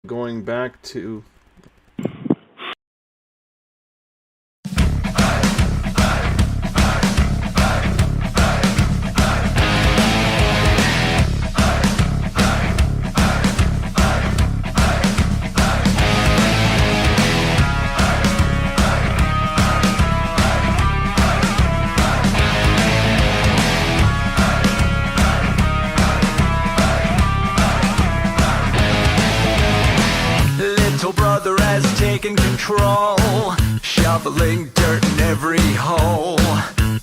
going back to control, shoveling dirt in every hole,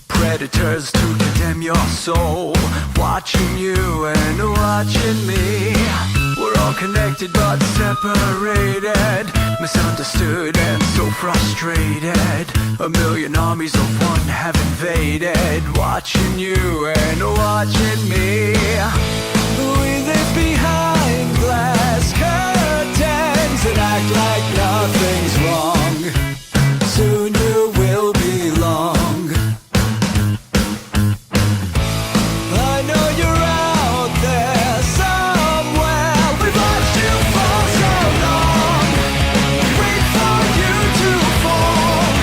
predators to condemn your soul, watching you and watching me. We're all connected but separated, misunderstood and so frustrated. A million armies of one have invaded, watching you and watching me. We live behind glass curtains and act like nothing's wrong. Soon you will belong. I know you're out there somewhere. We've watched you for so long. Wait for you to fall.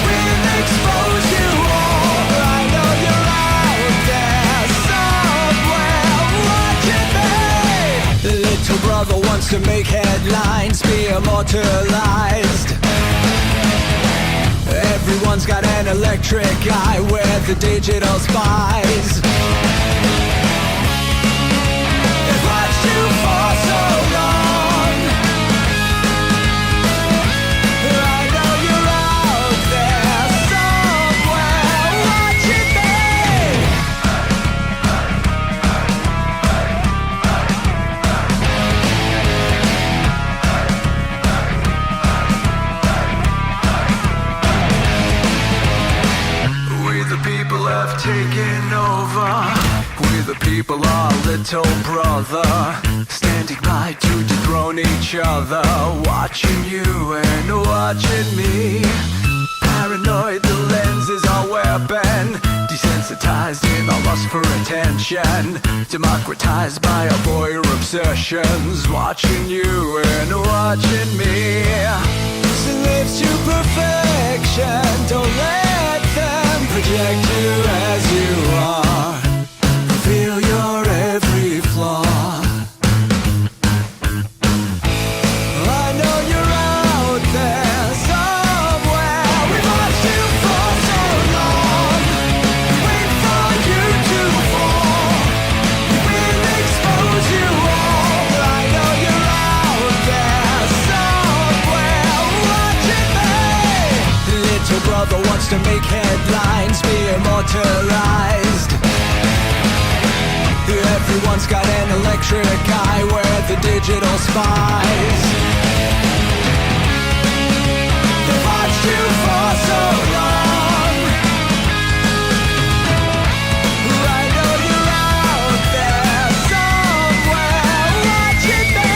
We'll expose you all. I know you're out there somewhere watching me. Little brother wants to make headlines, be immortalized. Everyone's got an electric eye with the digital spies. They've watched you for so long. I know you're out there somewhere watching me. Have taken over. We the people are little brother, standing by to dethrone each other, watching you and watching me. Paranoid, the lens is our weapon, desensitized in our lust for attention, democratized by our voyeur obsessions, watching you and watching me. Slaves to perfection, don't let them project you as you are. Reveal your every flaw. I know you're out there somewhere. We've watched you for so long. Wait for you to fall. We'll expose you all. I know you're out there somewhere watching me. Little brother wants to make headlines, be immortalized. Everyone's got an electric eye with the digital spies. They've watched you for so long. I know you're out there somewhere watching me.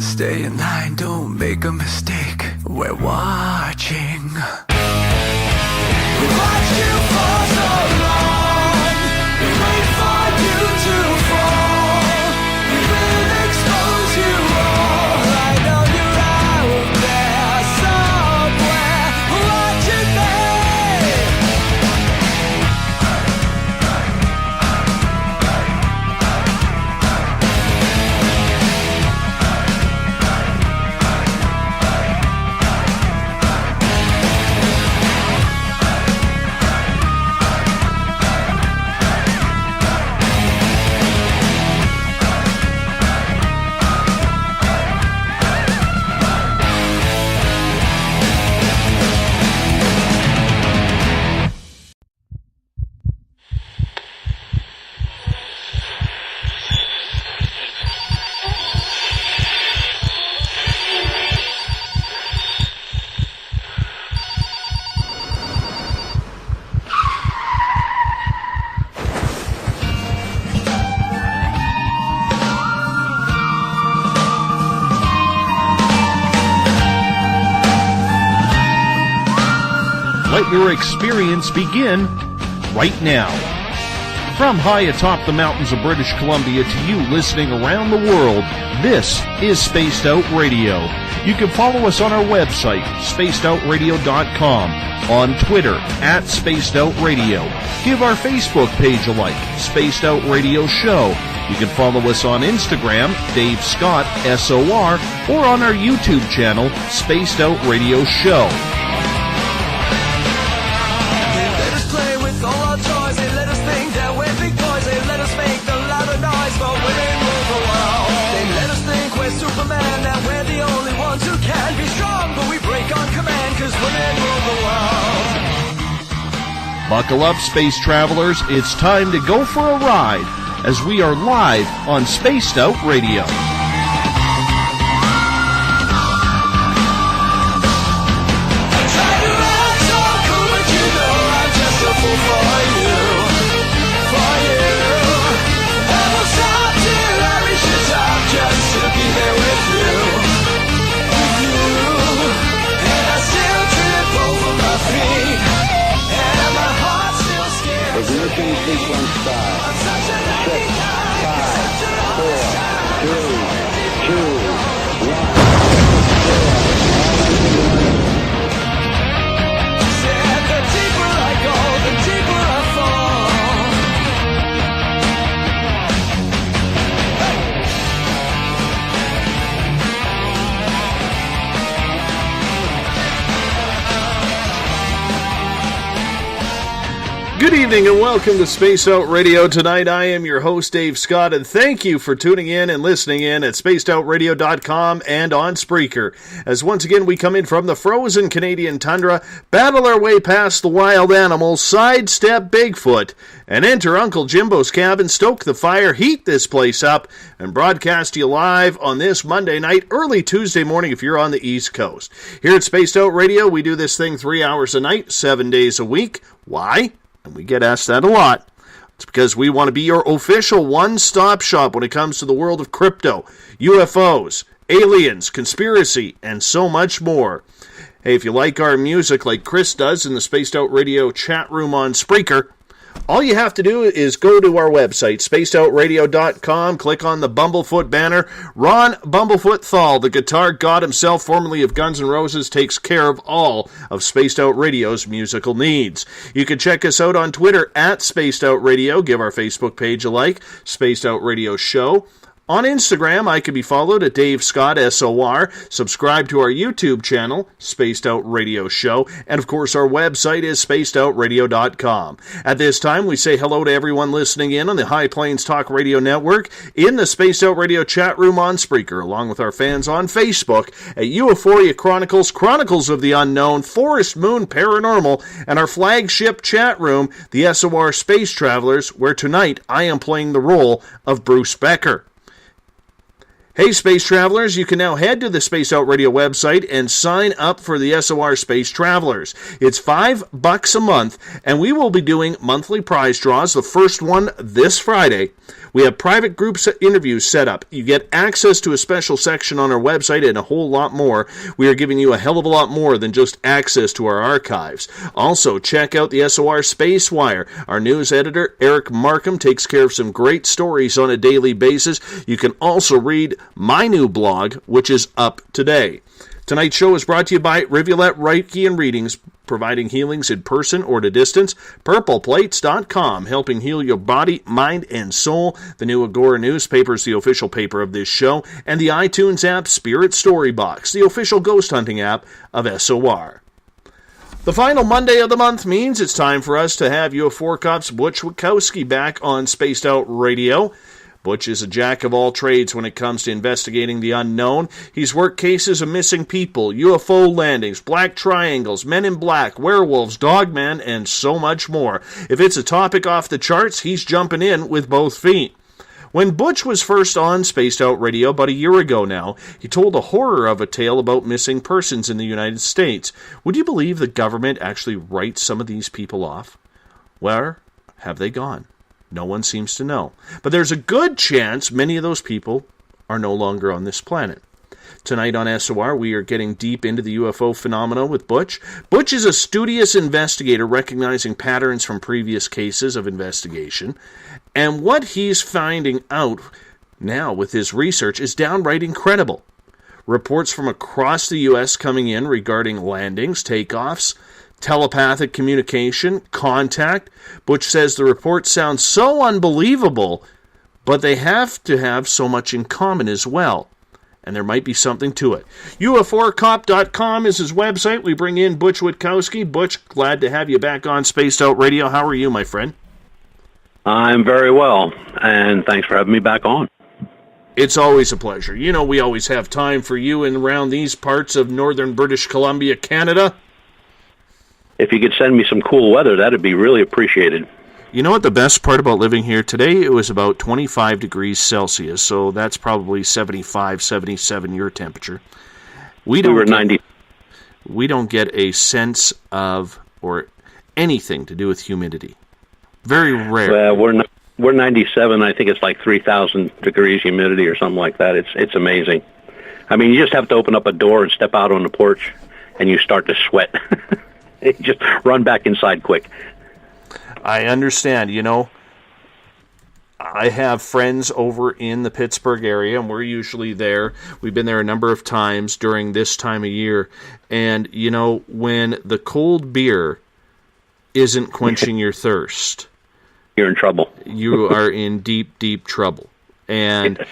Stay in line, don't make a mistake. We're watching. We watched you for so long. We wait for you to fall. We will expose you all. I know you're out there somewhere watching me. Let your experience begin right now. From high atop the mountains of British Columbia to you listening around the world, this is Spaced Out Radio. You can follow us on our website, spacedoutradio.com, on Twitter, @SpacedOutRadio. Give our Facebook page a like, Spaced Out Radio Show. You can follow us on Instagram, Dave Scott, SOR, or on our YouTube channel, Spaced Out Radio Show. They let us play with all our toys. They let us think that we're big boys. They let us make the louder noise, but women rule the world. They let us think we're Superman, that we're the only ones who can be strong, but we break on command, cause women rule the world. Buckle up, space travelers. It's time to go for a ride as we are live on Spaced Out Radio. Ignition sequence start. 6, 5, 4, 3, 2, 1. Said the deeper I go, the deeper I fall. Good evening and welcome to Space Out Radio. Tonight I am your host Dave Scott, and thank you for tuning in and listening in at spacedoutradio.com and on Spreaker. As once again we come in from the frozen Canadian tundra, battle our way past the wild animals, sidestep Bigfoot, and enter Uncle Jimbo's cabin, stoke the fire, heat this place up, and broadcast you live on this Monday night, early Tuesday morning if you're on the East Coast. Here at Spaced Out Radio, we do this thing 3 hours a night, 7 days a week. Why? And we get asked that a lot. It's because we want to be your official one-stop shop when it comes to the world of crypto, UFOs, aliens, conspiracy, and so much more. Hey, if you like our music like Chris does in the Spaced Out Radio chat room on Spreaker, all you have to do is go to our website, spacedoutradio.com, click on the Bumblefoot banner. Ron Bumblefoot Thal, the guitar god himself, formerly of Guns N' Roses, takes care of all of Spaced Out Radio's musical needs. You can check us out on Twitter at Spaced Out Radio. Give our Facebook page a like, Spaced Out Radio Show. On Instagram, I can be followed at Dave Scott, SOR. Subscribe to our YouTube channel, Spaced Out Radio Show. And, of course, our website is spacedoutradio.com. At this time, we say hello to everyone listening in on the High Plains Talk Radio Network, in the Spaced Out Radio chat room on Spreaker, along with our fans on Facebook at Ufologie Chronicles, Chronicles of the Unknown, Forest Moon Paranormal, and our flagship chat room, the SOR Space Travelers, where tonight I am playing the role of Bruce Becker. Hey, Space Travelers, you can now head to the Space Out Radio website and sign up for the SOR Space Travelers. It's $5 a month, and we will be doing monthly prize draws, the first one this Friday. We have private group interviews set up. You get access to a special section on our website and a whole lot more. We are giving you a hell of a lot more than just access to our archives. Also, check out the SOR Space Wire. Our news editor, Eric Markham, takes care of some great stories on a daily basis. You can also read my new blog, which is up today. Tonight's show is brought to you by Rivulet Reiki and Readings, providing healings in person or to distance. PurplePlates.com, helping heal your body, mind, and soul. The new Agora newspaper is the official paper of this show. And the iTunes app Spirit Storybox, the official ghost hunting app of SOR. The final Monday of the month means it's time for us to have UFO Cop's Butch Witkowski back on Spaced Out Radio. Butch is a jack of all trades when it comes to investigating the unknown. He's worked cases of missing people, UFO landings, black triangles, men in black, werewolves, dogmen, and so much more. If it's a topic off the charts, he's jumping in with both feet. When Butch was first on Spaced Out Radio about a year ago now, he told a horror of a tale about missing persons in the United States. Would you believe the government actually writes some of these people off? Where have they gone? No one seems to know. But there's a good chance many of those people are no longer on this planet. Tonight on SOR, we are getting deep into the UFO phenomenon with Butch. Butch is a studious investigator recognizing patterns from previous cases of investigation. And what he's finding out now with his research is downright incredible. Reports from across the U.S. coming in regarding landings, takeoffs, telepathic communication, contact. Butch says the reports sound so unbelievable, but they have to have so much in common as well. And there might be something to it. UFOcop.com is his website. We bring in Butch Witkowski. Butch, glad to have you back on Spaced Out Radio. How are you, my friend? I'm very well, and thanks for having me back on. It's always a pleasure. You know, we always have time for you in around these parts of northern British Columbia, Canada. If you could send me some cool weather, that'd be really appreciated. You know what the best part about living here? Today it was about 25 degrees Celsius, so that's probably 75, 77 your temperature. We were 90. We don't get a sense of or anything to do with humidity. Very rare. Well, we're 97. I think it's like 3,000 degrees humidity or something like that. It's amazing. I mean, you just have to open up a door and step out on the porch, and you start to sweat. You just run back inside quick. I understand. You know, I have friends over in the Pittsburgh area, and we're usually there. We've been there a number of times during this time of year. And, you know, when the cold beer isn't quenching your thirst, you're in trouble. You are in deep, deep trouble. And,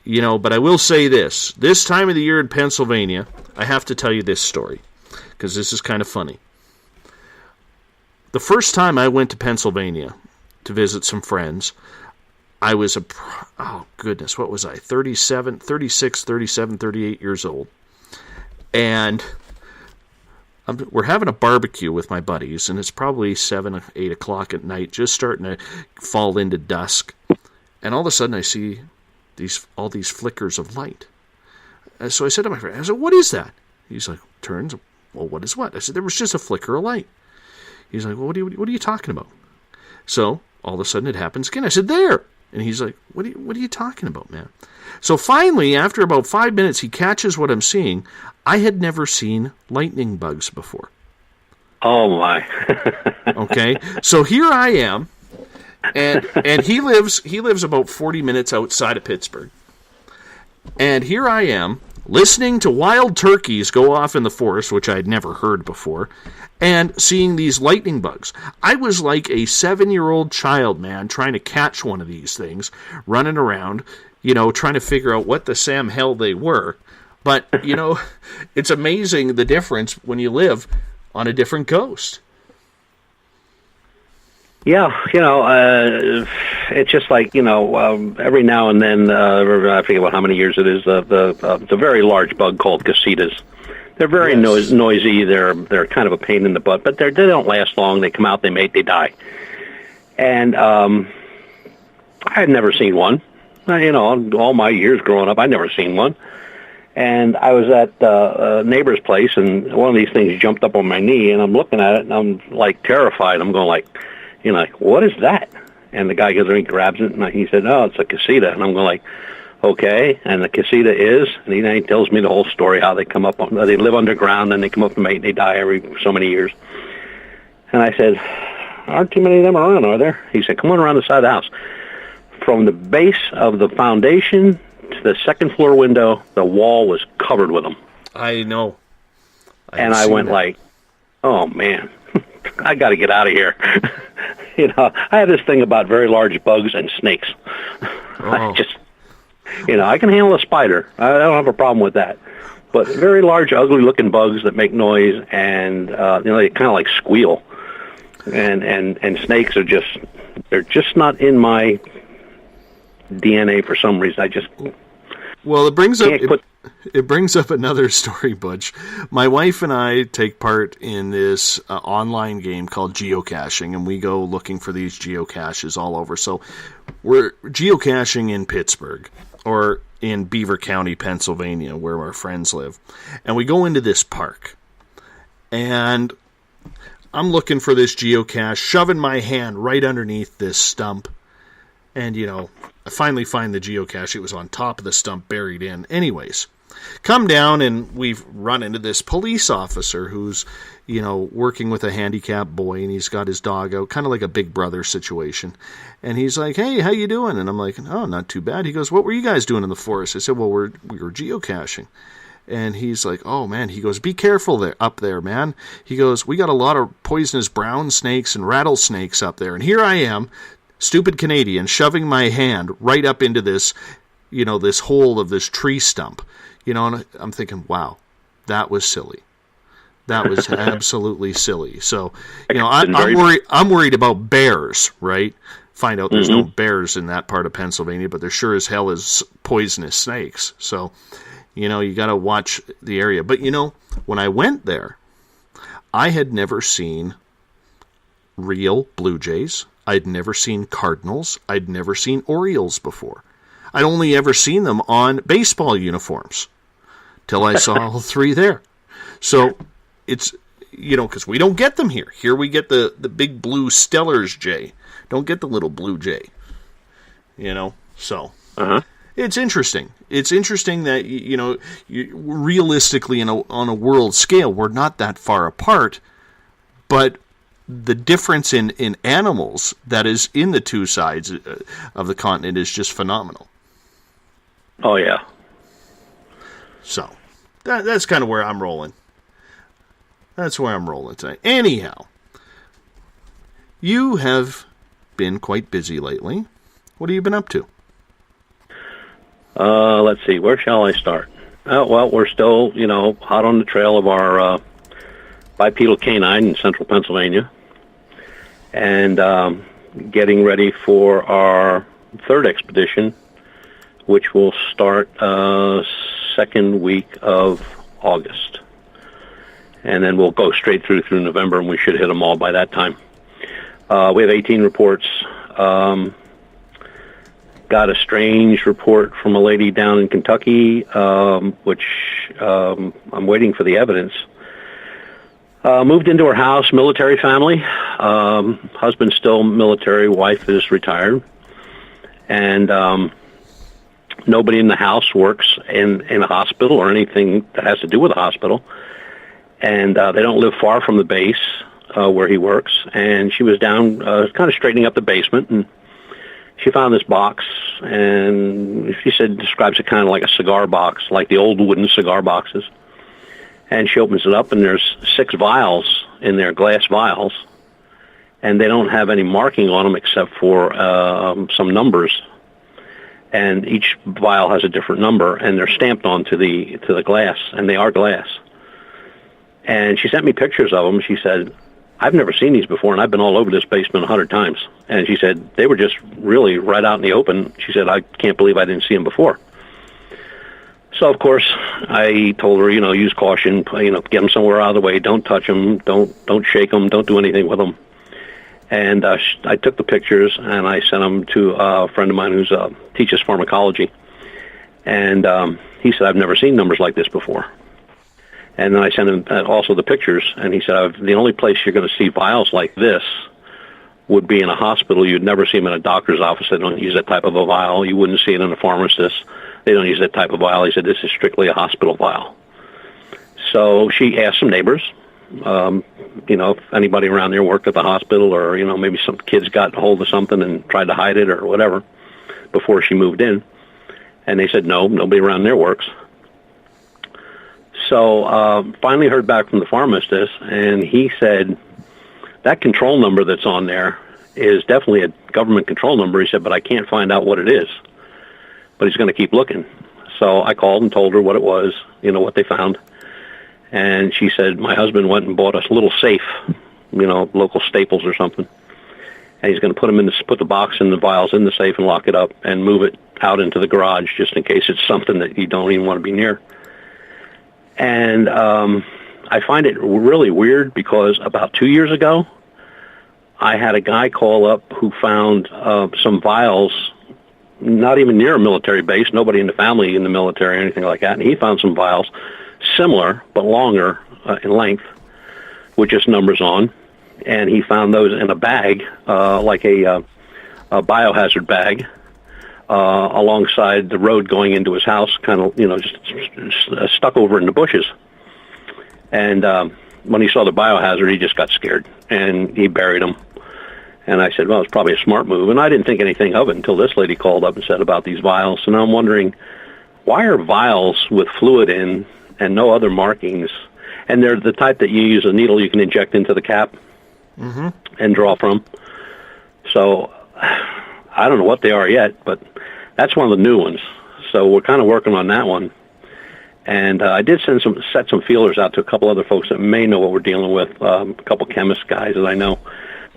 you know, but I will say this time of the year in Pennsylvania, I have to tell you this story, because this is kind of funny. The first time I went to Pennsylvania to visit some friends, I was what was I, 36, 37, 38 years old. And we're having a barbecue with my buddies, and it's probably 7, 8 o'clock at night, just starting to fall into dusk. And all of a sudden I see all these flickers of light. So I said to my friend, I said, what is that? He's like, turns, well, what is what? I said, there was just a flicker of light. He's like, well, what are you talking about? So all of a sudden it happens again. I said, there. And he's like, what are you talking about, man? So finally, after about 5 minutes, he catches what I'm seeing. I had never seen lightning bugs before. Oh, my. Okay. So here I am, and he lives about 40 minutes outside of Pittsburgh. And here I am, listening to wild turkeys go off in the forest, which I'd never heard before, and seeing these lightning bugs. I was like a 7-year-old child, man, trying to catch one of these things, running around, you know, trying to figure out what the Sam hell they were. But, you know, it's amazing the difference when you live on a different coast. Yeah, you know, it's just like, you know, every now and then, I forget how many years it is, the very large bug called casitas. They're very noisy. They're kind of a pain in the butt, but they don't last long. They come out, they mate, they die. And I had never seen one. You know, all my years growing up, I'd never seen one. And I was at a neighbor's place, and one of these things jumped up on my knee, and I'm looking at it, and I'm, like, terrified. I'm going like, you know, like, what is that? And the guy goes and he grabs it, and he said, oh, it's a casita. And I'm going like, okay. And the casita is, and he tells me the whole story, how they come up, they live underground, and they come up and mate, and they die every so many years. And I said, aren't too many of them around, are there? He said, come on around the side of the house. From the base of the foundation to the second floor window, the wall was covered with them. I know. And I went like, oh, man, I got to get out of here. You know, I have this thing about very large bugs and snakes. Oh. You know, I can handle a spider. I don't have a problem with that. But very large, ugly-looking bugs that make noise and, you know, they kind of like squeal. And snakes are they're just not in my DNA for some reason. Well, it brings up another story, Butch. My wife and I take part in this online game called geocaching, and we go looking for these geocaches all over. So we're geocaching in Pittsburgh or in Beaver County, Pennsylvania, where our friends live. And we go into this park, and I'm looking for this geocache, shoving my hand right underneath this stump. And, you know, I finally find the geocache. It was on top of the stump, buried in. Anyways, come down, and we've run into this police officer who's, working with a handicapped boy, and he's got his dog out, kind of like a Big Brother situation. And he's like, "Hey, how you doing?" And I'm like, "Oh, not too bad." He goes, "What were you guys doing in the forest?" I said, "Well, we were geocaching." And he's like, "Oh, man." He goes, "Be careful up there, man." He goes, "We got a lot of poisonous brown snakes and rattlesnakes up there." And here I am, stupid Canadian, shoving my hand right up into this, this hole of this tree stump. And I'm thinking, wow, that was silly. That was absolutely silly. So, I'm worried about bears, right? Find out there's no bears in that part of Pennsylvania, but there sure as hell is poisonous snakes. So, you got to watch the area. But, when I went there, I had never seen real blue jays. I'd never seen cardinals. I'd never seen orioles before. I'd only ever seen them on baseball uniforms till I saw all three there. So it's, because we don't get them here. Here we get the big blue Stellar's jay. Don't get the little blue jay. So it's interesting. It's interesting that, realistically on a world scale, we're not that far apart, but the difference in animals that is in the two sides of the continent is just phenomenal. Oh, yeah. So, that's kind of where I'm rolling. That's where I'm rolling tonight. Anyhow, you have been quite busy lately. What have you been up to? Let's see. Where shall I start? Well, we're still, hot on the trail of our bipedal canine in central Pennsylvania, and getting ready for our third expedition, which will start second week of August. And then we'll go straight through November, and we should hit them all by that time. We have 18 reports. Got a strange report from a lady down in Kentucky, which I'm waiting for the evidence. Moved into her house, military family. Husband's still military, wife is retired. And nobody in the house works in a hospital or anything that has to do with a hospital. And they don't live far from the base where he works. And she was down kind of straightening up the basement, and she found this box, and she said describes it kind of like a cigar box, like the old wooden cigar boxes. And she opens it up, and there's 6 vials in there, glass vials, and they don't have any marking on them except for some numbers. And each vial has a different number, and they're stamped onto the glass, and they are glass. And she sent me pictures of them. She said, "I've never seen these before, and I've been all over this basement 100 times." And she said, they were just really right out in the open. She said, "I can't believe I didn't see them before." So, of course, I told her, use caution, get them somewhere out of the way. Don't touch them. Don't shake them. Don't do anything with them. And I took the pictures, and I sent them to a friend of mine who teaches pharmacology. And he said, "I've never seen numbers like this before." And then I sent him also the pictures, and he said, "The only place you're going to see vials like this would be in a hospital. You'd never see them in a doctor's office. They don't use that type of a vial. You wouldn't see it in a pharmacist. They don't use that type of vial." He said, "This is strictly a hospital vial." So she asked some neighbors, if anybody around there worked at the hospital, or, maybe some kids got hold of something and tried to hide it or whatever before she moved in. And they said, no, nobody around there works. So finally heard back from the pharmacist, and he said, that control number that's on there is definitely a government control number. He said, but I can't find out what it is. But he's going to keep looking. So I called and told her what it was, what they found. And she said, my husband went and bought a little safe, local Staples or something. And he's going to put the box and the vials in the safe and lock it up and move it out into the garage just in case it's something that you don't even want to be near. And I find it really weird because about 2 years ago, I had a guy call up who found some vials, not even near a military base, nobody in the family in the military or anything like that, and he found some vials similar but longer in length with just numbers on, and he found those in a bag, like a biohazard bag, alongside the road going into his house, kind of, just stuck over in the bushes. And when he saw the biohazard, he just got scared, and he buried him. And I said, well, it's probably a smart move. And I didn't think anything of it until this lady called up and said about these vials. And I'm wondering, why are vials with fluid in and no other markings? And they're the type that you use a needle you can inject into the cap and draw from. So I don't know what they are yet, but that's one of the new ones. So we're kind of working on that one. And I did set some feelers out to a couple other folks that may know what we're dealing with, a couple chemist guys that I know.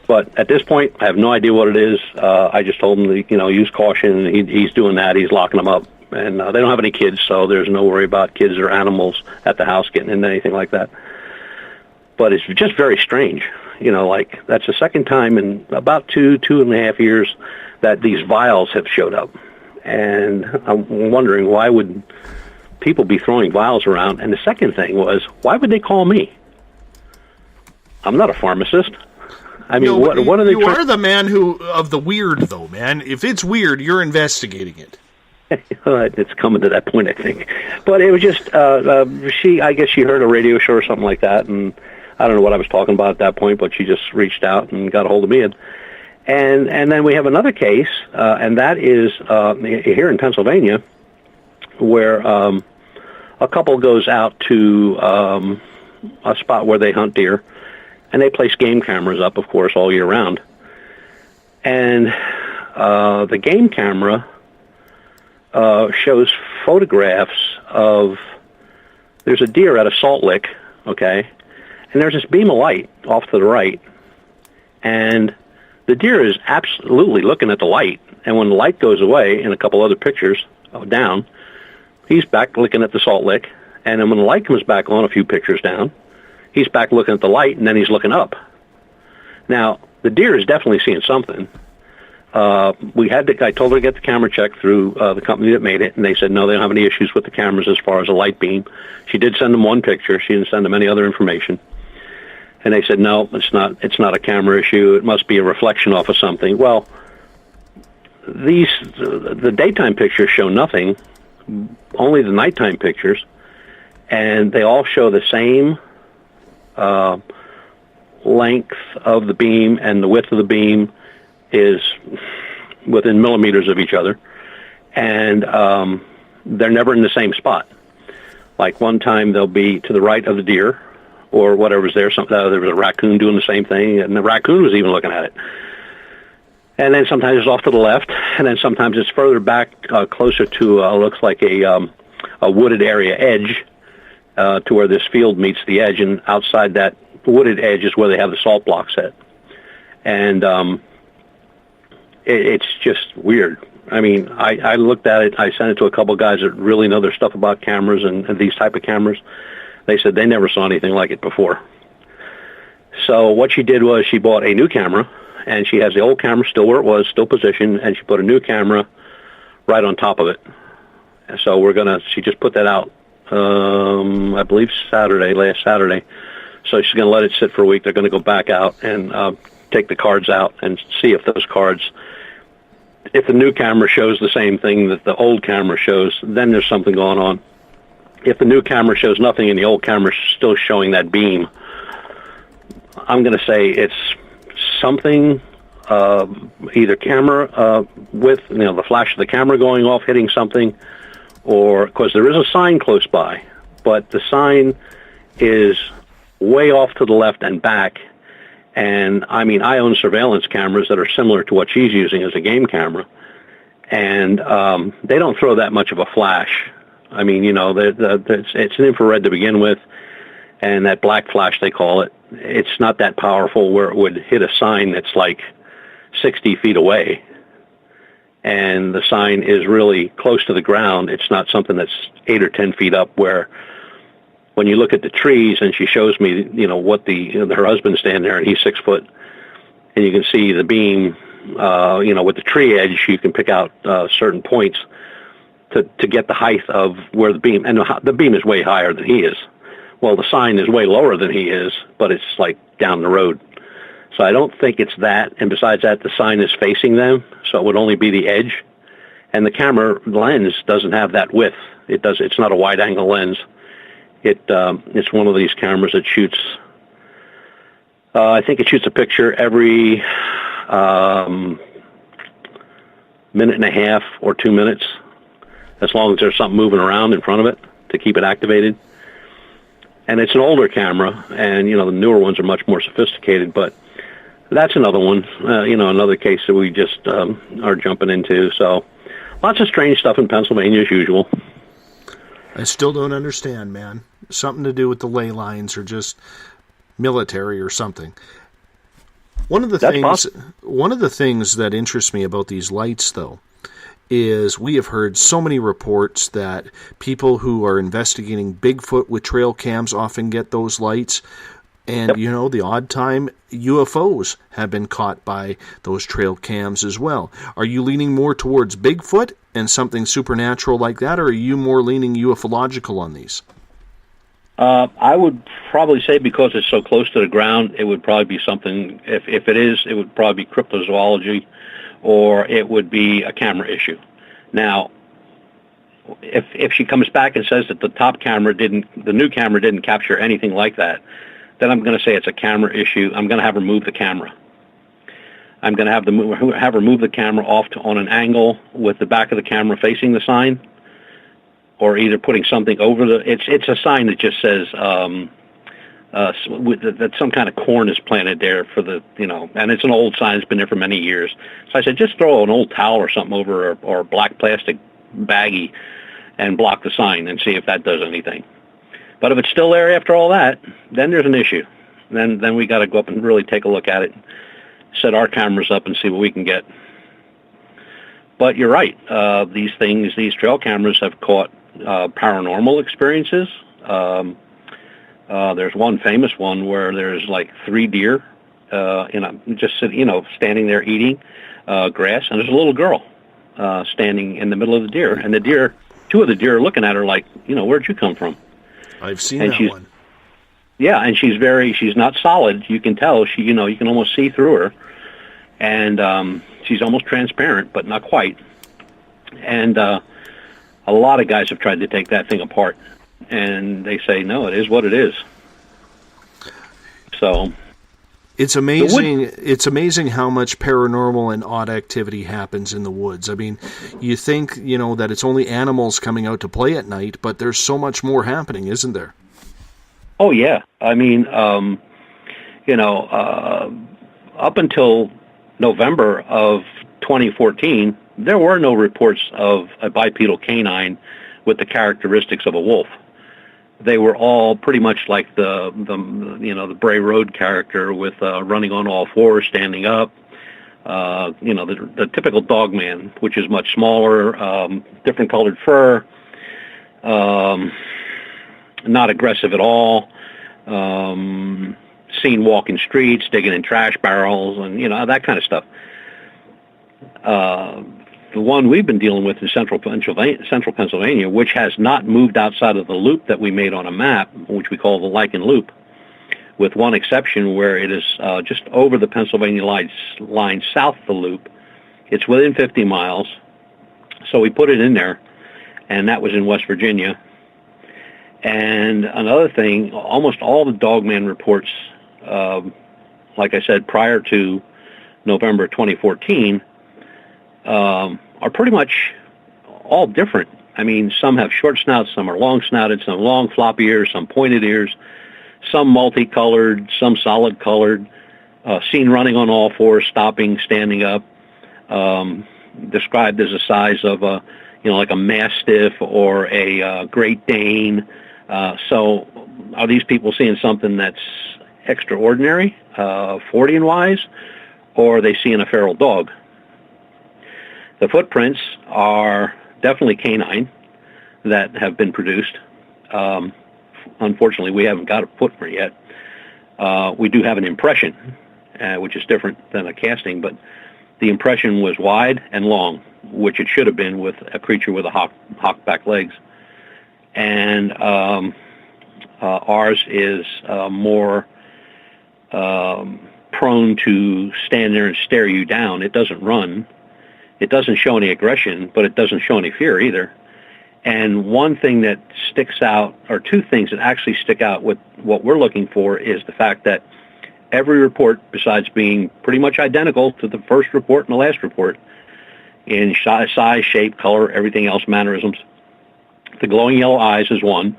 But at this point, I have no idea what it is. I just told him to, use caution. He's doing that. He's locking them up. And they don't have any kids, so there's no worry about kids or animals at the house getting into anything like that. But it's just very strange. That's the second time in about 2.5 years that these vials have showed up. And I'm wondering, why would people be throwing vials around? And the second thing was, why would they call me? I'm not a pharmacist. I mean, what are they? You are the man of the weird, though, man. If it's weird, you're investigating it. It's coming to that point, I think. But it was just, I guess she heard a radio show or something like that, and I don't know what I was talking about at that point, but she just reached out and got a hold of me. And then we have another case, and that is here in Pennsylvania, where a couple goes out to a spot where they hunt deer, and they place game cameras up, of course, all year round. And the game camera shows photographs of, there's a deer at a salt lick, okay, and there's this beam of light off to the right, and the deer is absolutely looking at the light, and when the light goes away in a couple other pictures down, he's back looking at the salt lick, and then when the light comes back on a few pictures down, he's back looking at the light, and then he's looking up. Now, the deer is definitely seeing something. I told her to get the camera checked through the company that made it, and they said no, they don't have any issues with the cameras as far as a light beam. She did send them one picture. She didn't send them any other information. And they said no, it's not a camera issue. It must be a reflection off of something. Well, the daytime pictures show nothing, only the nighttime pictures, and they all show the same length of the beam, and the width of the beam is within millimeters of each other, and they're never in the same spot. Like one time they'll be to the right of the deer or whatever's there. There was a raccoon doing the same thing, and the raccoon was even looking at it. And then sometimes it's off to the left, and then sometimes it's further back, closer to looks like a wooded area edge, to where this field meets the edge, and outside that wooded edge is where they have the salt block set. And it's just weird. I mean, I looked at it, I sent it to a couple of guys that really know their stuff about cameras and these type of cameras. They said they never saw anything like it before. So what she did was she bought a new camera, and she has the old camera still where it was, still positioned, and she put a new camera right on top of it. And so she just put that out, I believe last Saturday. So she's going to let it sit for a week. They're going to go back out and take the cards out and see if those cards, if the new camera shows the same thing that the old camera shows, then there's something going on. If the new camera shows nothing and the old camera is still showing that beam, I'm going to say it's something, either camera with, the flash of the camera going off, hitting something, or, because there is a sign close by, but the sign is way off to the left and back. And I mean, I own surveillance cameras that are similar to what she's using as a game camera, and they don't throw that much of a flash. I mean, it's an infrared to begin with, and that black flash they call it, it's not that powerful where it would hit a sign that's like 60 feet away, and the sign is really close to the ground. It's not something that's 8 or 10 feet up where, when you look at the trees, and she shows me, what her husband's standing there, and he's 6 foot, and you can see the beam, with the tree edge, you can pick out certain points to get the height of where the beam, and the beam is way higher than he is. Well, the sign is way lower than he is, but it's like down the road. So I don't think it's that, and besides that, the sign is facing them, so it would only be the edge. And the camera lens doesn't have that width. It's not a wide-angle lens. It's one of these cameras that shoots. I think it shoots a picture every minute and a half or 2 minutes, as long as there's something moving around in front of it to keep it activated. And it's an older camera, and the newer ones are much more sophisticated. But that's another one, another case that we just are jumping into. So lots of strange stuff in Pennsylvania as usual. I still don't understand, man. Something to do with the ley lines or just military or something. One of the things that interests me about these lights, though, is we have heard so many reports that people who are investigating Bigfoot with trail cams often get those lights. And, the odd time UFOs have been caught by those trail cams as well. Are you leaning more towards Bigfoot and something supernatural like that, or are you more leaning ufological on these? I would probably say, because it's so close to the ground, it would probably be something, if it is, it would probably be cryptozoology, or it would be a camera issue. Now, if she comes back and says that the new camera didn't capture anything like that, then I'm going to say it's a camera issue. I'm going to have her move the camera. I'm going to have her move the camera off on an angle with the back of the camera facing the sign, or either putting something over it's a sign that just says that some kind of corn is planted there for and it's an old sign. It's been there for many years. So I said, just throw an old towel or something over, or a black plastic baggie, and block the sign and see if that does anything. But if it's still there after all that, then there's an issue. Then we got to go up and really take a look at it, set our cameras up, and see what we can get. But you're right. These trail cameras have caught paranormal experiences. There's one famous one where there's like 3 deer, standing there eating grass, and there's a little girl standing in the middle of the deer, and 2 of the deer are looking at her like, where'd you come from? I've seen that one. Yeah, and she's not solid. You can tell you can almost see through her, and she's almost transparent, but not quite. And a lot of guys have tried to take that thing apart, and they say, no, it is what it is. So it's amazing. It's amazing how much paranormal and odd activity happens in the woods. I mean, you think, that it's only animals coming out to play at night, but there's so much more happening, isn't there? Oh, yeah. I mean, up until November of 2014, there were no reports of a bipedal canine with the characteristics of a wolf. They were all pretty much like the Bray Road character, with running on all fours, standing up. The typical dog man, which is much smaller, different colored fur, not aggressive at all. Seen walking streets, digging in trash barrels, and that kind of stuff. The one we've been dealing with in central Pennsylvania, which has not moved outside of the loop that we made on a map, which we call the Lichen Loop, with one exception where it is just over the Pennsylvania line south of the loop. It's within 50 miles, so we put it in there, and that was in West Virginia. And another thing, almost all the dogman reports, like I said, prior to November 2014, are pretty much all different. I mean, some have short snouts, some are long snouted, some long floppy ears, some pointed ears, some multicolored, some solid colored, seen running on all fours, stopping, standing up, described as the size of like a Mastiff or a Great Dane. So are these people seeing something that's extraordinary, Fortean-wise, or are they seeing a feral dog? The footprints are definitely canine that have been produced. Unfortunately, we haven't got a footprint yet. We do have an impression, which is different than a casting, but the impression was wide and long, which it should have been with a creature with a hawk back legs. And ours is more prone to stand there and stare you down. It doesn't run. It doesn't show any aggression, but it doesn't show any fear either. And one thing that sticks out, or two things that actually stick out with what we're looking for, is the fact that every report, besides being pretty much identical to the first report and the last report, in size, shape, color, everything else, mannerisms, the glowing yellow eyes is one.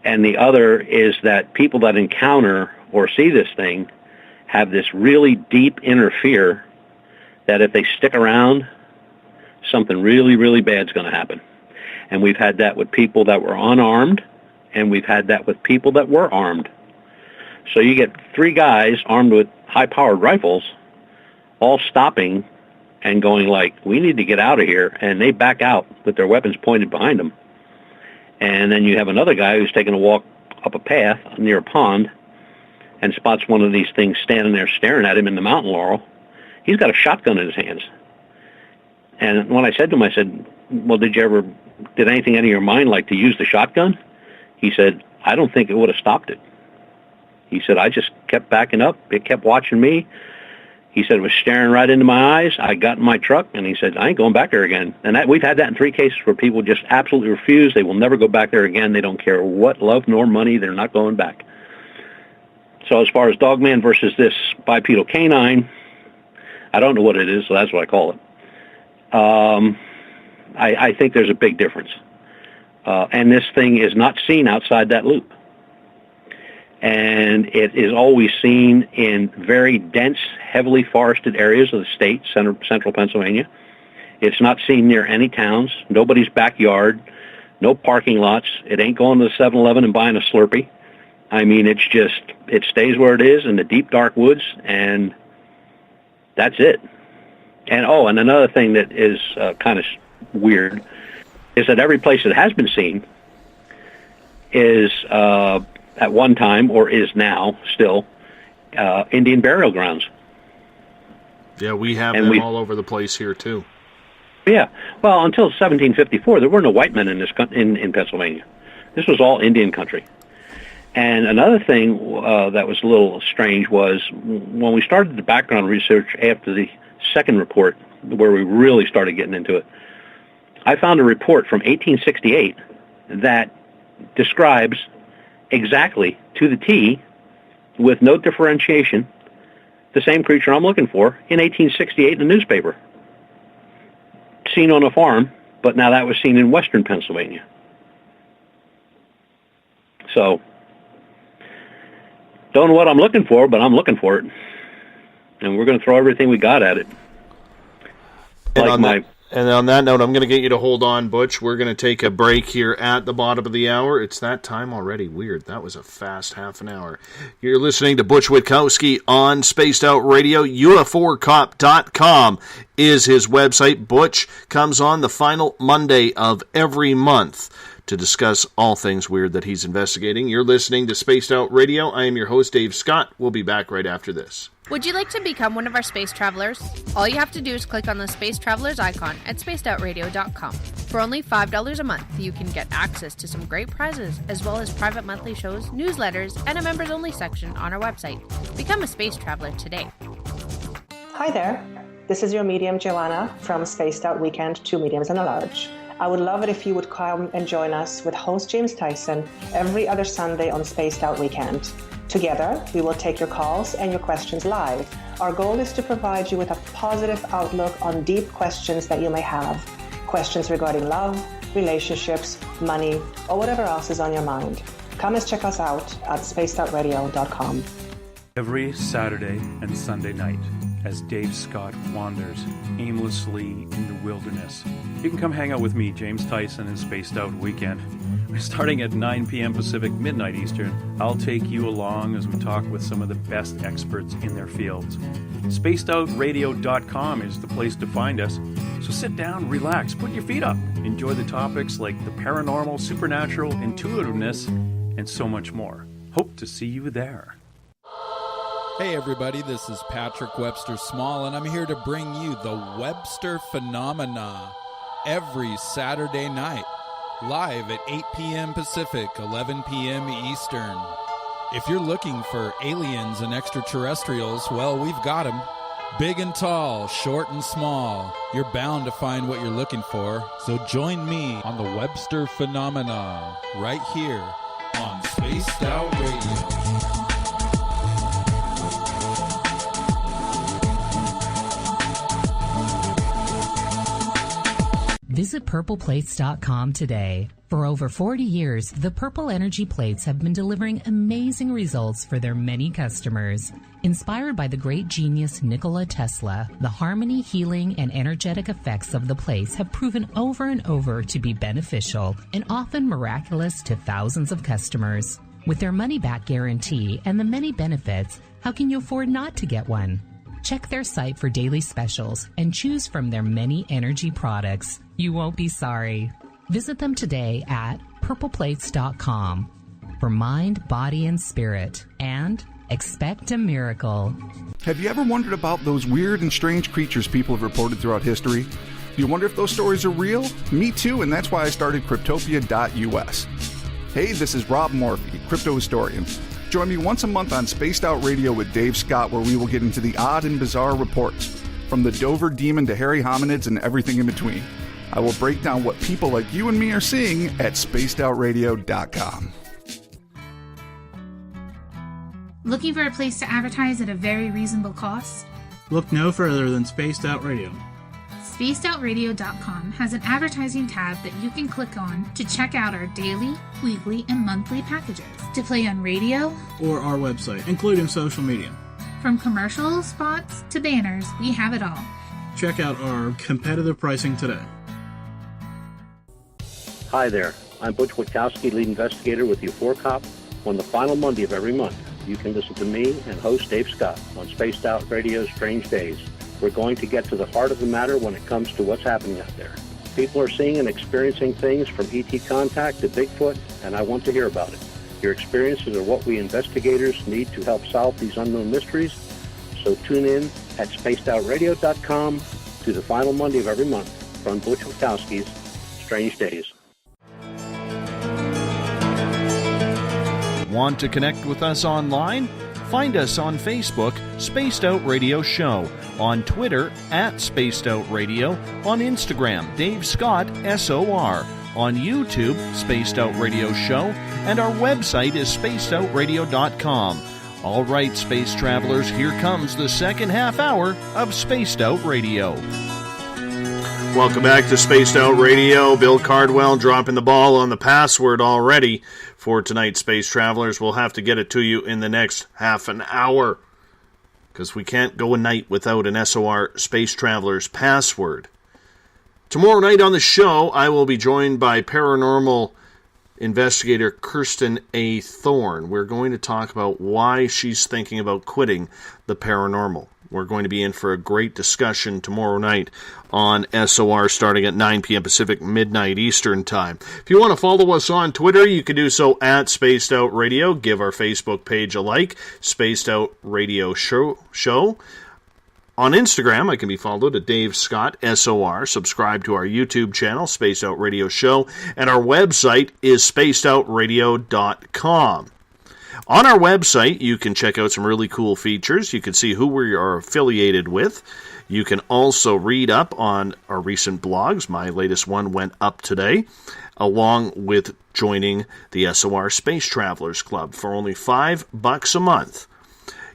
And the other is that people that encounter or see this thing have this really deep inner fear that if they stick around, something really, really bad is going to happen. And we've had that with people that were unarmed, and we've had that with people that were armed. So you get three guys armed with high-powered rifles all stopping and going like, we need to get out of here, and they back out with their weapons pointed behind them. And then you have another guy who's taking a walk up a path near a pond and spots one of these things standing there staring at him in the mountain laurel. He's got a shotgun in his hands. And when I said to him, I said, well, did anything enter your mind like to use the shotgun? He said, I don't think it would have stopped it. He said, I just kept backing up. It kept watching me. He said, it was staring right into my eyes. I got in my truck, and he said, I ain't going back there again. And we've had that in 3 cases where people just absolutely refuse. They will never go back there again. They don't care what, love nor money. They're not going back. So as far as Dogman versus this bipedal canine, I don't know what it is, so that's what I call it. I think there's a big difference. And this thing is not seen outside that loop. And it is always seen in very dense, heavily forested areas of the state, central Pennsylvania. It's not seen near any towns, nobody's backyard, no parking lots. It ain't going to the 7-Eleven and buying a Slurpee. I mean, it stays where it is in the deep, dark woods, and that's it. And and another thing that is kind of weird is that every place it has been seen is at one time, or is now still, Indian burial grounds. Yeah, we have them all over the place here too. Yeah, well, until 1754, there were no white men in Pennsylvania. This was all Indian country. And another thing that was a little strange was when we started the background research after the second report, where we really started getting into it, I found a report from 1868 that describes exactly to the T, with no differentiation, the same creature I'm looking for in 1868 in the newspaper. Seen on a farm, but now that was seen in western Pennsylvania. So, don't know what I'm looking for, but I'm looking for it. And we're going to throw everything we got at it. And on that note, I'm going to get you to hold on, Butch. We're going to take a break here at the bottom of the hour. It's that time already. Weird. That was a fast half an hour. You're listening to Butch Witkowski on Spaced Out Radio. UFOcop.com is his website. Butch comes on the final Monday of every month to discuss all things weird that he's investigating. You're listening to Spaced Out Radio. I am your host, Dave Scott. We'll be back right after this. Would you like to become one of our space travelers? All you have to do is click on the Space Travelers icon at spacedoutradio.com. For only $5 a month, you can get access to some great prizes, as well as private monthly shows, newsletters, and a members-only section on our website. Become a space traveler today. Hi there. This is your medium, Joanna, from Spaced Out Weekend, 2 Mediums and a Large. I would love it if you would come and join us with host James Tyson every other Sunday on Spaced Out Weekend. Together, we will take your calls and your questions live. Our goal is to provide you with a positive outlook on deep questions that you may have. Questions regarding love, relationships, money, or whatever else is on your mind. Come and check us out at spacedoutradio.com. Every Saturday and Sunday night, as Dave Scott wanders aimlessly in the wilderness, you can come hang out with me, James Tyson, in Spaced Out Weekend. Starting at 9 p.m. Pacific, midnight Eastern, I'll take you along as we talk with some of the best experts in their fields. SpacedOutRadio.com is the place to find us. So sit down, relax, put your feet up. Enjoy the topics like the paranormal, supernatural, intuitiveness, and so much more. Hope to see you there. Hey everybody, this is Patrick Webster Small, and I'm here to bring you the Webster Phenomena every Saturday night. Live at 8 p.m. Pacific, 11 p.m. Eastern. If you're looking for aliens and extraterrestrials, well, we've got them. Big and tall, short and small, you're bound to find what you're looking for. So join me on the Webster Phenomenon right here on Spaced Out Radio. Visit purpleplates.com today. For over 40 years, the Purple Energy Plates have been delivering amazing results for their many customers. Inspired by the great genius Nikola Tesla, the harmony, healing, and energetic effects of the plates have proven over and over to be beneficial and often miraculous to thousands of customers. With their money-back guarantee and the many benefits, how can you afford not to get one? Check their site for daily specials and choose from their many energy products. You won't be sorry. Visit them today at purpleplates.com for mind, body, and spirit, and expect a miracle. Have you ever wondered about those weird and strange creatures people have reported throughout history? Do you wonder if those stories are real? Me too, and that's why I started Cryptopia.us. Hey, this is Rob Morphy, crypto historian. Join me once a month on Spaced Out Radio with Dave Scott, where we will get into the odd and bizarre reports, from the Dover demon to hairy hominids and everything in between. I will break down what people like you and me are seeing at spacedoutradio.com. Looking for a place to advertise at a very reasonable cost? Look no further than Spaced Out Radio. SpacedOutRadio.com has an advertising tab that you can click on to check out our daily, weekly, and monthly packages to play on radio or our website, including social media. From commercial spots to banners, we have it all. Check out our competitive pricing today. Hi there. I'm Butch Witkowski, lead investigator with UFO on the final Monday of every month. You can listen to me and host Dave Scott on Spaced Out Radio's Strange Days. We're going to get to the heart of the matter when it comes to what's happening out there. People are seeing and experiencing things from ET contact to Bigfoot, and I want to hear about it. Your experiences are what we investigators need to help solve these unknown mysteries. So tune in at spacedoutradio.com to the final Monday of every month from Butch Witkowski's Strange Days. Want to connect with us online? Find us on Facebook, Spaced Out Radio Show, on Twitter at Spaced Out Radio, on Instagram, Dave Scott, SOR, on YouTube, Spaced Out Radio Show, and our website is spacedoutradio.com. All right, space travelers, here comes the second half hour of Spaced Out Radio. Welcome back to Spaced Out Radio. Bill Cardwell dropping the ball on the password already for tonight's Space Travelers. We'll have to get it to you in the next half an hour, because we can't go a night without an SOR Space Travelers password. Tomorrow night on the show, I will be joined by paranormal investigator Kirsten A. Thorne. We're going to talk about why she's thinking about quitting the paranormal. We're going to be in for a great discussion tomorrow night on SOR starting at 9 p.m. Pacific, midnight Eastern Time. If you want to follow us on Twitter, you can do so at Spaced Out Radio. Give our Facebook page a like, Spaced Out Radio Show. On Instagram, I can be followed at Dave Scott, SOR. Subscribe to our YouTube channel, Spaced Out Radio Show. And our website is spacedoutradio.com. On our website, you can check out some really cool features. You can see who we are affiliated with. You can also read up on our recent blogs. My latest one went up today, along with joining the SOR Space Travelers Club for only $5 a month.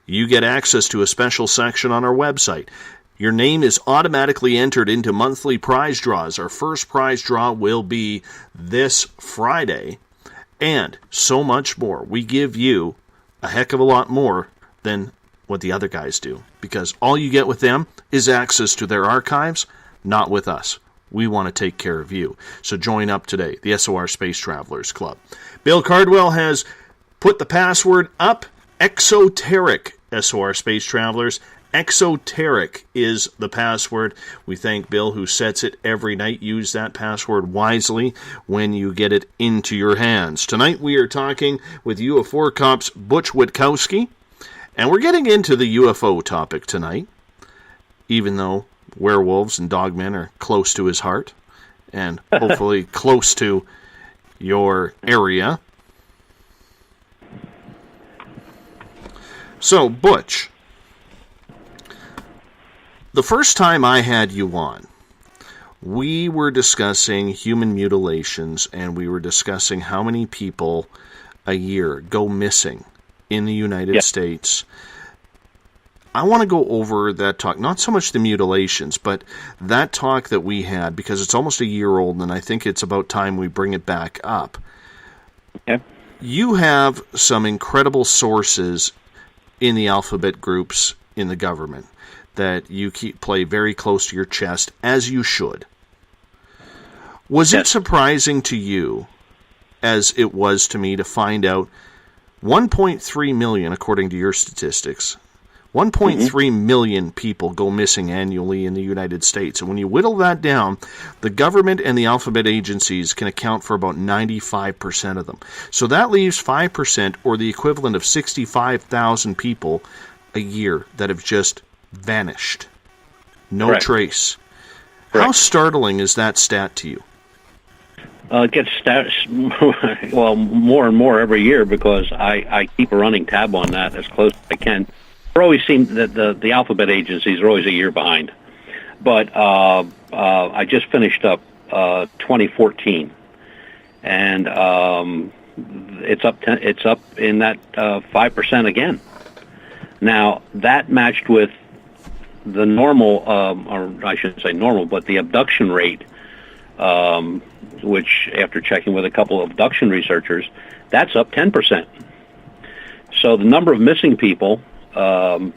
You get access to a special section on our website. Your name is automatically entered into monthly prize draws. Our first prize draw will be this Friday. And so much more. We give you a heck of a lot more than what the other guys do, because all you get with them is access to their archives, not with us. We want to take care of you. So join up today, the SOR Space Travelers Club. Bill Cardwell has put the password up, exoteric, SOR Space Travelers. Exoteric is the password. We thank Bill, who sets it every night. Use that password wisely when you get it into your hands. Tonight we are talking with UFO cops Butch Witkowski, and we're getting into the UFO topic tonight, even though werewolves and dogmen are close to his heart, and hopefully close to your area. So, Butch, The first time I had you on, we were discussing human mutilations, and we were discussing how many people a year go missing in the United States. I want to go over that talk, not so much the mutilations, but that talk that we had, because it's almost a year old, and I think it's about time we bring it back up. Okay. You have some incredible sources in the alphabet groups in the government that you play very close to your chest, as you should. Was it surprising to you, as it was to me, to find out 1.3 million, according to your statistics, 1.3 million people go missing annually in the United States. And when you whittle that down, the government and the alphabet agencies can account for about 95% of them. So that leaves 5%, or the equivalent of 65,000 people a year, that have just vanished. No trace. How startling is that stat to you? It gets more and more every year, because I keep a running tab on that as close as I can. It always seems that the alphabet agencies are always a year behind. But I just finished up 2014, and it's up in that 5% again. Now, that matched with the normal, or I shouldn't say normal, but the abduction rate, which, after checking with a couple of abduction researchers, that's up 10%. So the number of missing people through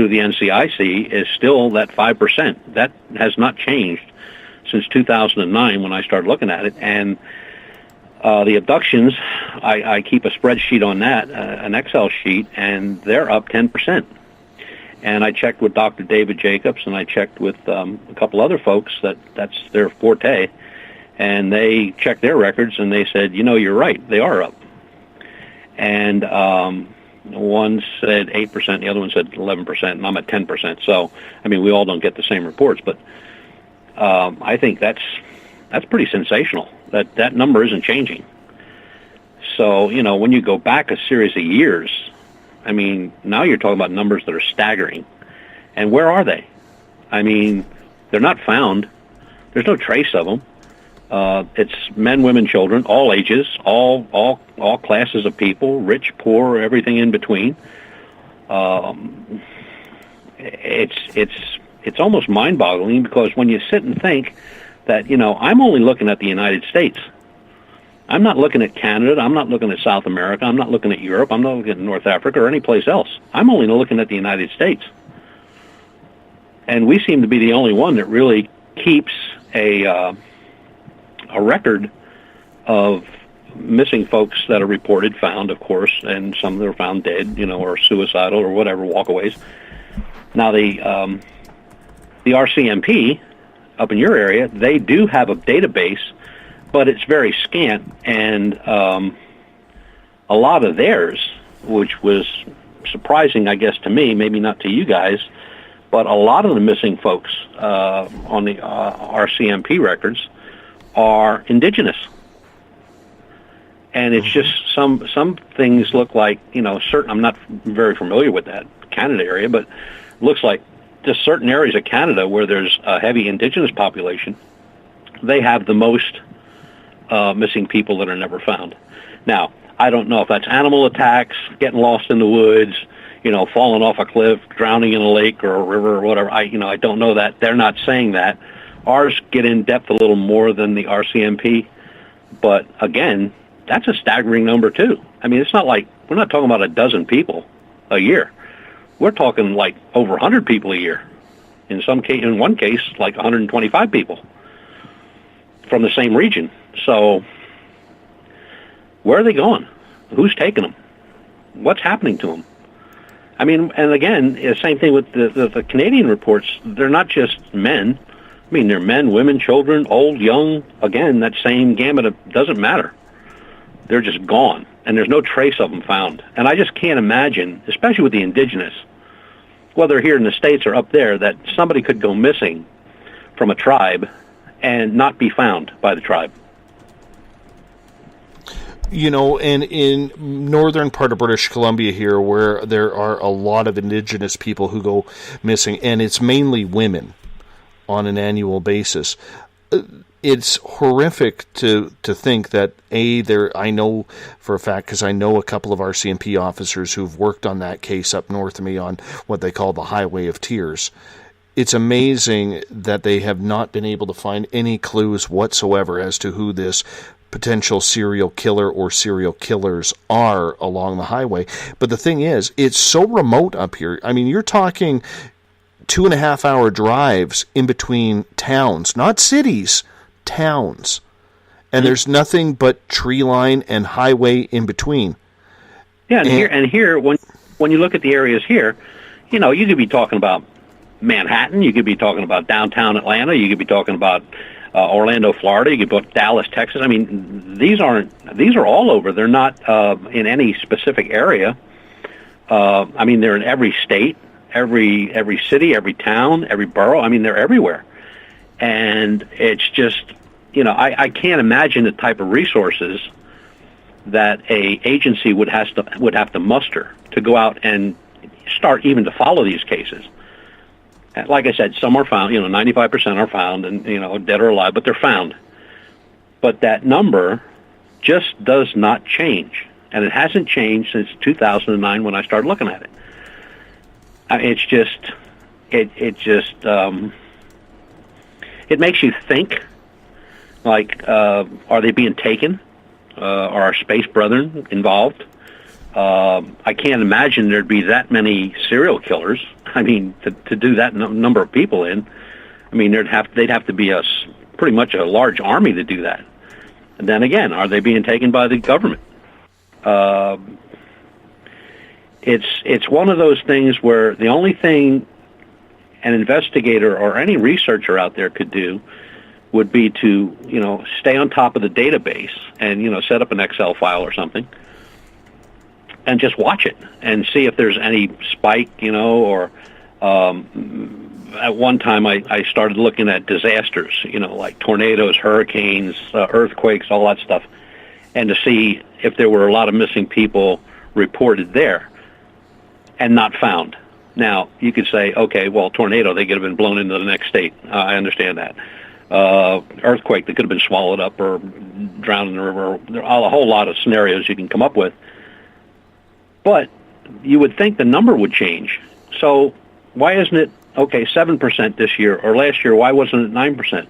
the NCIC is still that 5%. That has not changed since 2009 when I started looking at it. And the abductions, I keep a spreadsheet on that, an Excel sheet, and they're up 10%. And I checked with Dr. David Jacobs, and I checked with a couple other folks that's their forte, and they checked their records, and they said, you're right, they are up. And one said 8%, the other one said 11%, and I'm at 10%. So, we all don't get the same reports, but I think that's pretty sensational. That number isn't changing. So, when you go back a series of years, now you're talking about numbers that are staggering. And where are they? They're not found. There's no trace of them. It's men, women, children, all ages, all classes of people, rich, poor, everything in between. It's almost mind-boggling, because when you sit and think that, I'm only looking at the United States. I'm not looking at Canada. I'm not looking at South America. I'm not looking at Europe. I'm not looking at North Africa or any place else. I'm only looking at the United States. And we seem to be the only one that really keeps a record of missing folks that are reported, found, of course, and some that are found dead, or suicidal or whatever, walkaways. Now, the RCMP up in your area, they do have a database, but it's very scant, and a lot of theirs, which was surprising, I guess, to me, maybe not to you guys, but a lot of the missing folks on the RCMP records are indigenous. And it's just some things look like, certain, I'm not very familiar with that Canada area, but it looks like just certain areas of Canada where there's a heavy indigenous population, they have the most missing people that are never found. Now, I don't know if that's animal attacks, getting lost in the woods, falling off a cliff, drowning in a lake or a river or whatever. I don't know that. They're not saying that. Ours get in depth a little more than the RCMP, but again, that's a staggering number too. It's not like we're not talking about a dozen people a year. We're talking like over 100 people a year. In one case, like 125 people from the same region. So, where are they going? Who's taking them? What's happening to them? And again, the same thing with the Canadian reports. They're not just men. They're men, women, children, old, young. Again, that same gamut doesn't matter. They're just gone, and there's no trace of them found. And I just can't imagine, especially with the indigenous, whether here in the States or up there, that somebody could go missing from a tribe and not be found by the tribe. You know, and in northern part of British Columbia here, where there are a lot of Indigenous people who go missing, and it's mainly women on an annual basis, it's horrific to think that, I know for a fact, because I know a couple of RCMP officers who've worked on that case up north of me on what they call the Highway of Tears. It's amazing that they have not been able to find any clues whatsoever as to who this potential serial killer or serial killers are along the highway. But the thing is, it's so remote up here. I mean, you're talking 2.5 hour drives in between towns, not cities, towns. And there's nothing but tree line and highway in between. Yeah, and here, when you look at the areas here, you know, you could be talking about Manhattan, you could be talking about downtown Atlanta, you could be talking about Orlando, Florida, you could put Dallas, Texas. I mean, these are all over. They're not in any specific area. I mean, they're in every state, every city, every town, every borough. I mean, they're everywhere. And it's just, you know, I can't imagine the type of resources that a agency would have to muster to go out and start even to follow these cases. Like I said, some are found, you know, 95% are found and, you know, dead or alive, but they're found. But that number just does not change. And it hasn't changed since 2009 when I started looking at it. It's just, it makes you think, like, are they being taken? Are our space brethren involved? I can't imagine there'd be that many serial killers. I mean, to do that number of people in, I mean, they'd have to be pretty much a large army to do that. And then again, are they being taken by the government? It's one of those things where the only thing an investigator or any researcher out there could do would be to, you know, stay on top of the database and, you know, set up an Excel file or something and just watch it and see if there's any spike, you know, or at one time I started looking at disasters, you know, like tornadoes, hurricanes, earthquakes, all that stuff, and to see if there were a lot of missing people reported there and not found. Now, you could say, okay, well, tornado, they could have been blown into the next state. I understand that. Earthquake, they could have been swallowed up or drowned in the river. There are a whole lot of scenarios you can come up with. But you would think the number would change. So why isn't it, okay, 7% this year, or last year, why wasn't it 9%?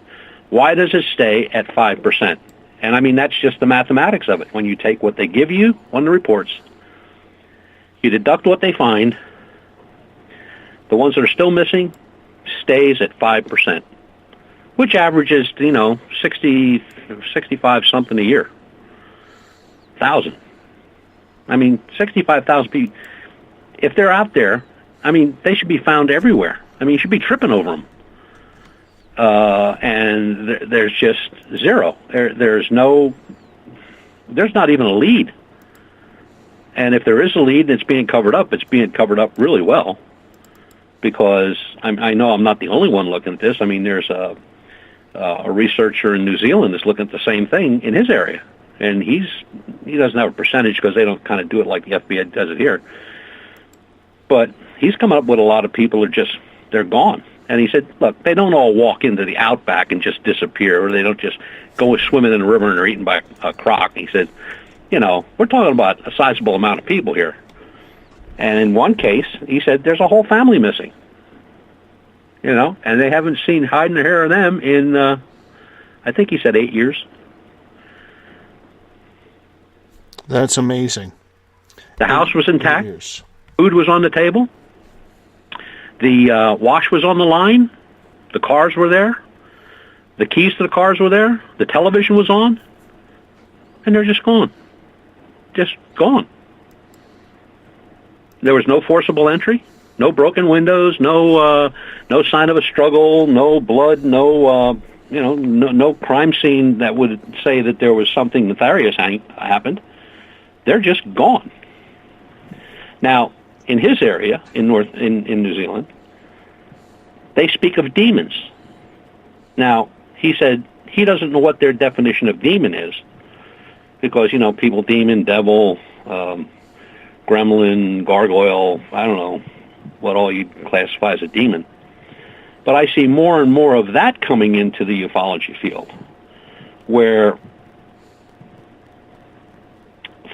Why does it stay at 5%? And I mean, that's just the mathematics of it. When you take what they give you on the reports, you deduct what they find, the ones that are still missing stays at 5%, which averages, you know, 65 something a year, 1,000. I mean, 65,000 people. If they're out there, I mean, they should be found everywhere. I mean, you should be tripping over them. And there's just zero. There's not even a lead. And if there is a lead and it's being covered up, it's being covered up really well. Because I know I'm not the only one looking at this. I mean, there's a researcher in New Zealand that's looking at the same thing in his area. And he doesn't have a percentage because they don't kind of do it like the FBI does it here. But he's come up with a lot of people they're gone. And he said, look, they don't all walk into the outback and just disappear, or they don't just go swimming in the river and are eaten by a croc. He said, you know, we're talking about a sizable amount of people here. And in one case, he said, there's a whole family missing. You know, and they haven't seen hide nor hair of them in, I think he said 8 years. That's amazing. The house was intact. Food was on the table. The wash was on the line. The cars were there. The keys to the cars were there. The television was on. And they're just gone. Just gone. There was no forcible entry, no broken windows, no sign of a struggle, no blood, no crime scene that would say that there was something nefarious happened. They're just gone. Now, in his area, in New Zealand, they speak of demons. Now, he said he doesn't know what their definition of demon is, because, people, demon, devil, gremlin, gargoyle, I don't know what all you classify as a demon. But I see more and more of that coming into the ufology field, where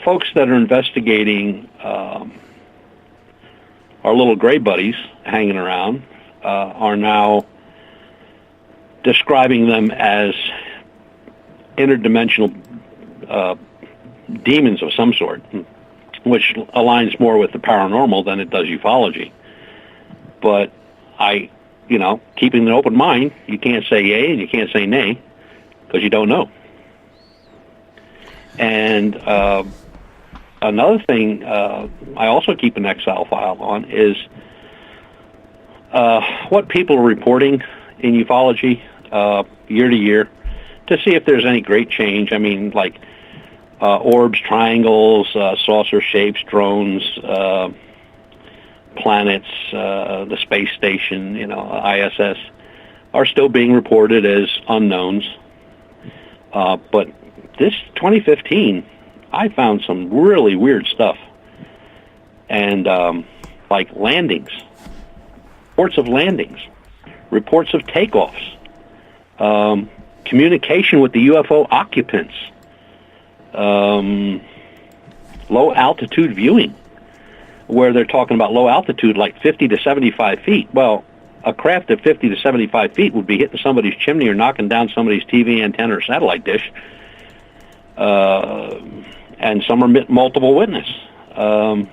folks that are investigating our little gray buddies hanging around are now describing them as interdimensional demons of some sort, which aligns more with the paranormal than it does ufology. But keeping an open mind, you can't say yay and you can't say nay because you don't know. And another thing I also keep an Excel file on is what people are reporting in ufology year to year to see if there's any great change. I mean, like orbs, triangles, saucer shapes, drones, planets, the space station, ISS, are still being reported as unknowns. But this 2015, I found some really weird stuff. And like landings, reports of landings, reports of takeoffs, communication with the UFO occupants, low altitude viewing, where they're talking about low altitude like 50 to 75 feet. Well, a craft at 50 to 75 feet would be hitting somebody's chimney or knocking down somebody's TV antenna or satellite dish. And some are multiple witness. Some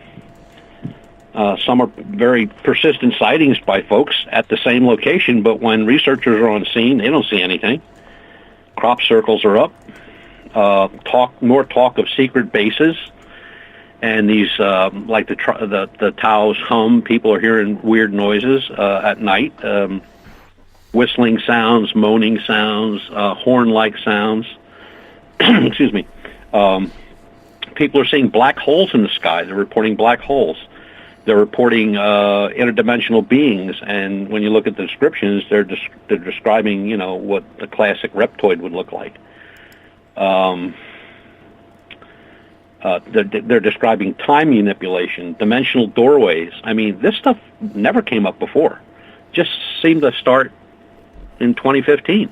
are very persistent sightings by folks at the same location, but when researchers are on scene, they don't see anything. Crop circles are up. More talk of secret bases. And these, like the towers hum, people are hearing weird noises at night, whistling sounds, moaning sounds, horn-like sounds. Excuse me. People are seeing black holes in the sky. They're reporting black holes. They're reporting interdimensional beings, and when you look at the descriptions, they're describing, what a classic reptoid would look like. They're describing time manipulation, dimensional doorways. I mean, this stuff never came up before. Just seemed to start in 2015.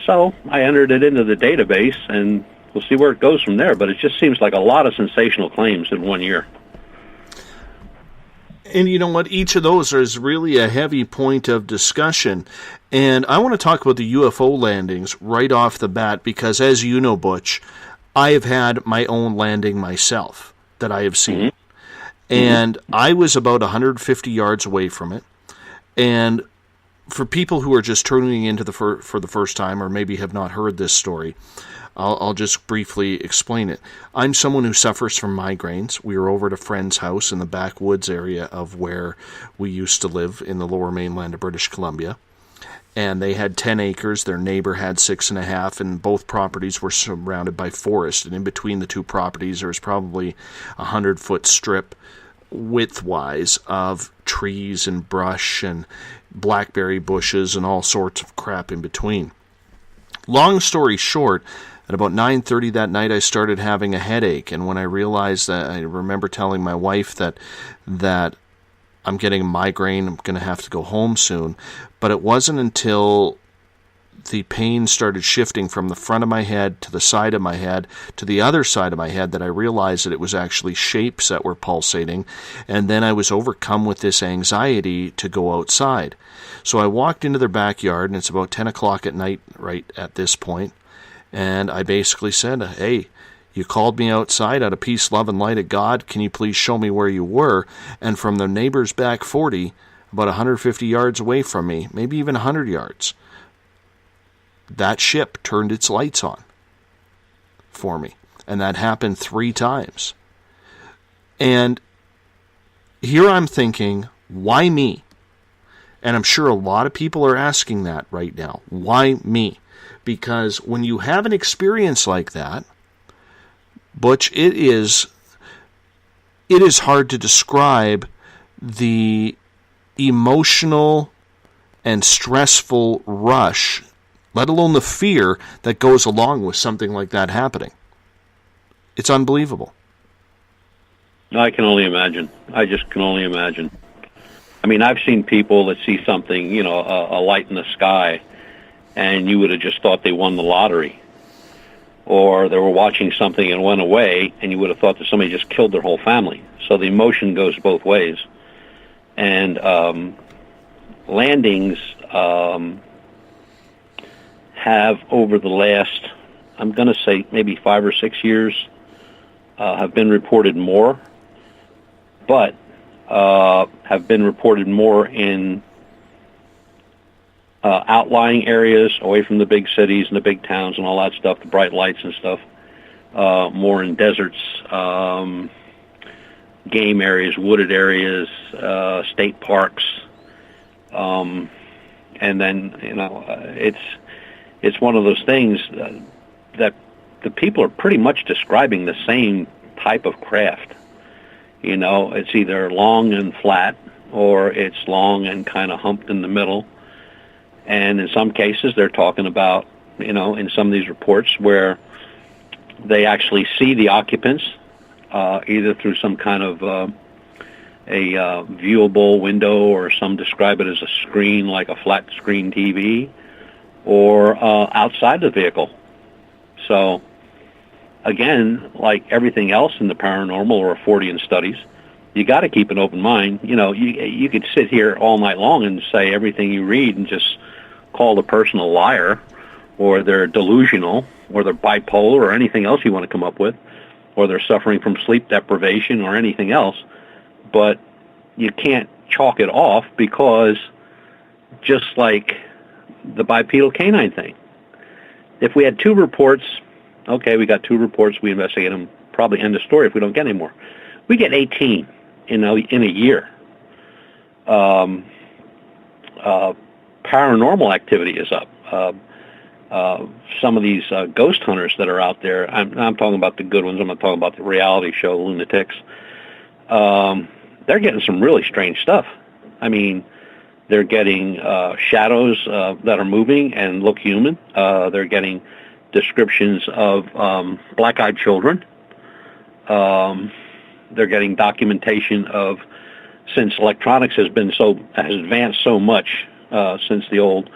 So I entered it into the database, and we'll see where it goes from there. But it just seems like a lot of sensational claims in 1 year. And you know what? Each of those is really a heavy point of discussion. And I want to talk about the UFO landings right off the bat because, as you know, Butch, I have had my own landing myself that I have seen. Mm-hmm. And I was about 150 yards away from it. And for people who are just tuning into for the first time or maybe have not heard this story, I'll just briefly explain it. I'm someone who suffers from migraines. We were over at a friend's house in the backwoods area of where we used to live in the lower mainland of British Columbia. And they had 10 acres. Their neighbor had 6.5, and both properties were surrounded by forest. And in between the two properties, there was probably a 100-foot strip width-wise of trees and brush and blackberry bushes and all sorts of crap in between. Long story short, at about 9:30 that night, I started having a headache, and when I realized that, I remember telling my wife that I'm getting a migraine, I'm going to have to go home soon, but it wasn't until the pain started shifting from the front of my head to the side of my head to the other side of my head that I realized that it was actually shapes that were pulsating, and then I was overcome with this anxiety to go outside. So I walked into their backyard, and it's about 10 o'clock at night right at this point, and I basically said, hey, you called me outside out of peace, love, and light of God. Can you please show me where you were? And from the neighbor's back 40, about 150 yards away from me, maybe even 100 yards, that ship turned its lights on for me. And that happened 3 times. And here I'm thinking, why me? And I'm sure a lot of people are asking that right now. Why me? Because when you have an experience like that, Butch, it is hard to describe the emotional and stressful rush, let alone the fear that goes along with something like that happening. It's unbelievable. I can only imagine. I just can only imagine. I mean, I've seen people that see something, you know, a light in the sky, and you would have just thought they won the lottery. Or they were watching something and went away, and you would have thought that somebody just killed their whole family. So the emotion goes both ways. And landings have, over the last, I'm going to say maybe 5 or 6 years, have been reported more, but have been reported more in outlying areas, away from the big cities and the big towns and all that stuff, the bright lights and stuff, more in deserts, game areas, wooded areas, state parks, and then, you know, it's one of those things that the people are pretty much describing the same type of craft. You know, it's either long and flat, or it's long and kind of humped in the middle. And in some cases, they're talking about, you know, in some of these reports where they actually see the occupants, either through some kind of a viewable window, or some describe it as a screen, like a flat screen TV, or outside the vehicle. So, again, like everything else in the paranormal or Fortean studies, you got to keep an open mind. You know, you could sit here all night long and say everything you read and just call the person a liar, or they're delusional, or they're bipolar, or anything else you want to come up with, or they're suffering from sleep deprivation or anything else. But you can't chalk it off, because just like the bipedal canine thing, if we had 2 reports, okay, we got 2 reports, we investigate them, probably end the story if we don't get any more. We get 18 in a year. Paranormal activity is up. Some of these ghost hunters that are out there, I'm talking about the good ones, I'm not talking about the reality show lunatics, they're getting some really strange stuff. I mean, they're getting shadows that are moving and look human. They're getting descriptions of black-eyed children. They're getting documentation of, since electronics has advanced so much since the old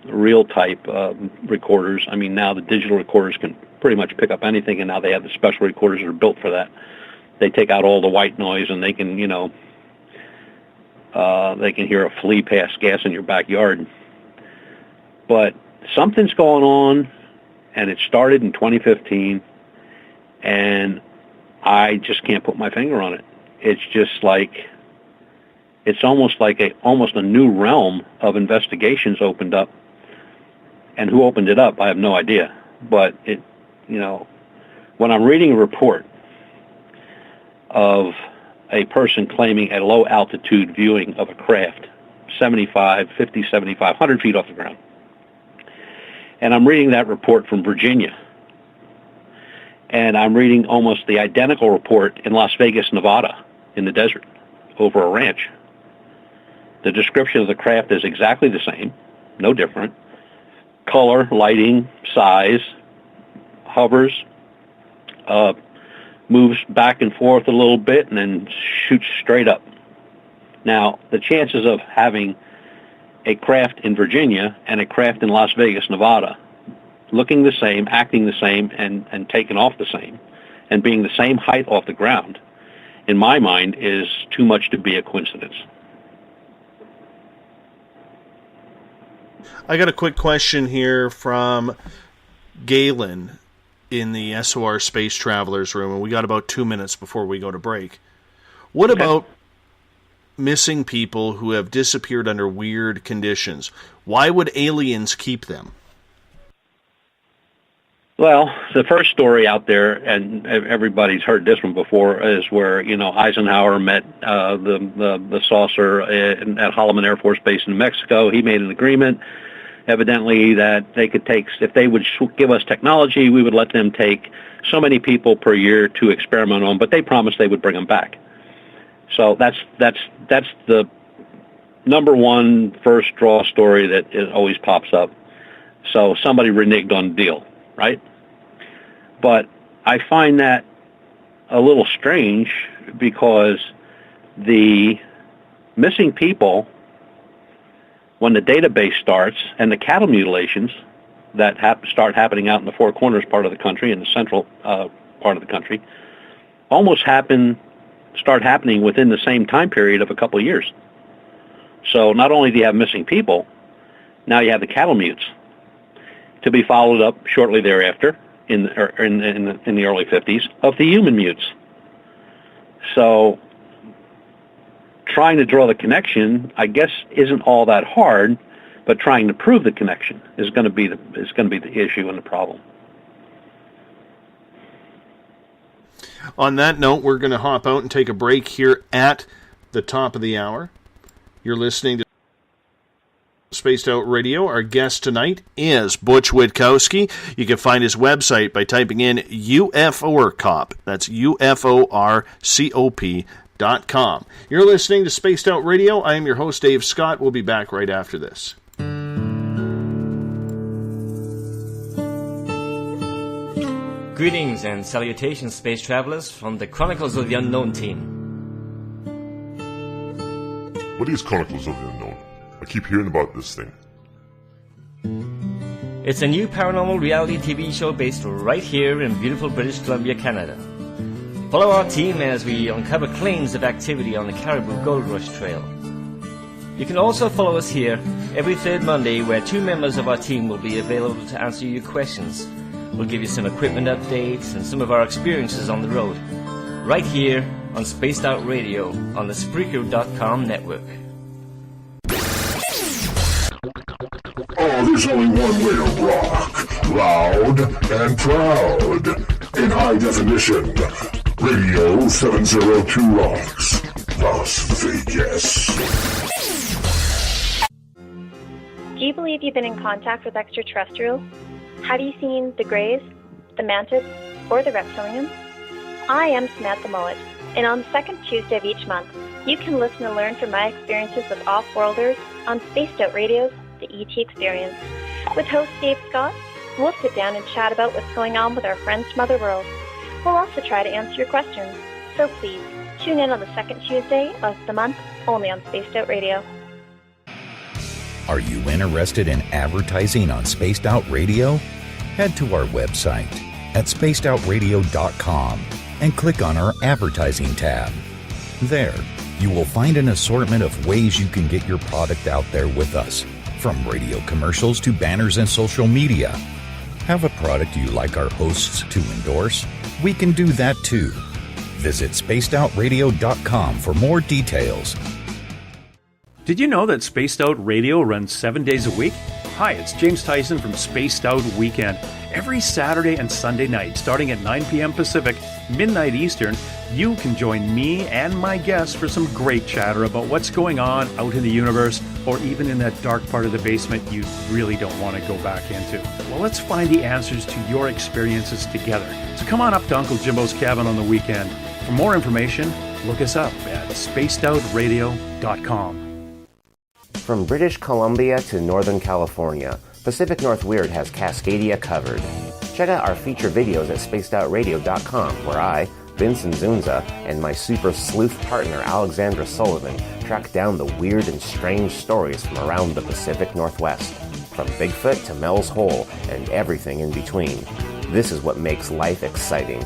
real type recorders. I mean, now the digital recorders can pretty much pick up anything, and now they have the special recorders that are built for that. They take out all the white noise, and they can, you know, they can hear a flea pass gas in your backyard. But something's going on, and it started in 2015, and I just can't put my finger on it. It's just like, it's almost like almost a new realm of investigations opened up. And who opened it up, I have no idea. But it, you know, when I'm reading a report of a person claiming a low altitude viewing of a craft, 75, 50, 75, 100 feet off the ground, and I'm reading that report from Virginia, and I'm reading almost the identical report in Las Vegas, Nevada, in the desert, over a ranch. The description of the craft is exactly the same, no different. Color, lighting, size, hovers, moves back and forth a little bit, and then shoots straight up. Now, the chances of having a craft in Virginia and a craft in Las Vegas, Nevada, looking the same, acting the same, and taking off the same, and being the same height off the ground, in my mind, is too much to be a coincidence. I got a quick question here from Galen in the SOR Space Travelers room, and we got about 2 minutes before we go to break. What about missing people who have disappeared under weird conditions? Why would aliens keep them? Well, the first story out there, and everybody's heard this one before, is where, you know, Eisenhower met the saucer at Holloman Air Force Base in New Mexico. He made an agreement, evidently, that they could take, if they would give us technology, we would let them take so many people per year to experiment on, but they promised they would bring them back. So that's the number one first draw story that always pops up. So somebody reneged on the deal, right? But I find that a little strange because the missing people, when the database starts, and the cattle mutilations that start happening out in the Four Corners part of the country and the central part of the country, almost start happening within the same time period of a couple of years. So not only do you have missing people, now you have the cattle mutes to be followed up shortly thereafter in the early 50s of the human mutes. So trying to draw the connection, I guess, isn't all that hard, but trying to prove the connection is going to be the issue and the problem. On that note, we're going to hop out and take a break here at the top of the hour. You're listening to Spaced Out Radio. Our guest tonight is Butch Witkowski. You can find his website by typing in UFORCOP. That's UFORCOP.com. You're listening to Spaced Out Radio. I am your host, Dave Scott. We'll be back right after this. Greetings and salutations, space travelers, from the Chronicles of the Unknown team. What is Chronicles of the Unknown? I keep hearing about this thing. It's a new paranormal reality TV show based right here in beautiful British Columbia, Canada. Follow our team as we uncover claims of activity on the Caribou Gold Rush Trail. You can also follow us here every third Monday, where 2 members of our team will be available to answer your questions. We'll give you some equipment updates and some of our experiences on the road, right here on Spaced Out Radio on the Spreaker.com network. Oh, there's only one way to rock. Loud and proud. In high definition. Radio 702 rocks. Las Vegas. Do you believe you've been in contact with extraterrestrials? Have you seen the Greys, the Mantis, or the Reptilians? I am Samantha Mullet, and on the second Tuesday of each month, you can listen and learn from my experiences with off-worlders on Spaced Out Radio's The ET Experience. With host Dave Scott, we'll sit down and chat about what's going on with our friends from other worlds. We'll also try to answer your questions, so please tune in on the second Tuesday of the month, only on Spaced Out Radio. Are you interested in advertising on Spaced Out Radio? Head to our website at spacedoutradio.com and click on our advertising tab. There, you will find an assortment of ways you can get your product out there with us, from radio commercials to banners and social media. Have a product you like our hosts to endorse? We can do that too. Visit spacedoutradio.com for more details. Did you know that Spaced Out Radio runs 7 days a week? Hi, it's James Tyson from Spaced Out Weekend. Every Saturday and Sunday night, starting at 9 p.m. Pacific, midnight Eastern, you can join me and my guests for some great chatter about what's going on out in the universe, or even in that dark part of the basement you really don't want to go back into. Well, let's find the answers to your experiences together. So come on up to Uncle Jimbo's cabin on the weekend. For more information, look us up at spacedoutradio.com. From British Columbia to Northern California, Pacific North Weird has Cascadia covered. Check out our feature videos at spacedoutradio.com, where I, Vincent Zunza, and my super sleuth partner Alexandra Sullivan track down the weird and strange stories from around the Pacific Northwest, from Bigfoot to Mel's Hole and everything in between. This is what makes life exciting.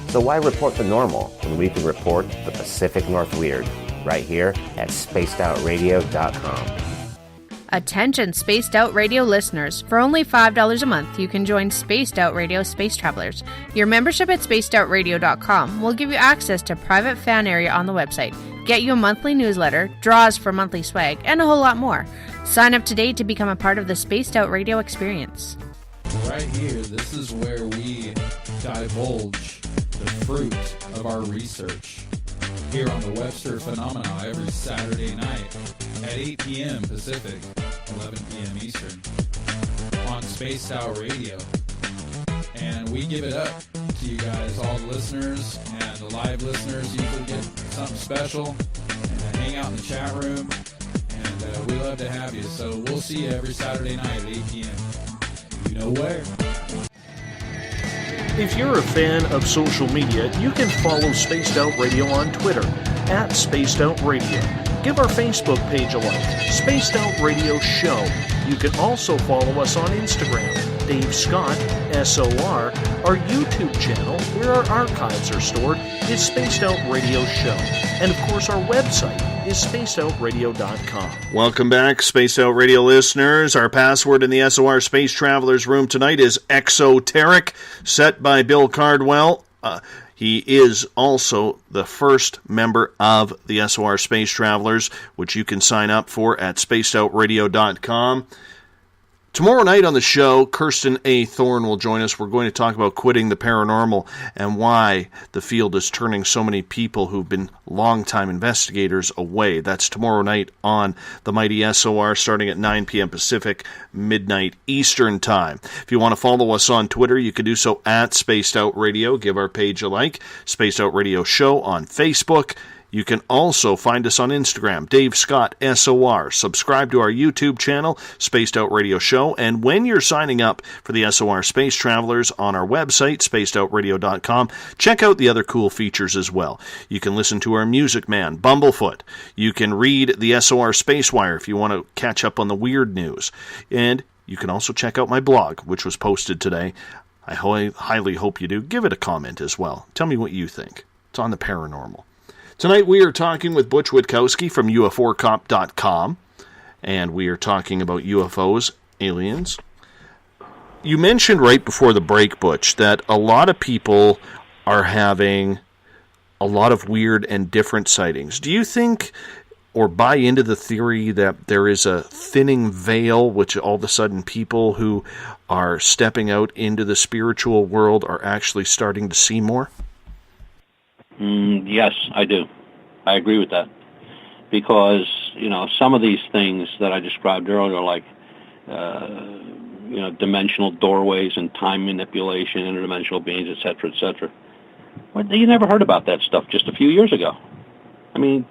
So why report the normal when we can report the Pacific North Weird? Right here at spacedoutradio.com. Attention Spaced Out Radio listeners, for only $5 a month you can join Spaced Out Radio Space Travelers. Your membership at spacedoutradio.com will give you access to private fan area on the website, get you a monthly newsletter, draws for monthly swag, and a whole lot more. Sign up today to become a part of the Spaced Out Radio experience. Right here, this is where we divulge the fruit of our research. Here on the Webster Phenomena every Saturday night at 8 p.m. Pacific, 11 p.m. Eastern on Spaced Out Radio. And we give it up to you guys, all the listeners, and the live listeners usually get something special and hang out in the chat room. And we love to have you. So we'll see you every Saturday night at 8 p.m. You know where. If you're a fan of social media, you can follow Spaced Out Radio on Twitter, @SpacedOutRadio. Give our Facebook page a like, Spaced Out Radio Show. You can also follow us on Instagram, Dave Scott, SOR. Our YouTube channel, where our archives are stored, is Spaced Out Radio Show. And of course, our website is spacedoutradio.com. Welcome back, Spaced Out Radio listeners. Our password in the SOR Space Travelers room tonight is exoteric, set by Bill Cardwell. He is also the first member of the SOR Space Travelers, which you can sign up for at spacedoutradio.com. Tomorrow night on the show, Kirsten A. Thorne will join us. We're going to talk about quitting the paranormal and why the field is turning so many people who've been longtime investigators away. That's tomorrow night on the Mighty SOR, starting at 9 p.m. Pacific, midnight Eastern Time. If you want to follow us on Twitter, you can do so at Spaced Out Radio. Give our page a like. Spaced Out Radio Show on Facebook. You can also find us on Instagram, Dave Scott SOR. Subscribe to our YouTube channel, Spaced Out Radio Show. And when you're signing up for the SOR Space Travelers on our website, spacedoutradio.com, check out the other cool features as well. You can listen to our Music Man, Bumblefoot. You can read the SOR Space Wire if you want to catch up on the weird news. And you can also check out my blog, which was posted today. I highly hope you do. Give it a comment as well. Tell me what you think. It's on the paranormal. Tonight we are talking with Butch Witkowski from UFOcop.com, and we are talking about UFOs, aliens. You mentioned right before the break, Butch, that a lot of people are having a lot of weird and different sightings. Do you think or buy into the theory that there is a thinning veil, which all of a sudden people who are stepping out into the spiritual world are actually starting to see more? Yes, I do. I agree with that. Because, some of these things that I described earlier, like, dimensional doorways and time manipulation, interdimensional beings, et cetera, well, you never heard about that stuff just a few years ago. I mean,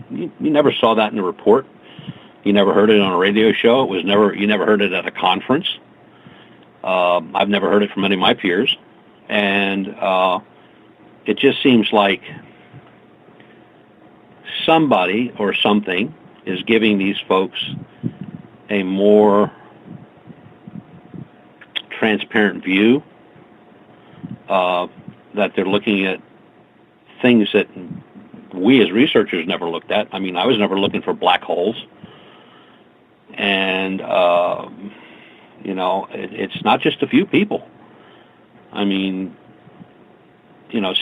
you never saw that in a report. You never heard it on a radio show. You never heard it at a conference. I've never heard it from any of my peers. And it just seems like somebody or something is giving these folks a more transparent view, that they're looking at things that we as researchers never looked at. I mean, I was never looking for black holes. And, it's not just a few people. I mean,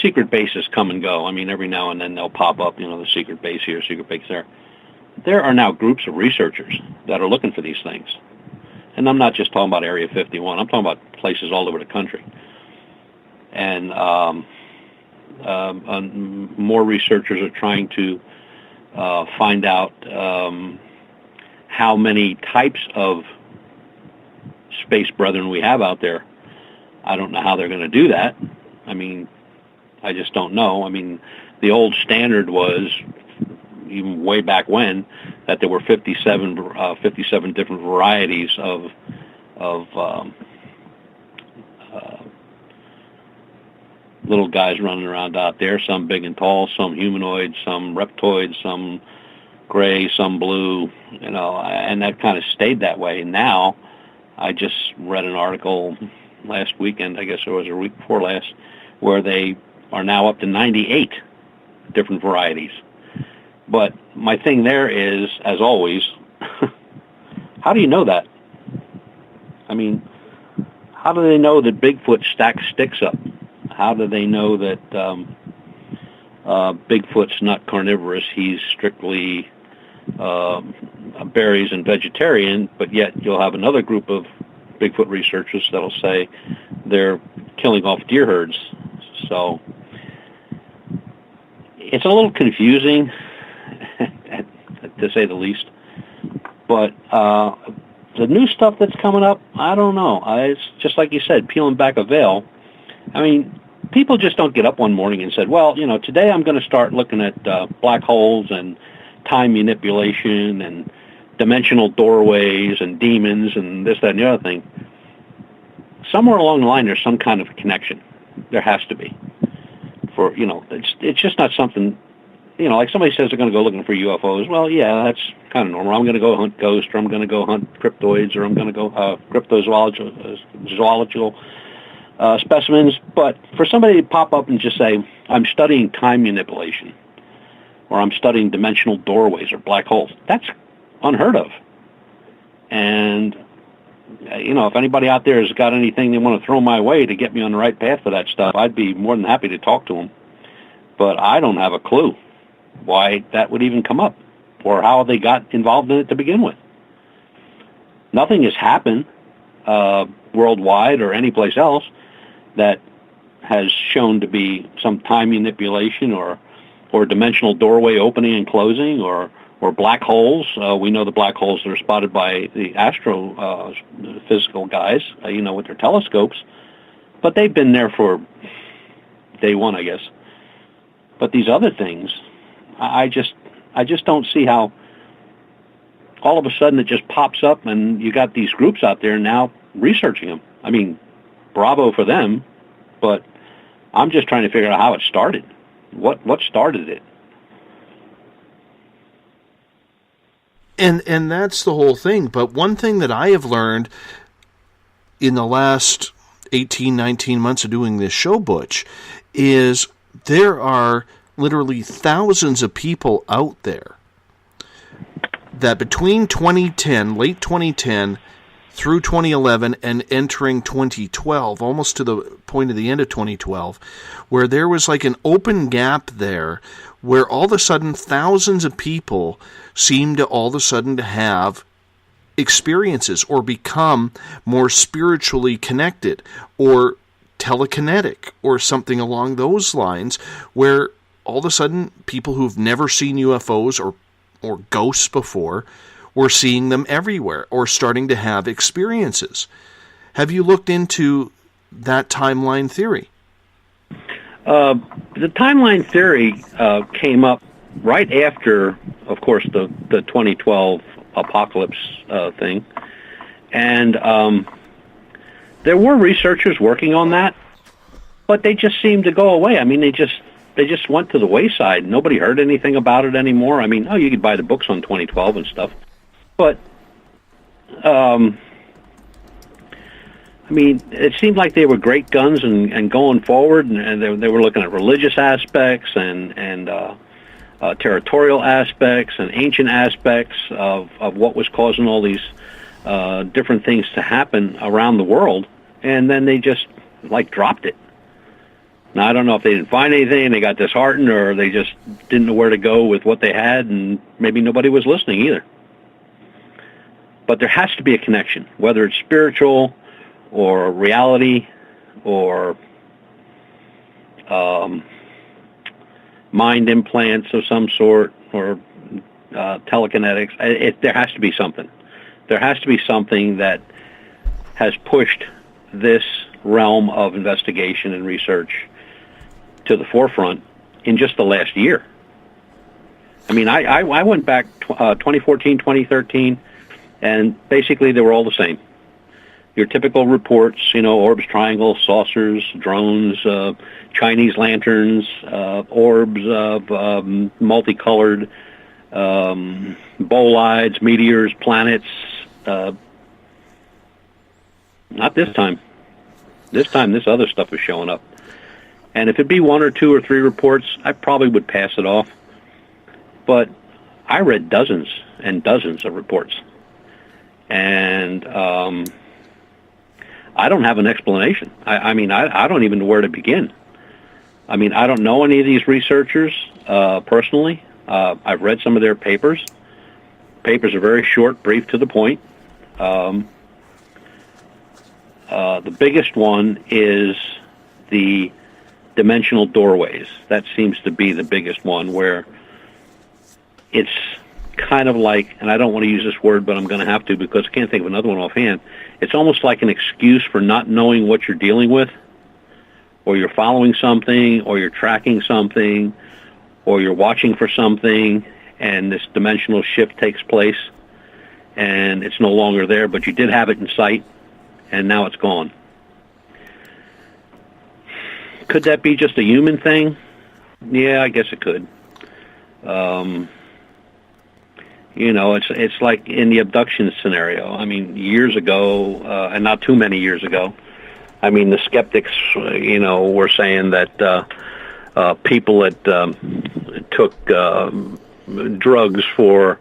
secret bases come and go. I mean, every now and then they'll pop up, the secret base here, secret base there. There are now groups of researchers that are looking for these things. And I'm not just talking about Area 51. I'm talking about places all over the country. And more researchers are trying to find out how many types of space brethren we have out there. I don't know how they're going to do that. I mean, I just don't know. I mean, the old standard was, even way back when, that there were 57 different varieties of little guys running around out there, some big and tall, some humanoid, some reptoid, some gray, some blue, and that kind of stayed that way. Now, I just read an article last weekend, I guess it was a week before last, where they are now up to 98 different varieties. But my thing there is, as always, how do you know that? I mean, how do they know that Bigfoot stacks sticks up? How do they know that Bigfoot's not carnivorous? He's strictly berries and vegetarian, but yet you'll have another group of Bigfoot researchers that'll say they're killing off deer herds. So it's a little confusing, to say the least. But the new stuff that's coming up, I don't know. It's just like you said, peeling back a veil. I mean, people just don't get up one morning and said, well, today I'm going to start looking at black holes and time manipulation and dimensional doorways and demons and this, that, and the other thing. Somewhere along the line, there's some kind of connection. There has to be. It's just not something, like somebody says they're going to go looking for UFOs. Well, yeah, that's kind of normal. I'm going to go hunt ghosts, or I'm going to go hunt cryptoids, or I'm going to go cryptozoological specimens. But for somebody to pop up and just say, I'm studying time manipulation, or I'm studying dimensional doorways or black holes, that's unheard of. And, if anybody out there has got anything they want to throw my way to get me on the right path for that stuff, I'd be more than happy to talk to them. But I don't have a clue why that would even come up, or how they got involved in it to begin with. Nothing has happened worldwide or anyplace else that has shown to be some time manipulation or dimensional doorway opening and closing, or black holes. We know the black holes that are spotted by the astrophysical guys, with their telescopes. But they've been there for day one, I guess. But these other things, I just don't see how all of a sudden it just pops up and you got these groups out there now researching them. I mean, bravo for them, but I'm just trying to figure out how it started. What started it? And that's the whole thing. But one thing that I have learned in the last 18, 19 months of doing this show, Butch, is there are literally thousands of people out there that between 2010, late 2010, through 2011 and entering 2012, almost to the point of the end of 2012, where there was like an open gap there where all of a sudden thousands of people seemed to all of a sudden to have experiences or become more spiritually connected or telekinetic or something along those lines, where all of a sudden people who've never seen UFOs or ghosts before were seeing them everywhere or starting to have experiences. Have you looked into that timeline theory? The timeline theory came up right after, of course, the 2012 apocalypse thing. And there were researchers working on that, but they just seemed to go away. I mean, they just went to the wayside. Nobody heard anything about it anymore. I mean, you could buy the books on 2012 and stuff. But, I mean, it seemed like they were great guns and going forward, and they were looking at religious aspects and territorial aspects and ancient aspects of what was causing all these different things to happen around the world, and then they just, dropped it. Now, I don't know if they didn't find anything, they got disheartened, or they just didn't know where to go with what they had, and maybe nobody was listening either. But there has to be a connection, whether it's spiritual or reality or mind implants of some sort or telekinetics. There has to be something. There has to be something that has pushed this realm of investigation and research to the forefront in just the last year. I mean, I went back 2014, 2013, and basically they were all the same. Your typical reports, orbs, triangles, saucers, drones, Chinese lanterns, orbs of multicolored bolides, meteors, planets. Not this time. This time, this other stuff is showing up. And if it'd be one or two or three reports, I probably would pass it off. But I read dozens and dozens of reports. And I don't have an explanation. I mean, I don't even know where to begin. I mean, I don't know any of these researchers personally. I've read some of their papers. Papers are very short, brief, to the point. The biggest one is the dimensional doorways. That seems to be the biggest one, where it's kind of like, and I don't want to use this word, but I'm going to have to because I can't think of another one offhand. It's almost like an excuse for not knowing what you're dealing with, or you're following something, or you're tracking something, or you're watching for something, and this dimensional shift takes place, and it's no longer there, but you did have it in sight, and now it's gone. Could that be just a human thing? Yeah, I guess it could. It's like in the abduction scenario. I mean, years ago, and not too many years ago, I mean, the skeptics, were saying that people that took drugs for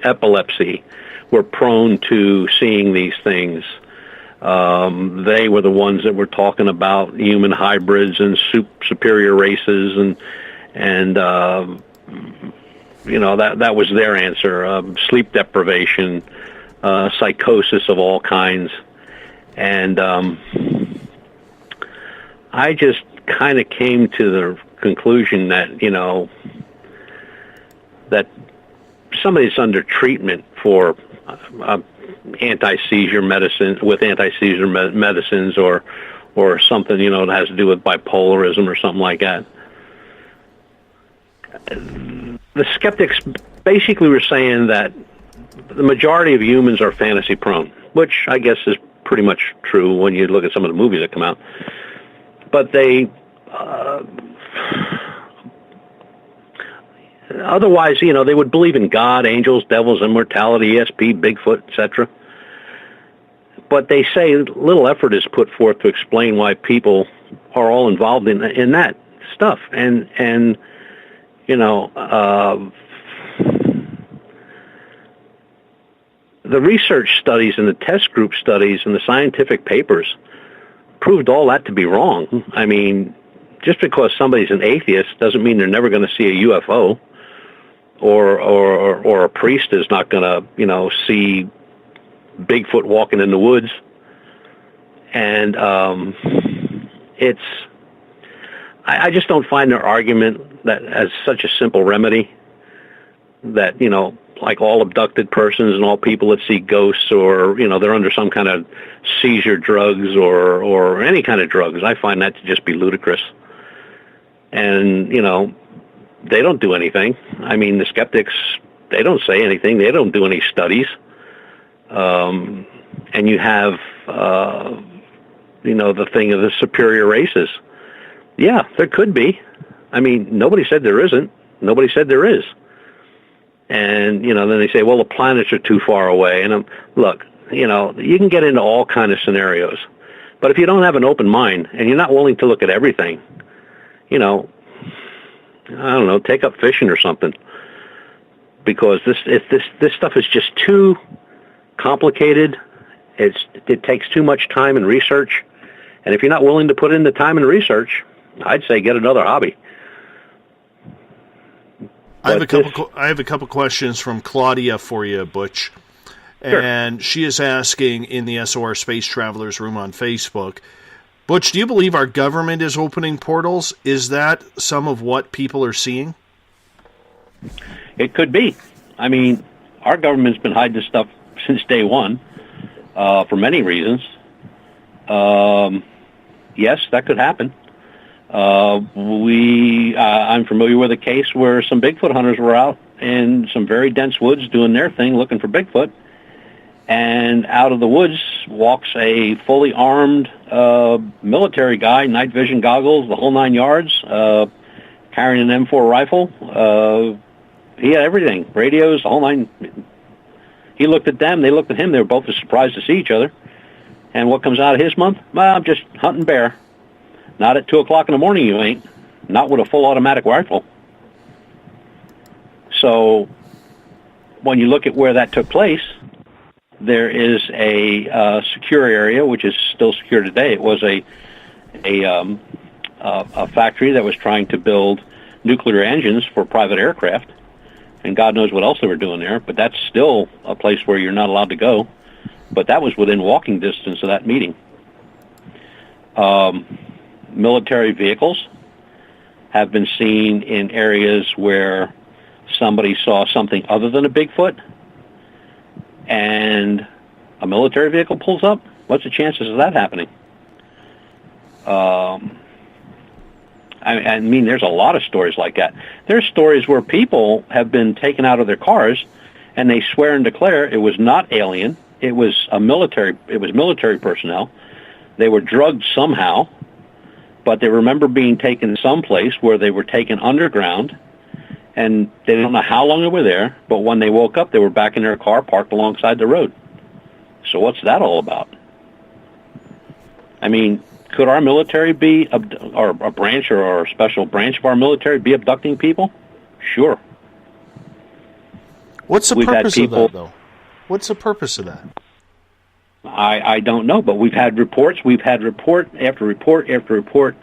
epilepsy were prone to seeing these things. They were the ones that were talking about human hybrids and superior races, and that was their answer. Sleep deprivation, psychosis of all kinds, and I just kind of came to the conclusion that that somebody's under treatment for anti-seizure medicine with anti-seizure medicines or something that has to do with bipolarism or something like that. The skeptics basically were saying that the majority of humans are fantasy prone, which I guess is pretty much true when you look at some of the movies that come out. But they otherwise, they would believe in God, angels, devils, immortality, ESP, Bigfoot, etc. But they say little effort is put forth to explain why people are all involved in that stuff. And the research studies and the test group studies and the scientific papers proved all that to be wrong. I mean, just because somebody's an atheist doesn't mean they're never going to see a UFO. Or a priest is not going to, see Bigfoot walking in the woods. And I just don't find their argument that as such a simple remedy that, like all abducted persons and all people that see ghosts or, they're under some kind of seizure drugs or any kind of drugs. I find that to just be ludicrous. And, they don't do anything. I mean, the skeptics, they don't say anything. They don't do any studies. And you have, the thing of the superior races. Yeah, there could be. I mean, nobody said there isn't. Nobody said there is. And, then they say, well, the planets are too far away. And look, you can get into all kind of scenarios. But if you don't have an open mind and you're not willing to look at everything, I don't know, take up fishing or something, because this stuff is just too complicated. It takes too much time and research, and if you're not willing to put in the time and research, I'd say get another hobby. I have a couple questions from Claudia for you, Butch, and she is asking in the SOR Space Travelers room on Facebook. Butch, do you believe our government is opening portals? Is that some of what people are seeing? It could be. I mean, our government's been hiding this stuff since day one for many reasons. Yes, that could happen. I'm familiar with a case where some Bigfoot hunters were out in some very dense woods doing their thing, looking for Bigfoot. And out of the woods walks a fully armed military guy, night vision goggles, the whole 9 yards, carrying an M4 rifle. He had everything, radios, the whole nine. He looked at them, they looked at him. They were both as surprised to see each other. And what comes out of his mouth? Well, I'm just hunting bear. Not at 2 o'clock in the morning, you ain't. Not with a full automatic rifle. So when you look at where that took place, there is a secure area, which is still secure today. It was a factory that was trying to build nuclear engines for private aircraft, and God knows what else they were doing there, but that's still a place where you're not allowed to go. But that was within walking distance of that meeting. Military vehicles have been seen in areas where somebody saw something other than a Bigfoot, and a military vehicle pulls up. What's the chances of that happening? I mean, there's a lot of stories like that. There's stories where people have been taken out of their cars, and they swear and declare it was not alien, It was military personnel. They were drugged somehow, but they remember being taken someplace where they were taken underground, and they don't know how long they were there, but when they woke up, they were back in their car parked alongside the road. So what's that all about? I mean, could our military be, or a branch or a special branch of our military be abducting people? Sure. What's the purpose of that, though? What's the purpose of that? I don't know, but we've had report after report after report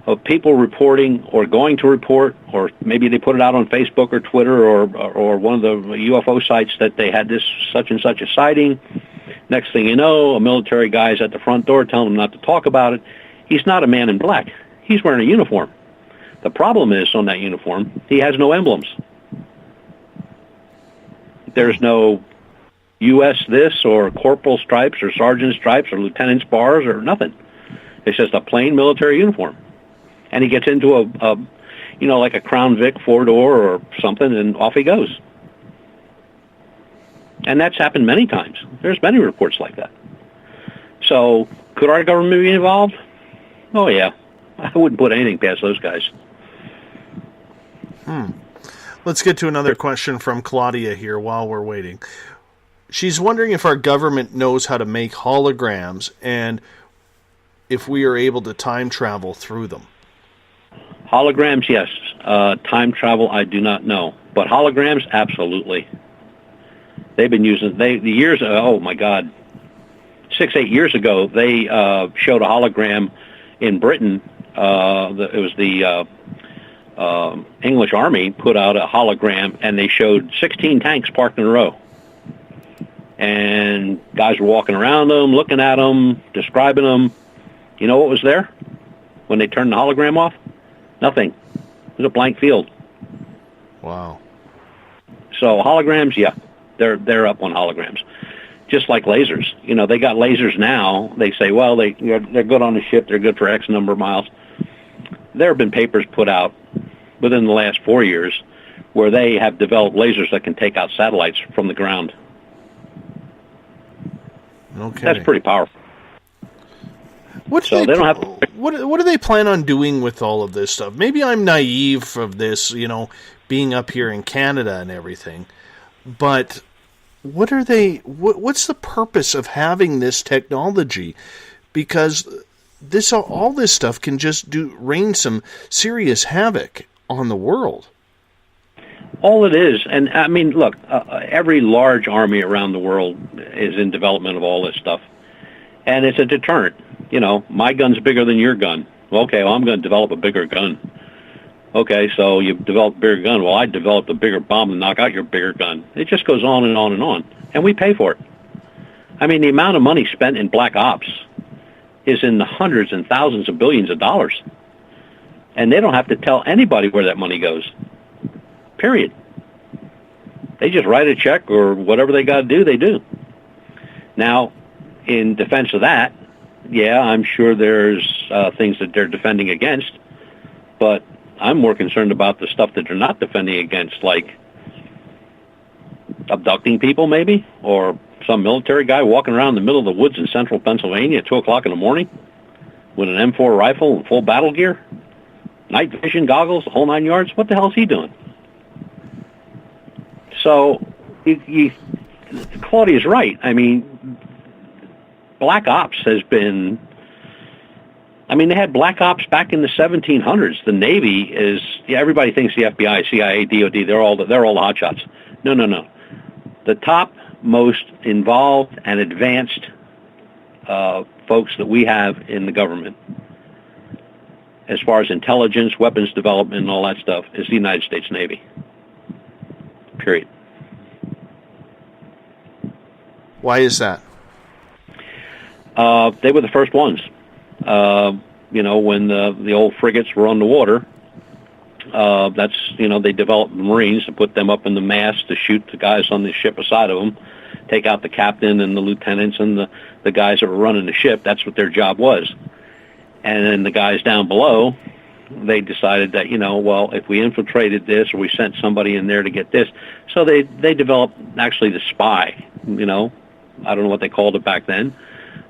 of people reporting or going to report, or maybe they put it out on Facebook or Twitter or one of the UFO sites that they had this such and such a sighting. Next thing you know, a military guy's at the front door telling them not to talk about it. He's not a man in black. He's wearing a uniform. The problem is, on that uniform, he has no emblems. There's no U.S. this or corporal stripes or sergeant stripes or lieutenant's bars or nothing. It's just a plain military uniform. And he gets into a like a Crown Vic four-door or something, and off he goes. And that's happened many times. There's many reports like that. So, could our government be involved? Oh, yeah. I wouldn't put anything past those guys. Let's get to another question from Claudia here while we're waiting. She's wondering if our government knows how to make holograms and if we are able to time travel through them. Holograms, yes. Time travel, I do not know. But holograms, absolutely. They've been using, oh my God, 6-8 years ago, they showed a hologram in Britain. It was the English Army put out a hologram, and they showed 16 tanks parked in a row. And guys were walking around them, looking at them, describing them. You know what was there when they turned the hologram off? Nothing. It was a blank field. Wow. So holograms, yeah, they're up on holograms. Just like lasers. You know, they got lasers now. They say, well, they're good on the ship. They're good for X number of miles. There have been papers put out within the last 4 years where they have developed lasers that can take out satellites from the ground. Okay. That's pretty powerful. What do they plan on doing with all of this stuff? Maybe I'm naive of this, being up here in Canada and everything, but what's the purpose of having this technology? Because all this stuff can just rain some serious havoc on the world. All it is, and I mean, look, every large army around the world is in development of all this stuff, and it's a deterrent. My gun's bigger than your gun. Okay, well, I'm going to develop a bigger gun. Okay, so you developed a bigger gun. Well, I developed a bigger bomb to knock out your bigger gun. It just goes on and on and on, and we pay for it. I mean, the amount of money spent in black ops is in the hundreds and thousands of billions of dollars, and they don't have to tell anybody where that money goes. Period. They just write a check or whatever they got to do, they do. Now, in defense of that, yeah, I'm sure there's things that they're defending against, but I'm more concerned about the stuff that they're not defending against, like abducting people maybe, or some military guy walking around the middle of the woods in central Pennsylvania at 2 o'clock in the morning with an M4 rifle and full battle gear, night vision goggles, the whole 9 yards. What the hell is he doing? So, Claudia's right. I mean, Black Ops has been... I mean, they had Black Ops back in the 1700s. The Navy is... Yeah, everybody thinks the FBI, CIA, DOD, they're all the hotshots. No. The top most involved and advanced folks that we have in the government, as far as intelligence, weapons development, and all that stuff, is the United States Navy. Period. Why is that? They were the first ones. When the old frigates were on the water, they developed Marines to put them up in the mast to shoot the guys on the ship beside of them, take out the captain and the lieutenants and the guys that were running the ship. That's what their job was. And then the guys down below, they decided that, if we infiltrated this or we sent somebody in there to get this. So they developed actually the spy, I don't know what they called it back then,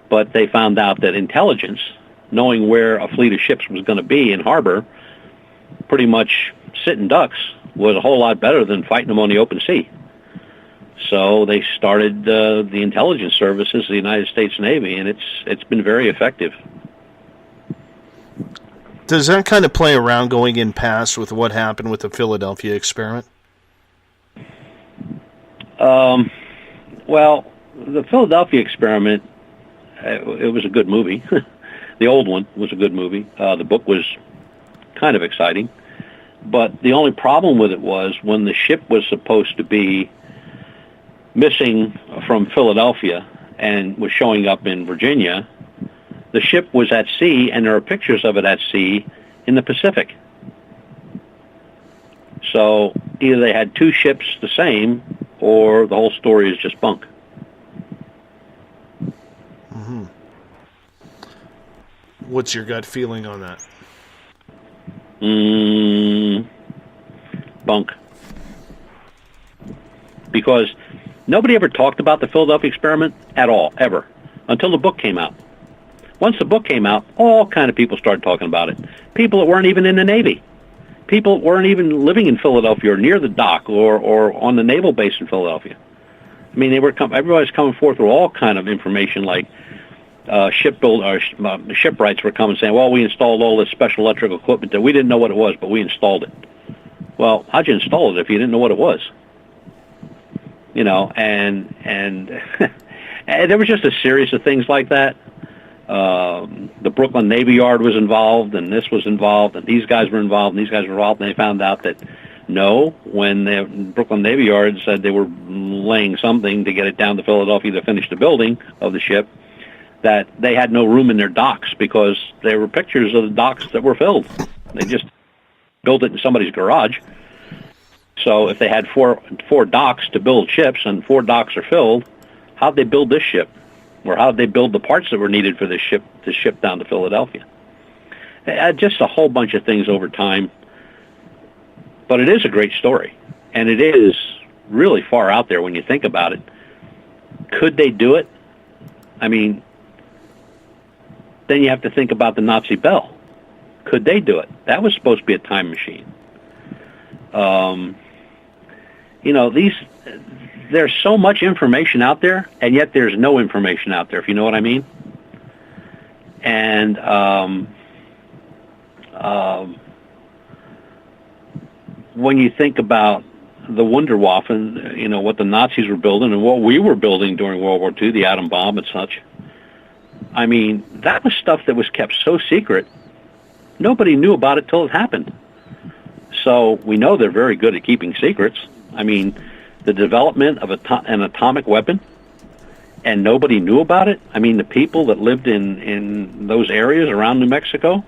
but they found out that intelligence, knowing where a fleet of ships was going to be in harbor, pretty much sitting ducks, was a whole lot better than fighting them on the open sea. So they started the intelligence services of the United States Navy, and it's been very effective. Does that kind of play around going in past with what happened with the Philadelphia experiment? Well, the Philadelphia experiment, it was a good movie. The old one was a good movie. The book was kind of exciting. But the only problem with it was when the ship was supposed to be missing from Philadelphia and was showing up in Virginia, the ship was at sea, and there are pictures of it at sea in the Pacific. So either they had two ships the same, or the whole story is just bunk. Mm-hmm. What's your gut feeling on that? Bunk. Because nobody ever talked about the Philadelphia experiment at all, ever, until the book came out. Once the book came out, all kind of people started talking about it. People that weren't even in the Navy. People that weren't even living in Philadelphia or near the dock or on the naval base in Philadelphia. I mean, everybody's coming forth with all kind of information, like shipwrights were coming saying, well, we installed all this special electrical equipment that we didn't know what it was, but we installed it. Well, how'd you install it if you didn't know what it was? You know, and and there was just a series of things like that. The Brooklyn Navy Yard was involved, and this was involved, and these guys were involved, and these guys were involved, and they found out that no, when the Brooklyn Navy Yard said they were laying something to get it down to Philadelphia to finish the building of the ship, that they had no room in their docks because there were pictures of the docks that were filled. They just built it in somebody's garage. So if they had four docks to build ships and 4 docks are filled, how'd they build this ship? Or how'd they build the parts that were needed for this ship to ship down to Philadelphia? Just a whole bunch of things over time. But it is a great story. And it is really far out there when you think about it. Could they do it? I mean, then you have to think about the Nazi bell. Could they do it? That was supposed to be a time machine. You know, there's so much information out there, and yet there's no information out there, if you know what I mean. And when you think about the Wunderwaffen, you know, what the Nazis were building and what we were building during World War II, the atom bomb and such, I mean, that was stuff that was kept so secret, nobody knew about it till it happened. So we know they're very good at keeping secrets. I mean, the development of an atomic weapon, and nobody knew about it. I mean, the people that lived in those areas around New Mexico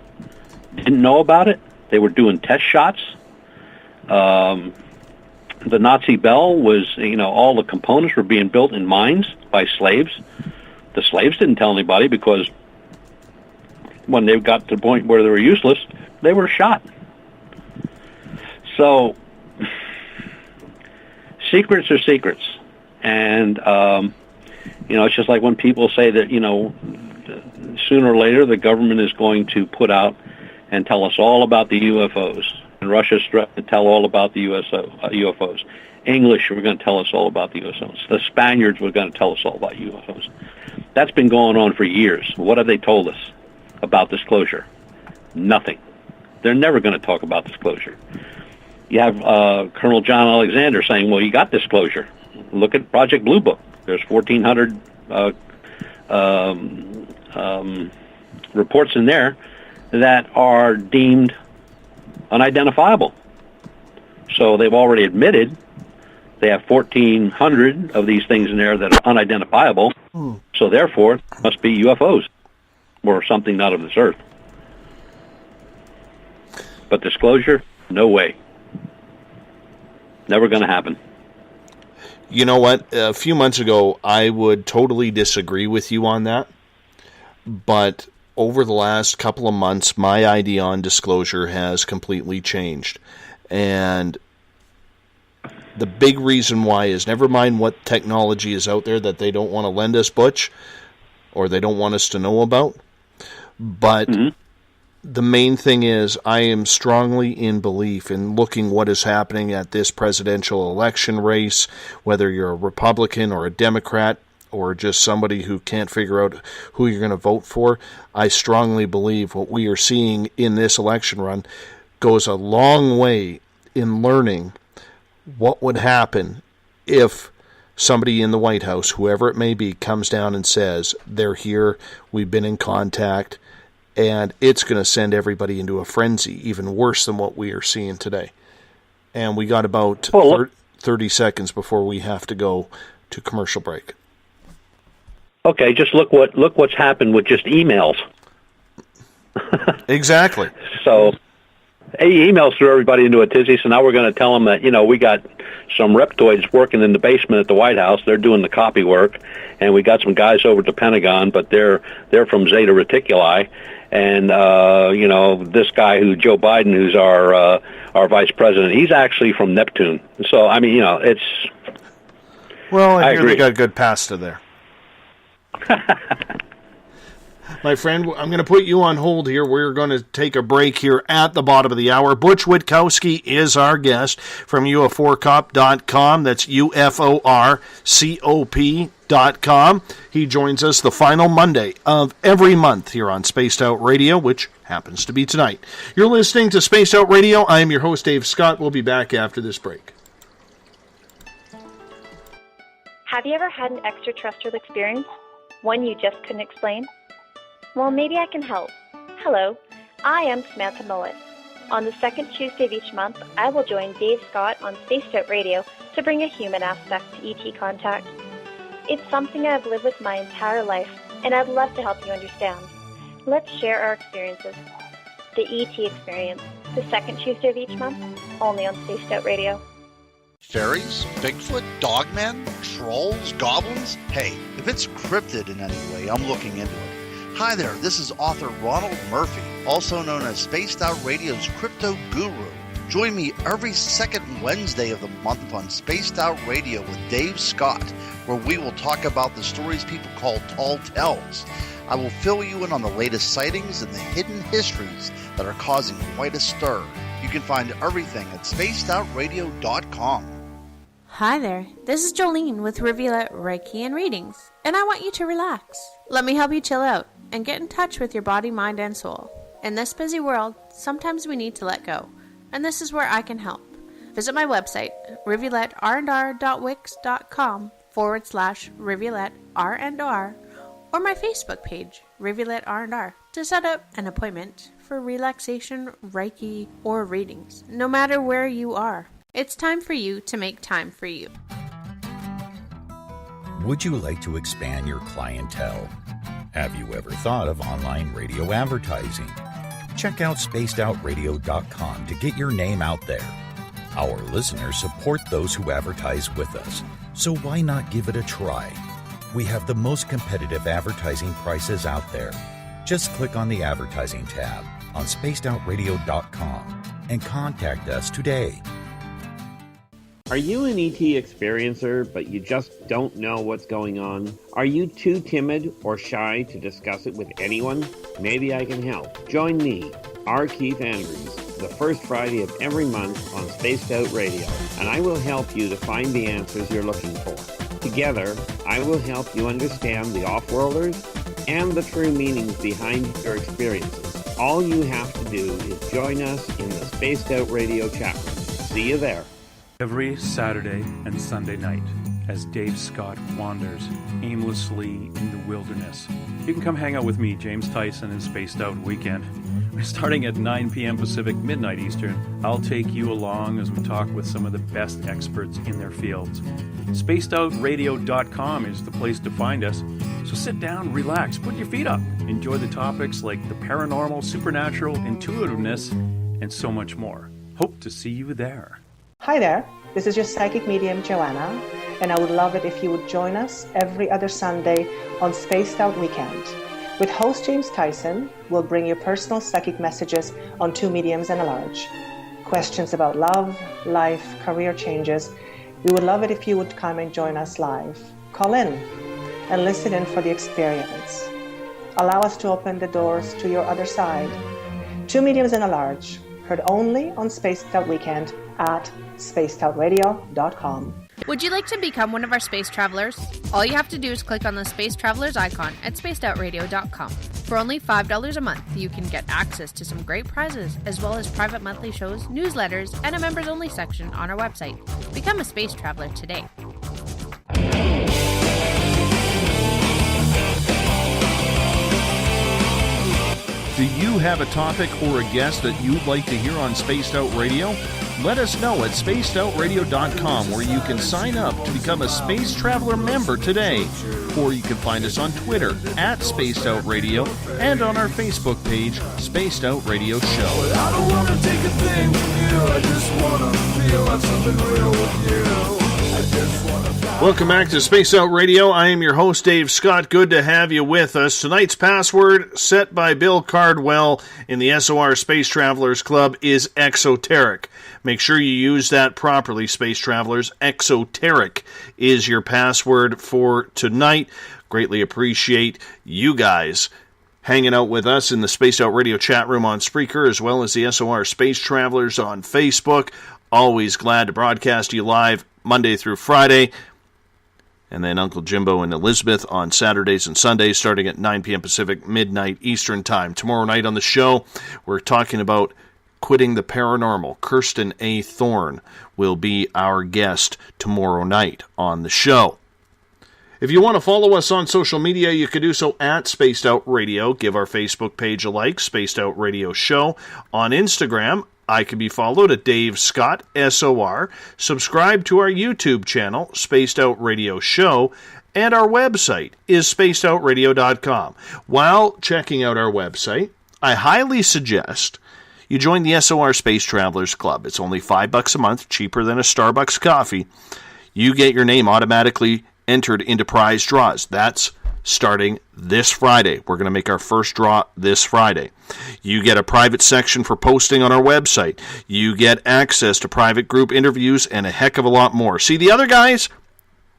didn't know about it. They were doing test shots. The Nazi bell was, you know, all the components were being built in mines by slaves. The slaves didn't tell anybody because when they got to the point where they were useless, they were shot. So secrets are secrets. And, you know, it's just like when people say that, you know, sooner or later the government is going to put out and tell us all about the UFOs. And Russia's threatened to tell all about the UFOs. English were going to tell us all about the UFOs. The Spaniards were going to tell us all about UFOs. That's been going on for years. What have they told us about disclosure? Nothing. They're never going to talk about disclosure. You have Colonel John Alexander saying, well, you got disclosure. Look at Project Blue Book. There's 1,400 reports in there that are deemed unidentifiable. So they've already admitted they have 1,400 of these things in there that are unidentifiable. So therefore, it must be UFOs or something not of this earth. But disclosure, no way. Never going to happen. You know what? A few months ago, I would totally disagree with you on that. But over the last couple of months, my idea on disclosure has completely changed. And the big reason why is, never mind what technology is out there that they don't want to lend us, Butch, or they don't want us to know about, but the main thing is, I am strongly in belief in looking what is happening at this presidential election race, whether you're a Republican or a Democrat, or just somebody who can't figure out who you're going to vote for. I strongly believe what we are seeing in this election run goes a long way in learning what would happen if somebody in the White House, whoever it may be, comes down and says, they're here, we've been in contact, and it's going to send everybody into a frenzy, even worse than what we are seeing today. And we got about 30 seconds before we have to go to commercial break. Okay, just look what's happened with just emails. Exactly. So, emails threw everybody into a tizzy. So now we're going to tell them that, we got some reptoids working in the basement at the White House. They're doing the copy work, and we got some guys over at the Pentagon, but they're from Zeta Reticuli, and this guy Joe Biden, who's our vice president, he's actually from Neptune. So it's. Well, I hear agree. They got a good pasta there. My friend, I'm going to put you on hold here. We're going to take a break here at the bottom of the hour. Butch Witkowski is our guest from UFOcop.com. That's UFORCOP.com. He joins us the final Monday of every month here on Spaced Out Radio, which happens to be tonight. You're listening to Spaced Out Radio. I am your host, Dave Scott. We'll be back after this break. Have you ever had an extraterrestrial experience? One you just couldn't explain? Well, maybe I can help. Hello, I am Samantha Mullet. On the second Tuesday of each month, I will join Dave Scott on Spaced Out Radio to bring a human aspect to ET contact. It's something I've lived with my entire life, and I'd love to help you understand. Let's share our experiences. The ET Experience, the second Tuesday of each month, only on Spaced Out Radio. Fairies? Bigfoot? Dogmen? Trolls? Goblins? Hey, if it's cryptid in any way, I'm looking into it. Hi there, this is author Ronald Murphy, also known as Spaced Out Radio's Crypto Guru. Join me every second Wednesday of the month on Spaced Out Radio with Dave Scott, where we will talk about the stories people call tall tales. I will fill you in on the latest sightings and the hidden histories that are causing quite a stir. You can find everything at spacedoutradio.com. Hi there, this is Jolene with Rivulet Reiki and Readings, and I want you to relax. Let me help you chill out and get in touch with your body, mind, and soul. In this busy world, sometimes we need to let go, and this is where I can help. Visit my website, rivuletrndr.wix.com/rivuletrndr, or my Facebook page, Rivulet R&R, to set up an appointment for relaxation, Reiki, or readings, no matter where you are. It's time for you to make time for you. Would you like to expand your clientele? Have you ever thought of online radio advertising? Check out spacedoutradio.com to get your name out there. Our listeners support those who advertise with us, so why not give it a try? We have the most competitive advertising prices out there. Just click on the advertising tab on spacedoutradio.com and contact us today. Are you an ET experiencer, but you just don't know what's going on? Are you too timid or shy to discuss it with anyone? Maybe I can help. Join me, R. Keith Andrews, the first Friday of every month on Spaced Out Radio, and I will help you to find the answers you're looking for. Together, I will help you understand the off-worlders and the true meanings behind your experiences. All you have to do is join us in the Spaced Out Radio chat room. See you there. Every Saturday and Sunday night, as Dave Scott wanders aimlessly in the wilderness, you can come hang out with me, James Tyson, in Spaced Out Weekend. Starting at 9 p.m. Pacific, midnight Eastern, I'll take you along as we talk with some of the best experts in their fields. SpacedOutRadio.com is the place to find us. So sit down, relax, put your feet up. Enjoy the topics like the paranormal, supernatural, intuitiveness, and so much more. Hope to see you there. Hi there, this is your psychic medium Joanna, and I would love it if you would join us every other Sunday on Spaced Out Weekend. With host James Tyson, we'll bring you personal psychic messages on two mediums and a large. Questions about love, life, career changes, We would love it if you would come and join us live. Call in and listen in for the experience. Allow us to open the doors to your other side. Two Mediums and a Large, heard only on Spaced Out Weekend at spacedoutradio.com. Would you like to become one of our space travelers? All you have to do is click on the Space Travelers icon at spacedoutradio.com. For only $5 a month, you can get access to some great prizes, as well as private monthly shows, newsletters, and a members-only section on our website. Become a space traveler today. Do you have a topic or a guest that you'd like to hear on Spaced Out Radio? Let us know at spacedoutradio.com, where you can sign up to become a Space Traveler member today. Or you can find us on Twitter at Spaced Out Radio and on our Facebook page, Spaced Out Radio Show. I don't want to take a thing from you. I just want to feel like something real with you. I just want to fly. Welcome back to Space Out Radio. I am your host, Dave Scott. Good to have you with us. Tonight's password, set by Bill Cardwell in the SOR Space Travelers Club, is exoteric. Make sure you use that properly, Space Travelers. Exoteric is your password for tonight. Greatly appreciate you guys hanging out with us in the Spaced Out Radio chat room on Spreaker, as well as the SOR Space Travelers on Facebook. Always glad to broadcast you live Monday through Friday. And then Uncle Jimbo and Elizabeth on Saturdays and Sundays, starting at 9 p.m. Pacific, midnight Eastern Time. Tomorrow night on the show, we're talking about quitting the paranormal. Kirsten A. Thorne will be our guest tomorrow night on the show. If you want to follow us on social media, you can do so at Spaced Out Radio. Give our Facebook page a like, Spaced Out Radio Show. On Instagram, I can be followed at Dave Scott, SOR. Subscribe to our YouTube channel, Spaced Out Radio Show. And our website is spacedoutradio.com. While checking out our website, I highly suggest you join the SOR Space Travelers Club. It's only $5 a month, cheaper than a Starbucks coffee. You get your name automatically entered into prize draws. That's starting this Friday. We're going to make our first draw this Friday. You get a private section for posting on our website. You get access to private group interviews and a heck of a lot more. See, the other guys,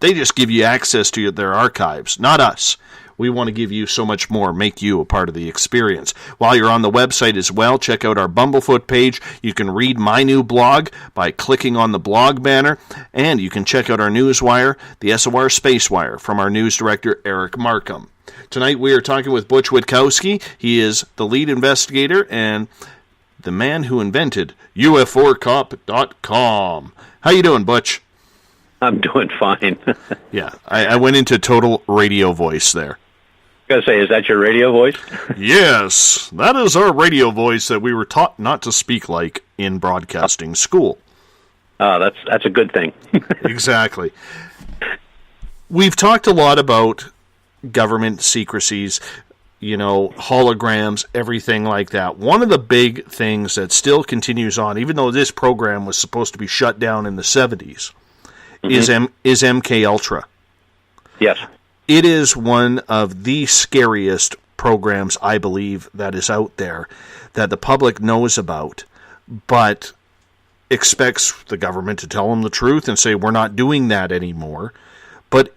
they just give you access to their archives, not us. We want to give you so much more, make you a part of the experience. While you're on the website as well, check out our Bumblefoot page. You can read my new blog by clicking on the blog banner, and you can check out our newswire, the SOR Spacewire, from our news director, Eric Markham. Tonight we are talking with Butch Witkowski. He is the lead investigator and the man who invented UFOcop.com. How you doing, Butch? I'm doing fine. Yeah, I went into total radio voice there. I was going to say, is that your radio voice? Yes, that is our radio voice that we were taught not to speak like in broadcasting school. That's a good thing. Exactly. We've talked a lot about government secrecies, holograms, everything like that. One of the big things that still continues on, even though this program was supposed to be shut down in the 70s, is MK Ultra. Yes. It is one of the scariest programs, I believe, that is out there, that the public knows about, but expects the government to tell them the truth and say, we're not doing that anymore. But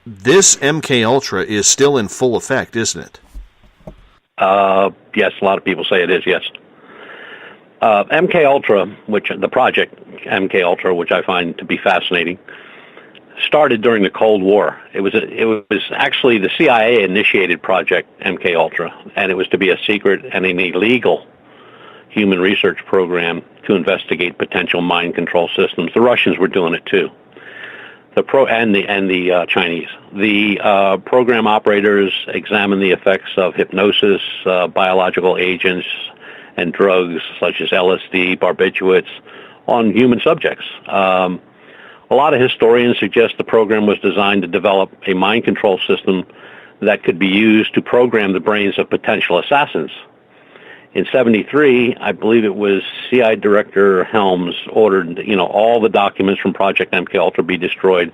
this MK Ultra is still in full effect, isn't it? Yes, a lot of people say it is, yes. MK Ultra, the project MK Ultra, which I find to be fascinating, started during the Cold War. It was actually the CIA initiated Project MK Ultra, and it was to be a secret and an illegal human research program to investigate potential mind control systems. The Russians were doing it too. The Chinese. The program operators examined the effects of hypnosis, biological agents, and drugs such as LSD, barbiturates on human subjects. A lot of historians suggest the program was designed to develop a mind control system that could be used to program the brains of potential assassins. In 1973, I believe it was CIA Director Helms ordered, all the documents from Project MK Ultra be destroyed,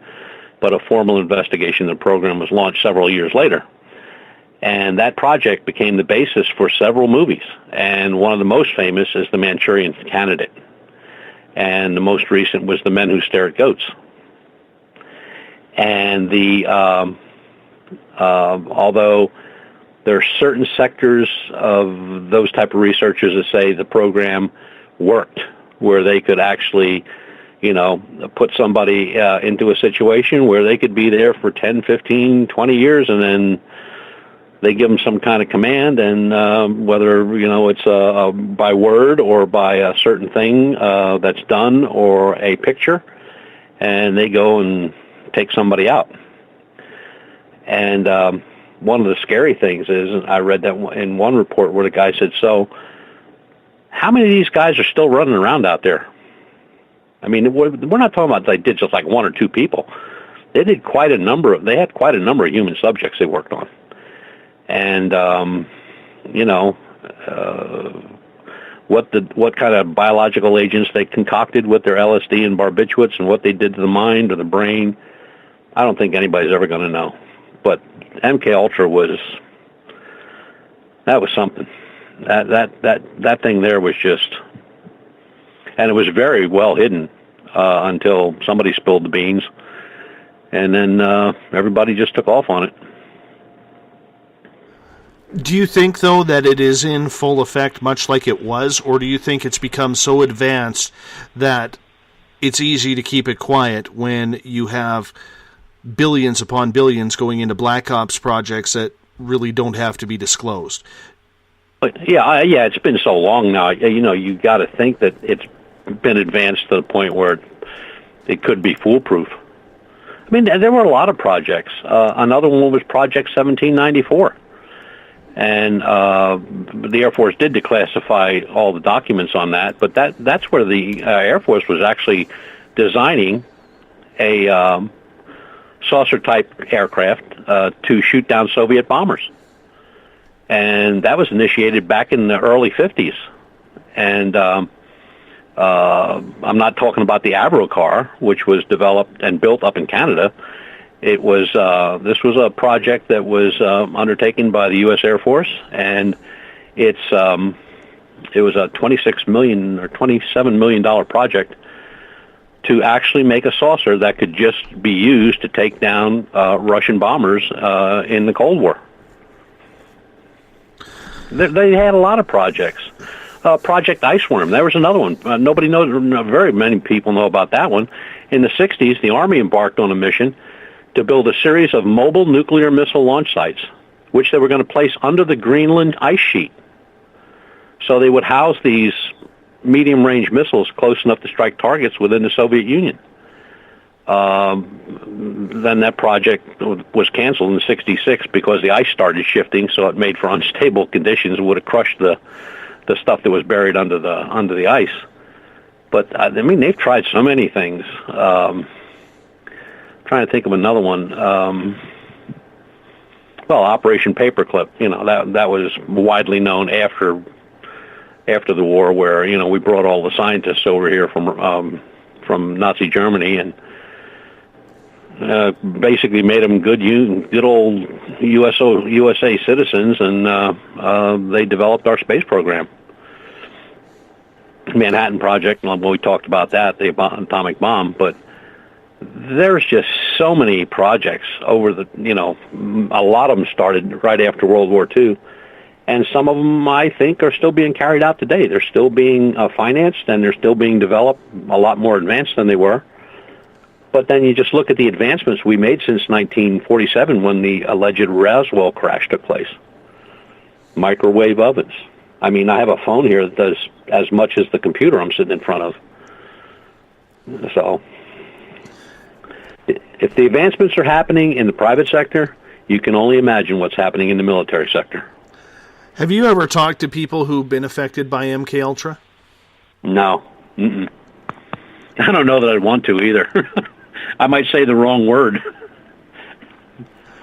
but a formal investigation of the program was launched several years later. And that project became the basis for several movies, and one of the most famous is The Manchurian Candidate. And the most recent was The Men Who Stare at Goats. And although there are certain sectors of those type of researchers that say the program worked, where they could actually, put somebody into a situation where they could be there for 10, 15, 20 years, and then they give them some kind of command, and whether, it's by word or by a certain thing that's done or a picture, and they go and take somebody out. And one of the scary things is, I read that in one report where the guy said, so how many of these guys are still running around out there? I mean, we're not talking about they did just like one or two people. They did quite a number. They had quite a number of human subjects they worked on. And, what kind of biological agents they concocted with their LSD and barbiturates and what they did to the mind or the brain, I don't think anybody's ever going to know. But MK Ultra was something. That thing there was just, and it was very well hidden until somebody spilled the beans, and then everybody just took off on it. Do you think, though, that it is in full effect much like it was, or do you think it's become so advanced that it's easy to keep it quiet when you have billions upon billions going into black ops projects that really don't have to be disclosed? Yeah, it's been so long now. You got to think that it's been advanced to the point where it could be foolproof. I mean, there were a lot of projects. Another one was Project 1794. And the Air Force did declassify all the documents on that, but that's where the Air Force was actually designing a saucer-type aircraft to shoot down Soviet bombers. And that was initiated back in the early 50s. And I'm not talking about the Avro car, which was developed and built up in Canada. It was this was a project that was undertaken by the U.S. Air Force, and it was a $26 million or $27 million project to actually make a saucer that could just be used to take down Russian bombers in the Cold War. They had a lot of projects. Project Iceworm, there was another one. Nobody knows. Very many people know about that one. In the 60s, the Army embarked on a mission to build a series of mobile nuclear missile launch sites, which they were going to place under the Greenland ice sheet. So they would house these medium-range missiles close enough to strike targets within the Soviet Union. Then that project was canceled in '66 because the ice started shifting, so it made for unstable conditions. It would have crushed the stuff that was buried under the ice. But I mean, they've tried so many things. Trying to think of another one. Operation Paperclip. That was widely known after the war, where we brought all the scientists over here from Nazi Germany and basically made them good old USA citizens, and they developed our space program. Manhattan Project, we talked about that, the atomic bomb, but there's just so many projects over a lot of them started right after World War II, and some of them I think are still being carried out today. They're still being financed, and they're still being developed, a lot more advanced than they were. But then you just look at the advancements we made since 1947 when the alleged Roswell crash took place. Microwave ovens. I mean, I have a phone here that does as much as the computer I'm sitting in front of. So if the advancements are happening in the private sector, you can only imagine what's happening in the military sector. Have you ever talked to people who've been affected by MK Ultra? No. Mm-mm. I don't know that I'd want to either. I might say the wrong word.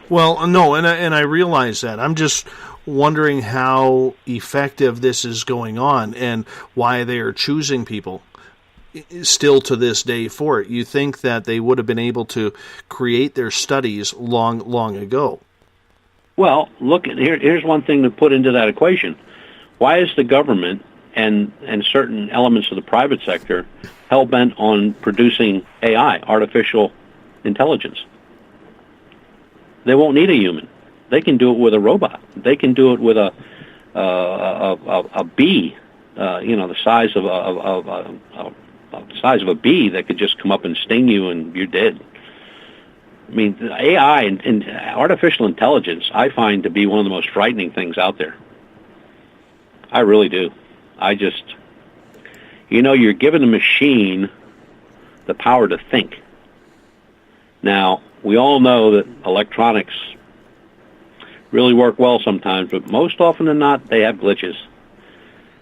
Well, no, and I realize that. I'm just wondering how effective this is going on and why they are choosing people still to this day for it. You think that they would have been able to create their studies long ago. Well, look, here's one thing to put into that equation. Why is the government and certain elements of the private sector hell-bent on producing AI, artificial intelligence? They won't need a human. They can do it with a robot. They can do it with a bee, the size of a bee that could just come up and sting you and you're dead. I mean, AI and artificial intelligence, I find to be one of the most frightening things out there. I really do. You're giving a machine the power to think. Now, we all know that electronics really work well sometimes, but most often than not, they have glitches.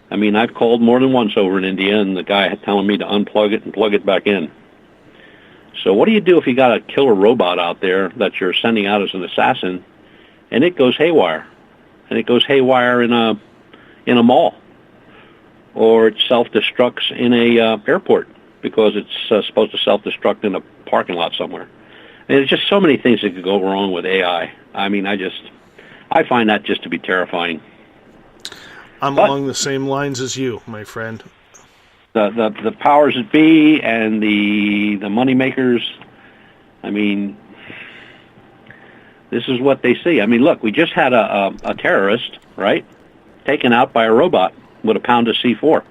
I mean, I've called more than once over in India, and the guy had telling me to unplug it and plug it back in. So what do you do if you got a killer robot out there that you're sending out as an assassin, and it goes haywire? And it goes haywire in a mall, or it self-destructs in a airport because it's supposed to self-destruct in a parking lot somewhere. And there's just so many things that could go wrong with AI. I mean, I find that just to be terrifying. I'm along the same lines as you, my friend. The powers that be and the money makers, I mean, this is what they see. I mean, look, we just had a terrorist, right, taken out by a robot with a pound of C4.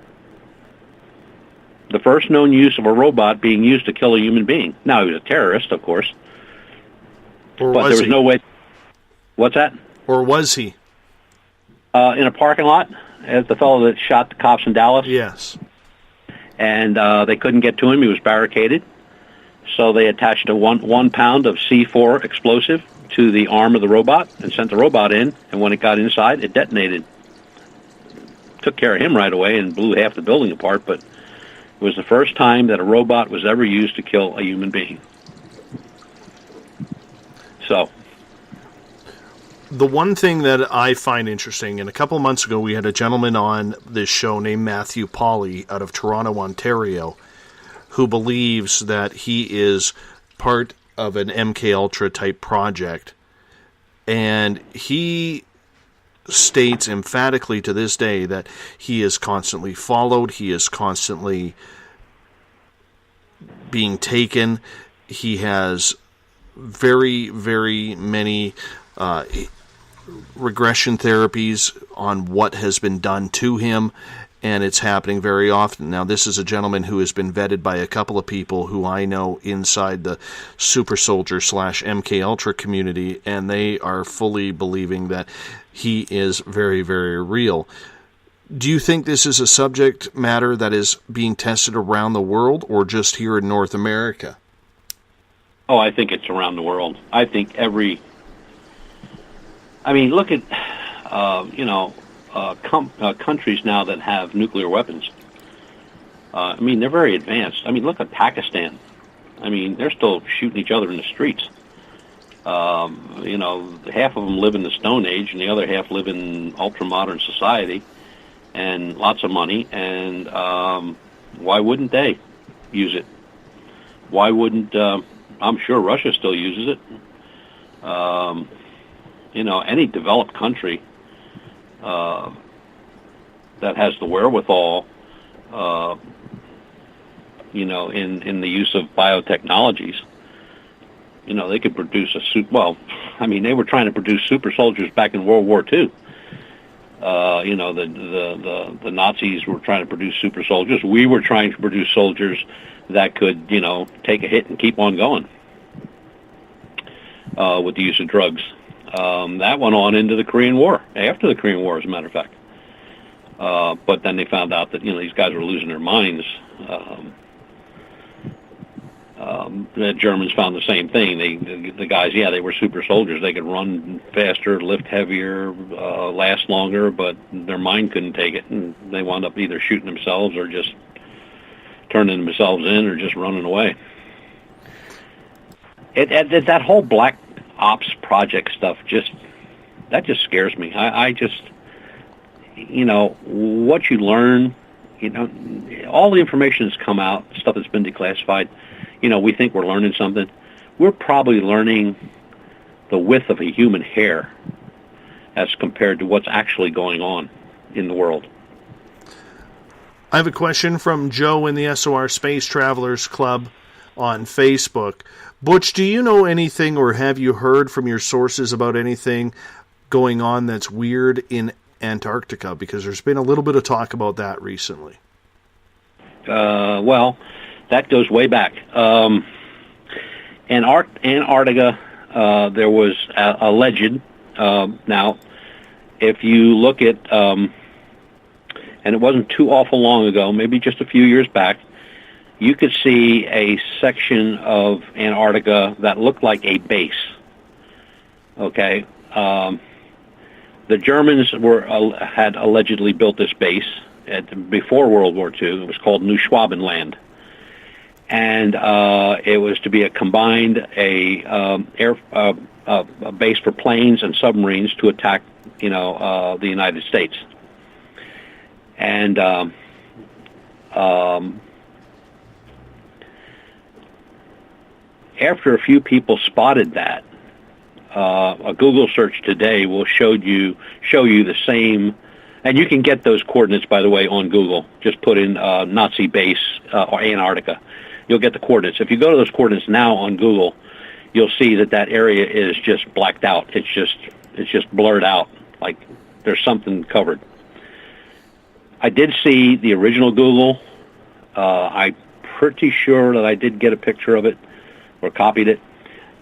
The first known use of a robot being used to kill a human being. Now, he was a terrorist, of course. Or but was there was he? no way. What's that? Or was he? In a parking lot, as the fellow that shot the cops in Dallas. Yes. And they couldn't get to him. He was barricaded. So they attached a one pound of C4 explosive to the arm of the robot and sent the robot in. And when it got inside, it detonated. Took care of him right away and blew half the building apart. But it was the first time that a robot was ever used to kill a human being. So, the one thing that I find interesting, and a couple of months ago we had a gentleman on this show named Matthew Pauly out of Toronto, Ontario, who believes that he is part of an MK Ultra type project. And he states emphatically to this day that he is constantly followed, he is constantly being taken, he has very, very many regression therapies on what has been done to him, and it's happening very often. Now, this is a gentleman who has been vetted by a couple of people who I know inside the Super Soldier / MK Ultra community, and they are fully believing that he is very, very real. Do you think this is a subject matter that is being tested around the world or just here in North America? Oh, I think it's around the world. I think look at, countries now that have nuclear weapons. They're very advanced. Look at Pakistan. They're still shooting each other in the streets. Half of them live in the Stone Age and the other half live in ultra-modern society and lots of money. And why wouldn't they use it? Why wouldn't... I'm sure Russia still uses it. Any developed country that has the wherewithal, in the use of biotechnologies, they could produce they were trying to produce super soldiers back in World War II. The Nazis were trying to produce super soldiers. We were trying to produce soldiers that could, take a hit and keep on going with the use of drugs. That went on into the Korean War, after the Korean War, as a matter of fact. But then they found out that, these guys were losing their minds. The Germans found the same thing. The guys, they were super soldiers. They could run faster, lift heavier, last longer, but their mind couldn't take it, and they wound up either shooting themselves or just turning themselves in or just running away. That whole black ops project stuff just scares me. I just, what you learn, all the information that's come out, stuff that's been declassified, we think we're learning something. We're probably learning the width of a human hair as compared to what's actually going on in the world. I have a question from Joe in the SOR Space Travelers Club. on Facebook. Butch, do you know anything, or have you heard from your sources about anything going on that's weird in Antarctica? Because there's been a little bit of talk about that recently. Well, that goes way back. Antarctica, there was alleged. Now, if you look at, and it wasn't too awful long ago, maybe just a few years back, you could see a section of Antarctica that looked like a base. Okay, the Germans had allegedly built this base before World War II. It was called New Schwabenland, and it was to be a combined a base for planes and submarines to attack, the United States. And after a few people spotted that, a Google search today will show you the same, and you can get those coordinates, by the way, on Google. Just put in Nazi base or Antarctica. You'll get the coordinates. If you go to those coordinates now on Google, you'll see that area is just blacked out. It's just blurred out, like there's something covered. I did see the original Google. I'm pretty sure that I did get a picture of it or copied it.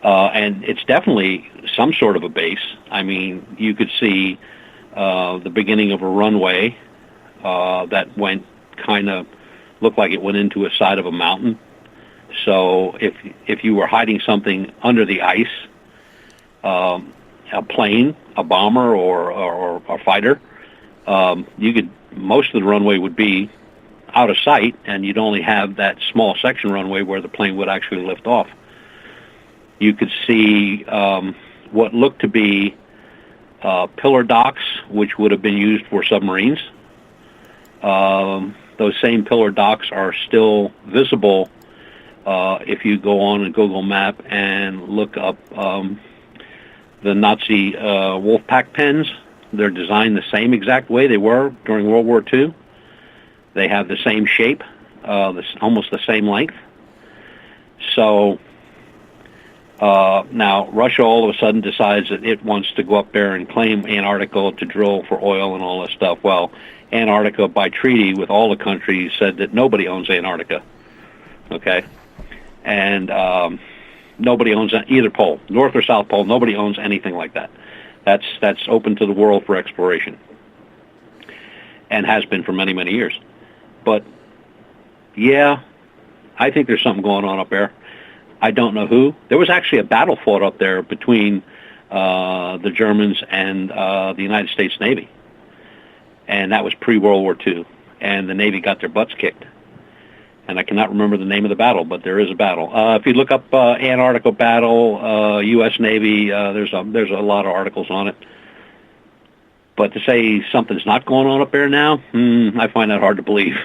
And it's definitely some sort of a base. I mean, you could see the beginning of a runway that went looked like it went into a side of a mountain. So if you were hiding something under the ice, a plane, a bomber, or a fighter, most of the runway would be out of sight, and you'd only have that small section runway where the plane would actually lift off. You could see what looked to be pillar docks, which would have been used for submarines. Those same pillar docks are still visible if you go on a Google map and look up the Nazi Wolfpack pens. They're designed the same exact way they were during World War II. They have the same shape, almost the same length. So now Russia all of a sudden decides that it wants to go up there and claim Antarctica to drill for oil and all this stuff. Well, Antarctica, by treaty with all the countries, said that nobody owns Antarctica. Okay? And nobody owns either pole, North or South Pole. Nobody owns anything like that. That's open to the world for exploration, and has been for many, many years. But yeah, I think there's something going on up there. I don't know who. There was actually a battle fought up there between the Germans and the United States Navy, and that was pre-World War II, and the Navy got their butts kicked. And I cannot remember the name of the battle, but there is a battle. If you look up Antarctica battle, U.S. Navy, there's a lot of articles on it. But to say something's not going on up there now, I find that hard to believe.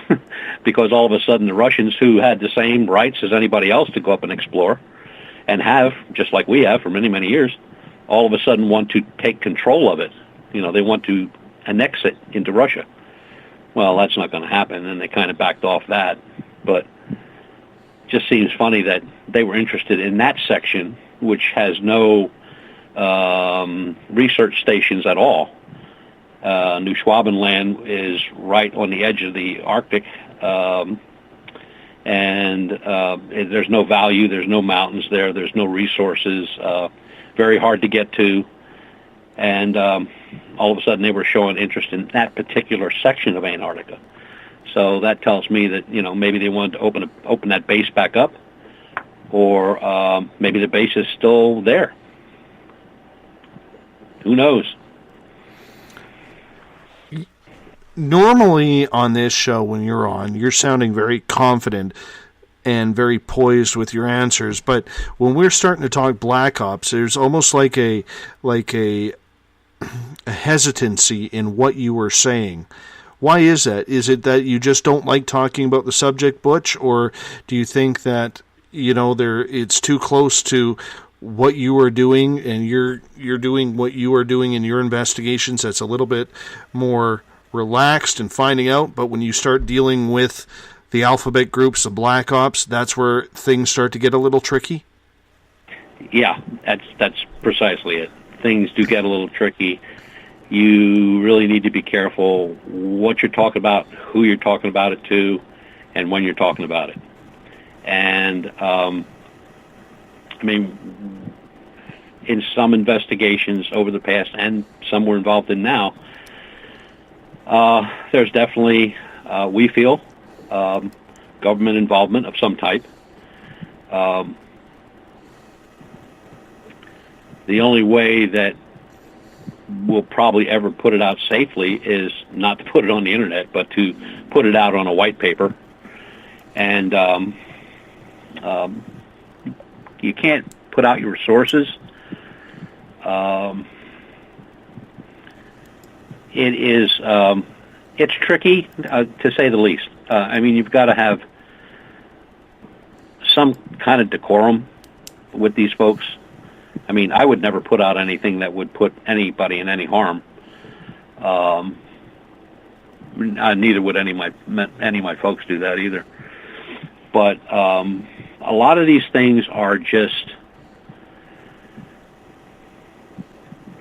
Because all of a sudden the Russians, who had the same rights as anybody else to go up and explore, and have, just like we have for many, many years, all of a sudden want to take control of it. They want to annex it into Russia. Well, that's not going to happen, and they kind of backed off that. But it just seems funny that they were interested in that section, which has no research stations at all. New Schwabenland is right on the edge of the Arctic, and there's no value, there's no mountains there's no resources, very hard to get to, and all of a sudden they were showing interest in that particular section of Antarctica. So that tells me that, maybe they wanted to open that base back up, or maybe the base is still there. Who knows? Normally on this show, when you're on, you're sounding very confident and very poised with your answers. But when we're starting to talk Black Ops, there's almost like a hesitancy in what you were saying. Why is that? Is it that you just don't like talking about the subject, Butch, or do you think that it's too close to what you are doing, and you're doing what you are doing in your investigations? That's a little bit more relaxed and finding out. But when you start dealing with the alphabet groups, the black ops, that's where things start to get a little tricky? Yeah, that's precisely it. Things do get a little tricky. You really need to be careful what you're talking about, who you're talking about it to, and when you're talking about it. And, I mean, in some investigations over the past, and some we're involved in now, there's definitely, we feel, government involvement of some type. The only way that we'll probably ever put it out safely is not to put it on the internet, but to put it out on a white paper. And you can't put out your sources. It is it's tricky, to say the least. I mean, you've got to have some kind of decorum with these folks. I mean, I would never put out anything that would put anybody in any harm. Neither would any of my folks do that either. But a lot of these things are just,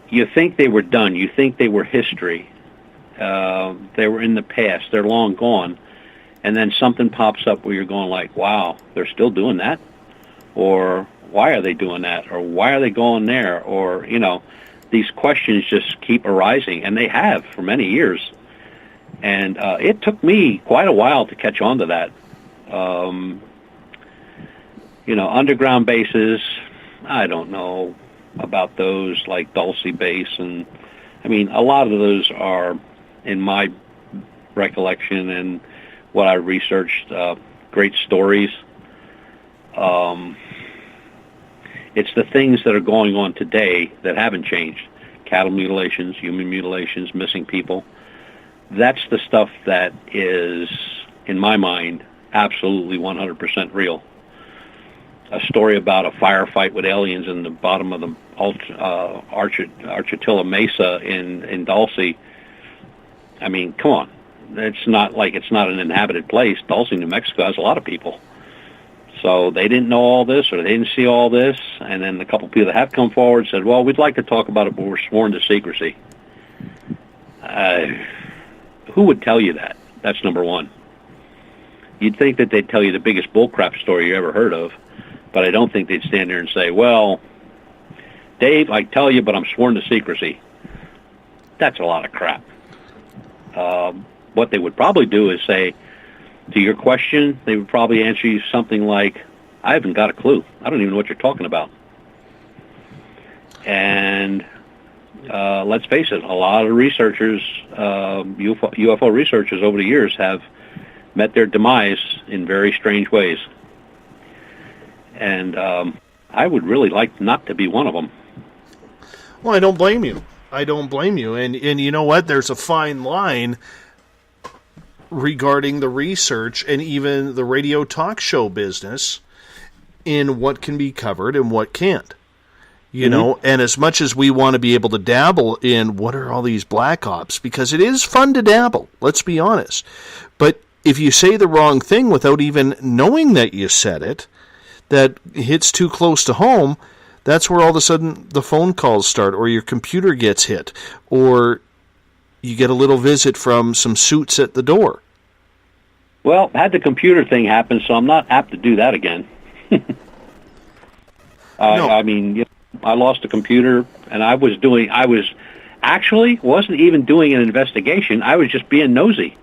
you think they were done. You think they were history. They were in the past. They're long gone. And then something pops up where you're going like, wow, they're still doing that? Or why are they doing that? Or why are they going there? Or, you know, these questions just keep arising. And they have for many years. And it took me quite a while to catch on to that. You know, underground bases, I don't know about those, like Dulce Base. And, I mean, a lot of those are, in my recollection and what I researched, great stories. It's the things that are going on today that haven't changed. Cattle mutilations, human mutilations, missing people. That's the stuff that is, in my mind, absolutely 100% real. A story about a firefight with aliens in the bottom of the Architilla Mesa in Dulce. I mean, come on. It's not like it's not an inhabited place. Dulce, New Mexico has a lot of people. So they didn't know all this, or they didn't see all this, and then a couple people that have come forward said, well, we'd like to talk about it, but we're sworn to secrecy. Who would tell you that? That's number one. You'd think that they'd tell you the biggest bullcrap story you ever heard of, but I don't think they'd stand there and say, well, Dave, I tell you, but I'm sworn to secrecy. That's a lot of crap. What they would probably do is say, to your question, they would probably answer you something like, I haven't got a clue. I don't even know what you're talking about. And let's face it, a lot of researchers, UFO researchers over the years have met their demise in very strange ways. And I would really like not to be one of them. Well, I don't blame you. I don't blame you. And you know what? There's a fine line regarding the research and even the radio talk show business in what can be covered and what can't. You know, and as much as we want to be able to dabble in what are all these black ops, because it is fun to dabble, let's be honest. But if you say the wrong thing without even knowing that you said it, that hits too close to home, that's where all of a sudden the phone calls start, or your computer gets hit, or you get a little visit from some suits at the door. Well, had the computer thing happen, so I'm not apt to do that again. I mean, you know, I lost a computer, and I wasn't even doing an investigation. I was just being nosy.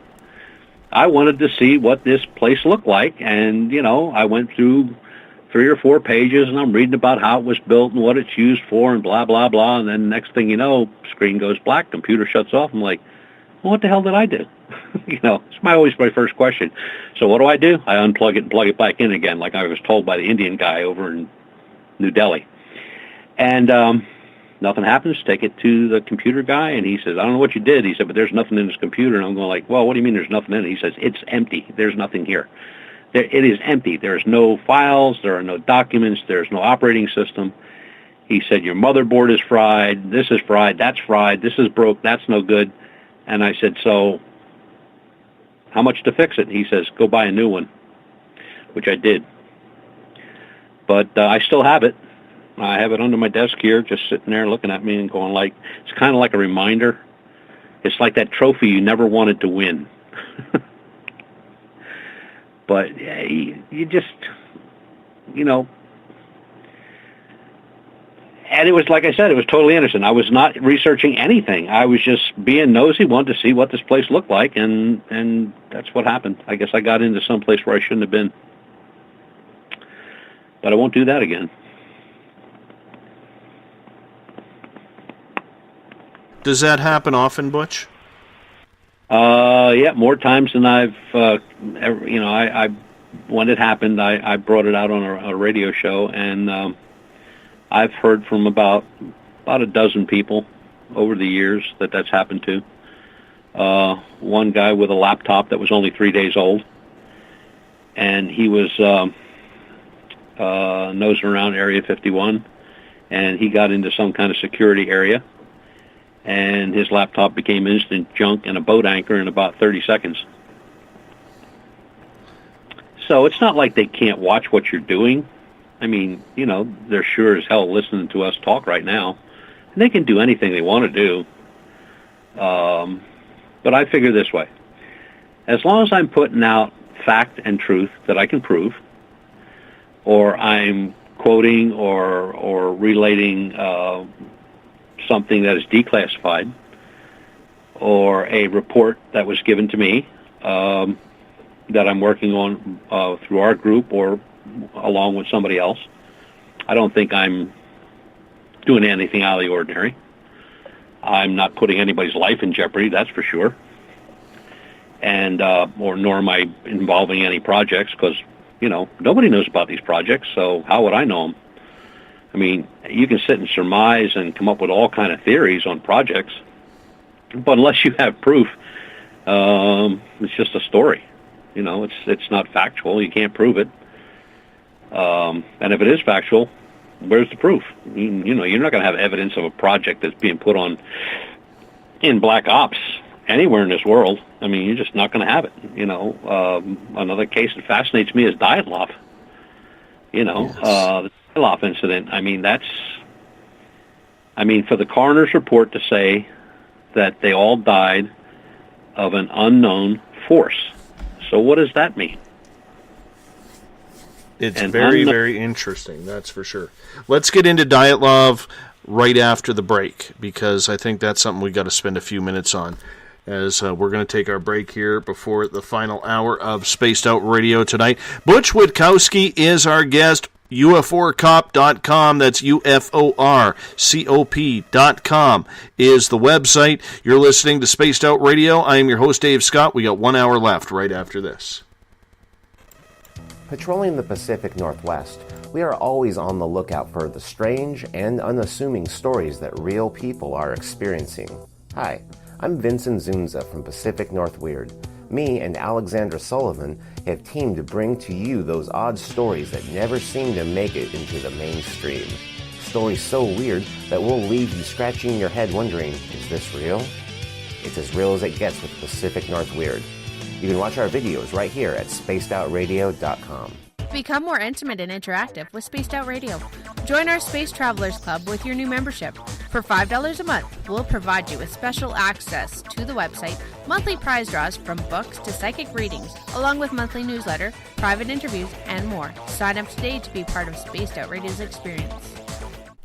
I wanted to see what this place looked like, and, you know, I went through 3 or 4 pages, and I'm reading about how it was built and what it's used for and blah, blah, blah, and then next thing you know, screen goes black, computer shuts off. I'm like, well, what the hell did I do? You know, it's always my first question. So what do? I unplug it and plug it back in again, like I was told by the Indian guy over in New Delhi. And nothing happens. Take it to the computer guy, and he says, I don't know what you did. He said, but there's nothing in this computer. And I'm going like, well, what do you mean there's nothing in it? He says, it's empty. There's nothing here. It is empty. There's no files. There are no documents. There's no operating system. He said, your motherboard is fried. This is fried. That's fried. This is broke. That's no good. And I said, so how much to fix it? And he says, go buy a new one, which I did. But I still have it. I have it under my desk here, just sitting there looking at me and going like, it's kind of like a reminder. It's like that trophy you never wanted to win. But you just, you know, and it was, like I said, it was totally innocent. I was not researching anything. I was just being nosy, wanted to see what this place looked like, and that's what happened. I guess I got into some place where I shouldn't have been. But I won't do that again. Does that happen often, Butch? Yeah, more times than I've ever, you know, I when it happened, I brought it out on a radio show, and I've heard from about a dozen people over the years that's happened to. One guy with a laptop that was only 3 days old, and he was nosing around Area 51, and he got into some kind of security area, and his laptop became instant junk and a boat anchor in about 30 seconds. So it's not like they can't watch what you're doing. I mean, you know, they're sure as hell listening to us talk right now. And they can do anything they want to do. But I figure this way. As long as I'm putting out fact and truth that I can prove, or I'm quoting or relating something that is declassified, or a report that was given to me that I'm working on through our group or along with somebody else, I don't think I'm doing anything out of the ordinary. I'm not putting anybody's life in jeopardy, that's for sure. And nor am I involving any projects, because, you know, nobody knows about these projects, so how would I know them? I mean, you can sit and surmise and come up with all kind of theories on projects, but unless you have proof, it's just a story. You know, it's not factual. You can't prove it. And if it is factual, where's the proof? You know, you're not going to have evidence of a project that's being put on in Black Ops anywhere in this world. I mean, you're just not going to have it. You know, another case that fascinates me is Dyatlov. You know, yes. The Dyatlov incident. I mean, for the coroner's report to say that they all died of an unknown force. So what does that mean? It's very interesting, that's for sure. Let's get into Dyatlov right after the break, because I think that's something we got to spend a few minutes on, as we're going to take our break here before the final hour of Spaced Out Radio tonight. Butch Witkowski is our guest. UFOrcop.com, that's UFORCOP.com is the website. You're listening to Spaced Out Radio. I am your host, Dave Scott. We got 1 hour left right after this. Patrolling the Pacific Northwest, we are always on the lookout for the strange and unassuming stories that real people are experiencing. Hi, I'm Vincent Zunza from Pacific North Weird. Me and Alexandra Sullivan have teamed to bring to you those odd stories that never seem to make it into the mainstream. Stories so weird that will leave you scratching your head wondering, is this real? It's as real as it gets with Pacific North Weird. You can watch our videos right here at spacedoutradio.com. Become more intimate and interactive with Spaced Out Radio. Join our Space Travelers Club with your new membership. For $5 a month, we'll provide you with special access to the website, monthly prize draws from books to psychic readings, along with monthly newsletter, private interviews, and more. Sign up today to be part of Spaced Out Radio's experience.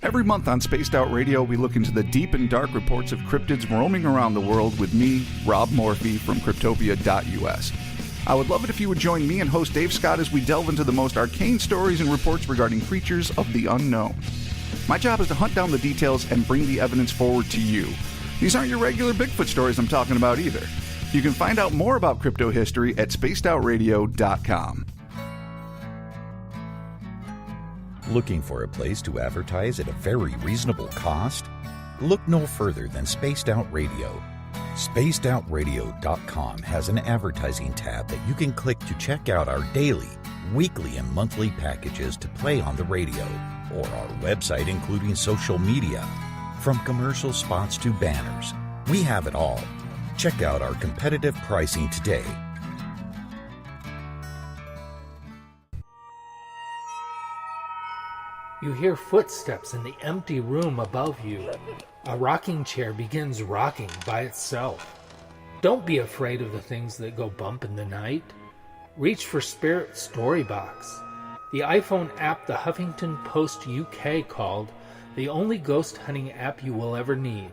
Every month on Spaced Out Radio, we look into the deep and dark reports of cryptids roaming around the world with me, Rob Morphy, from Cryptopia.us. I would love it if you would join me and host Dave Scott as we delve into the most arcane stories and reports regarding creatures of the unknown. My job is to hunt down the details and bring the evidence forward to you. These aren't your regular Bigfoot stories I'm talking about either. You can find out more about crypto history at spacedoutradio.com. Looking for a place to advertise at a very reasonable cost? Look no further than Spaced Out Radio. SpacedOutRadio.com has an advertising tab that you can click to check out our daily, weekly, and monthly packages to play on the radio, or our website including social media. From commercial spots to banners, we have it all. Check out our competitive pricing today. You hear footsteps in the empty room above you. A rocking chair begins rocking by itself. Don't be afraid of the things that go bump in the night. Reach for Spirit Storybox, the iPhone app the Huffington Post UK called the only ghost hunting app you will ever need.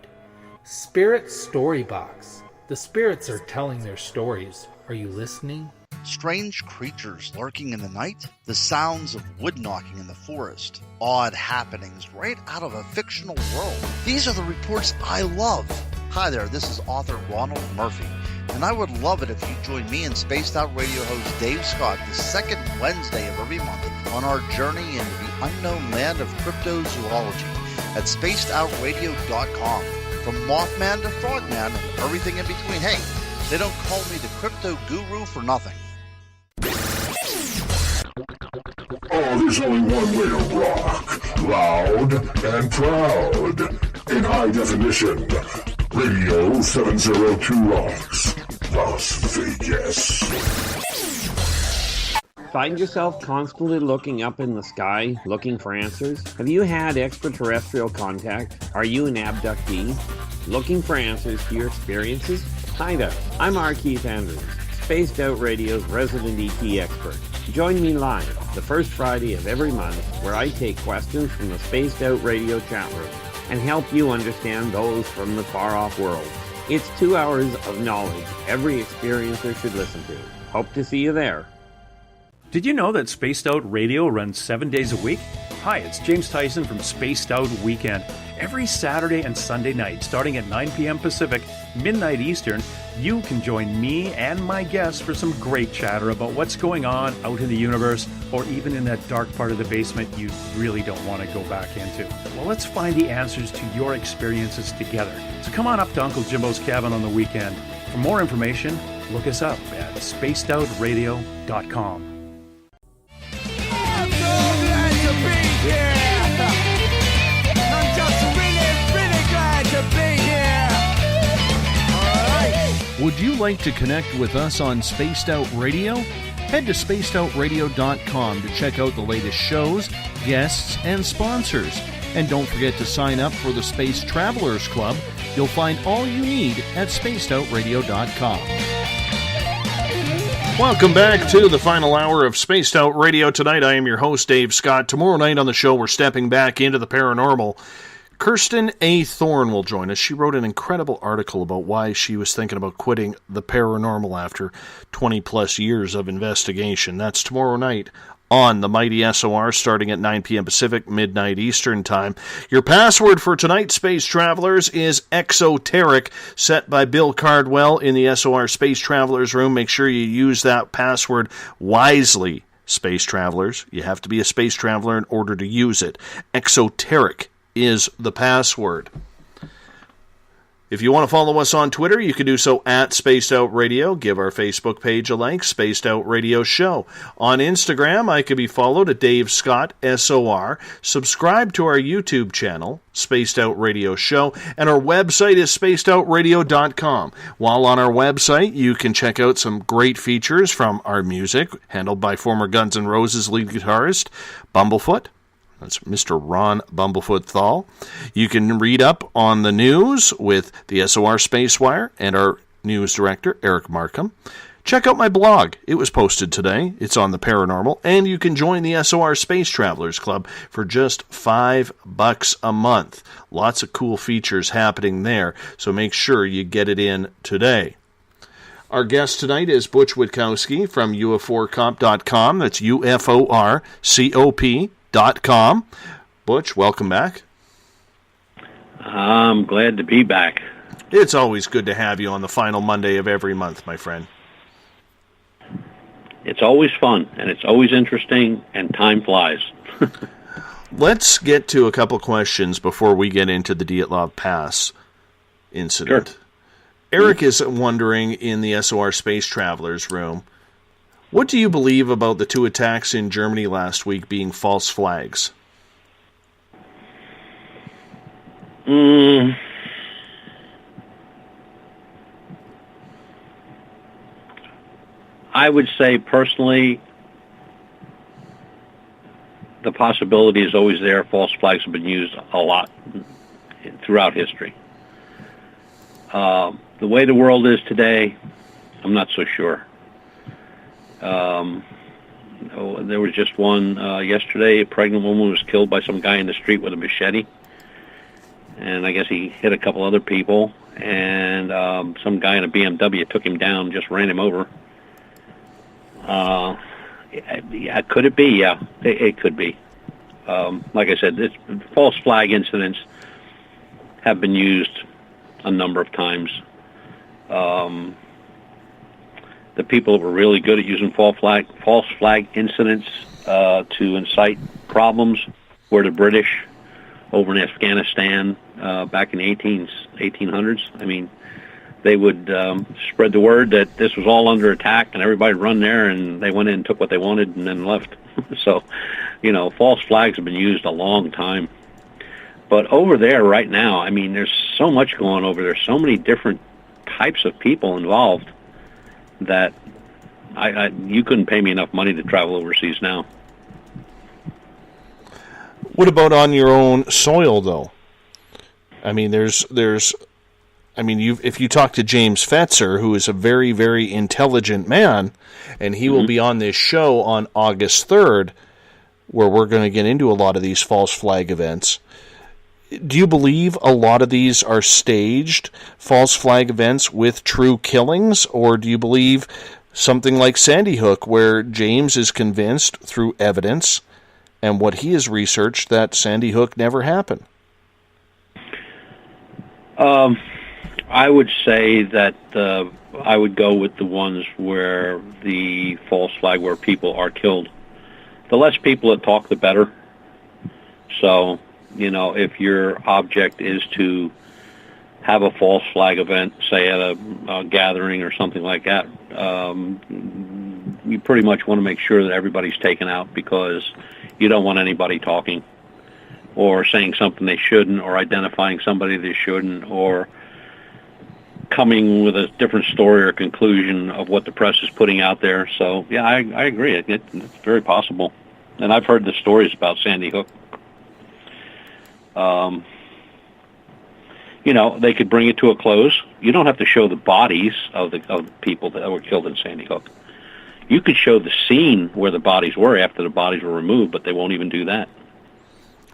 Spirit Storybox. The spirits are telling their stories. Are you listening? Strange creatures lurking in the night, the sounds of wood knocking in the forest, odd happenings right out of a fictional world. These are the reports I love. Hi there, this is author Ronald Murphy, and I would love it if you join me and Spaced Out Radio host Dave Scott the second Wednesday of every month on our journey into the unknown land of cryptozoology at spacedoutradio.com. From Mothman to Frogman and everything in between. Hey, they don't call me the crypto guru for nothing. Oh, there's only one way to rock. Loud and proud. In high definition. Radio 702 rocks. Las Vegas. Find yourself constantly looking up in the sky, looking for answers? Have you had extraterrestrial contact? Are you an abductee? Looking for answers to your experiences? Hi there, I'm R. Keith Andrews, Spaced Out Radio's resident ET expert. Join me live the first Friday of every month where I take questions from the Spaced Out Radio chat room and help you understand those from the far-off world. It's 2 hours of knowledge every experiencer should listen to. Hope to see you there. Did you know that Spaced Out Radio runs 7 days a week? Hi, it's James Tyson from Spaced Out Weekend. Every Saturday and Sunday night, starting at 9 p.m. Pacific, midnight Eastern, you can join me and my guests for some great chatter about what's going on out in the universe, or even in that dark part of the basement you really don't want to go back into. Well, let's find the answers to your experiences together. So come on up to Uncle Jimbo's cabin on the weekend. For more information, look us up at spacedoutradio.com. Would you like to connect with us on Spaced Out Radio? Head to spacedoutradio.com to check out the latest shows, guests, and sponsors. And don't forget to sign up for the Space Travelers Club. You'll find all you need at spacedoutradio.com. Welcome back to the final hour of Spaced Out Radio. Tonight I am your host, Dave Scott. Tomorrow night on the show, we're stepping back into the paranormal. Kirsten A. Thorne will join us. She wrote an incredible article about why she was thinking about quitting the paranormal after 20-plus years of investigation. That's tomorrow night on the Mighty SOR, starting at 9 p.m. Pacific, midnight Eastern Time. Your password for tonight, Space Travelers, is exoteric, set by Bill Cardwell in the SOR Space Travelers room. Make sure you use that password wisely, Space Travelers. You have to be a space traveler in order to use it. Exoteric is the password. If you want to follow us on Twitter, you can do so at Spaced Out Radio. Give our Facebook page a like, Spaced Out Radio Show. On Instagram, I can be followed at Dave Scott SOR. Subscribe to our YouTube channel, Spaced Out Radio Show, and our website is spacedoutradio.com. While on our website, you can check out some great features from our music, handled by former Guns N' Roses lead guitarist Bumblefoot. That's Mr. Ron Bumblefoot Thal. You can read up on the news with the SOR Spacewire and our news director, Eric Markham. Check out my blog. It was posted today. It's on the Paranormal. And you can join the SOR Space Travelers Club for just $5 a month. Lots of cool features happening there, so make sure you get it in today. Our guest tonight is Butch Witkowski from UFOcop.com. That's UFORCOP.com. Butch, welcome back. I'm glad to be back. It's always good to have you on the final Monday of every month, my friend. It's always fun, and it's always interesting, and time flies. Let's get to a couple questions before we get into the Dyatlov Pass incident. Sure. Eric is wondering in the SOR Space Travelers room, what do you believe about the 2 attacks in Germany last week being false flags? I would say personally, the possibility is always there. False flags have been used a lot throughout history. The way the world is today, I'm not so sure. There was just one yesterday. A pregnant woman was killed by some guy in the street with a machete, and I guess he hit a couple other people. And some guy in a BMW took him down, just ran him over. Yeah, could it be? Yeah, it could be. Like I said, false flag incidents have been used a number of times. The people that were really good at using false flag incidents to incite problems were the British over in Afghanistan back in the 1800s. I mean, they would spread the word that this was all under attack, and everybody would run there, and they went in and took what they wanted and then left. So, false flags have been used a long time. But over there right now, I mean, there's so much going on over there, so many different types of people involved that you couldn't pay me enough money to travel overseas now. What about on your own soil, though? I mean, if you talk to James Fetzer, who is a very, very intelligent man, and he will be on this show on August 3rd, where we're going to get into a lot of these false flag events. Do you believe a lot of these are staged false flag events with true killings, or do you believe something like Sandy Hook, where James is convinced through evidence and what he has researched that Sandy Hook never happened? I would say that I would go with the ones where the false flag, where people are killed. The less people that talk, the better. So, if your object is to have a false flag event, say at a gathering or something like that, you pretty much want to make sure that everybody's taken out, because you don't want anybody talking or saying something they shouldn't, or identifying somebody they shouldn't, or coming with a different story or conclusion of what the press is putting out there. So, yeah, I agree. It's very possible. And I've heard the stories about Sandy Hook. They could bring it to a close. You don't have to show the bodies of the people that were killed in Sandy Hook. You could show the scene where the bodies were after the bodies were removed, but they won't even do that.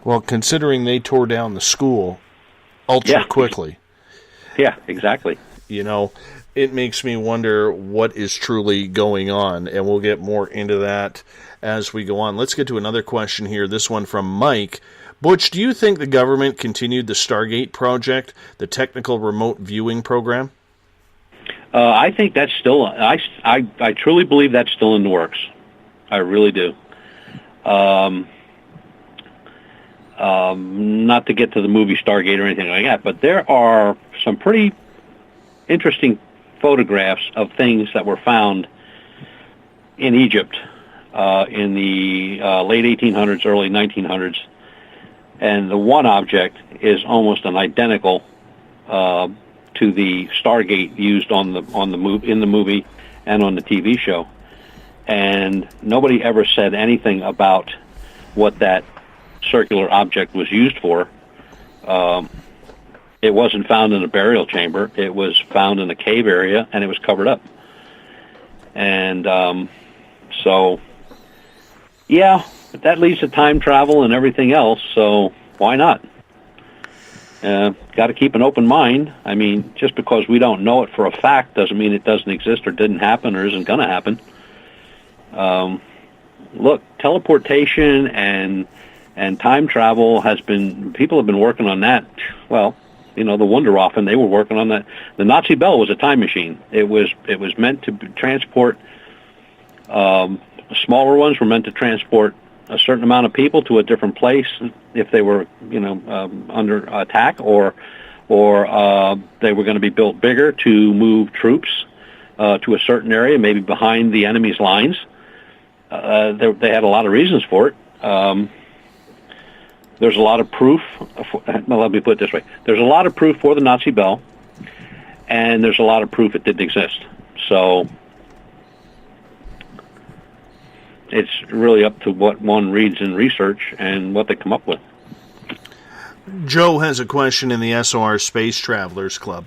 Well, considering they tore down the school ultra quickly. Yeah, exactly. It makes me wonder what is truly going on, and we'll get more into that as we go on. Let's get to another question here, this one from Mike. Butch, do you think the government continued the Stargate project, the technical remote viewing program? I think that's still, I truly believe that's still in the works. I really do. Not to get to the movie Stargate or anything like that, but there are some pretty interesting photographs of things that were found in Egypt in the late 1800s, early 1900s. And the one object is almost an identical to the Stargate used in the movie and on the TV show. And nobody ever said anything about what that circular object was used for. It wasn't found in a burial chamber. It was found in a cave area, and it was covered up. And so, yeah, that leads to time travel and everything else, so why not? Got to keep an open mind. I mean, just because we don't know it for a fact doesn't mean it doesn't exist or didn't happen or isn't going to happen. Look, teleportation and time travel people have been working on that. Well, the Wunderwaffen, they were working on that. The Nazi Bell was a time machine. It was meant to transport, smaller ones were meant to transport a certain amount of people to a different place if they were, under attack, or they were going to be built bigger to move troops to a certain area, maybe behind the enemy's lines. They had a lot of reasons for it. There's a lot of proof. Let me put it this way: there's a lot of proof for the Nazi Bell, and there's a lot of proof it didn't exist. So, it's really up to what one reads in research and what they come up with. Joe has a question in the SOR Space Travelers Club.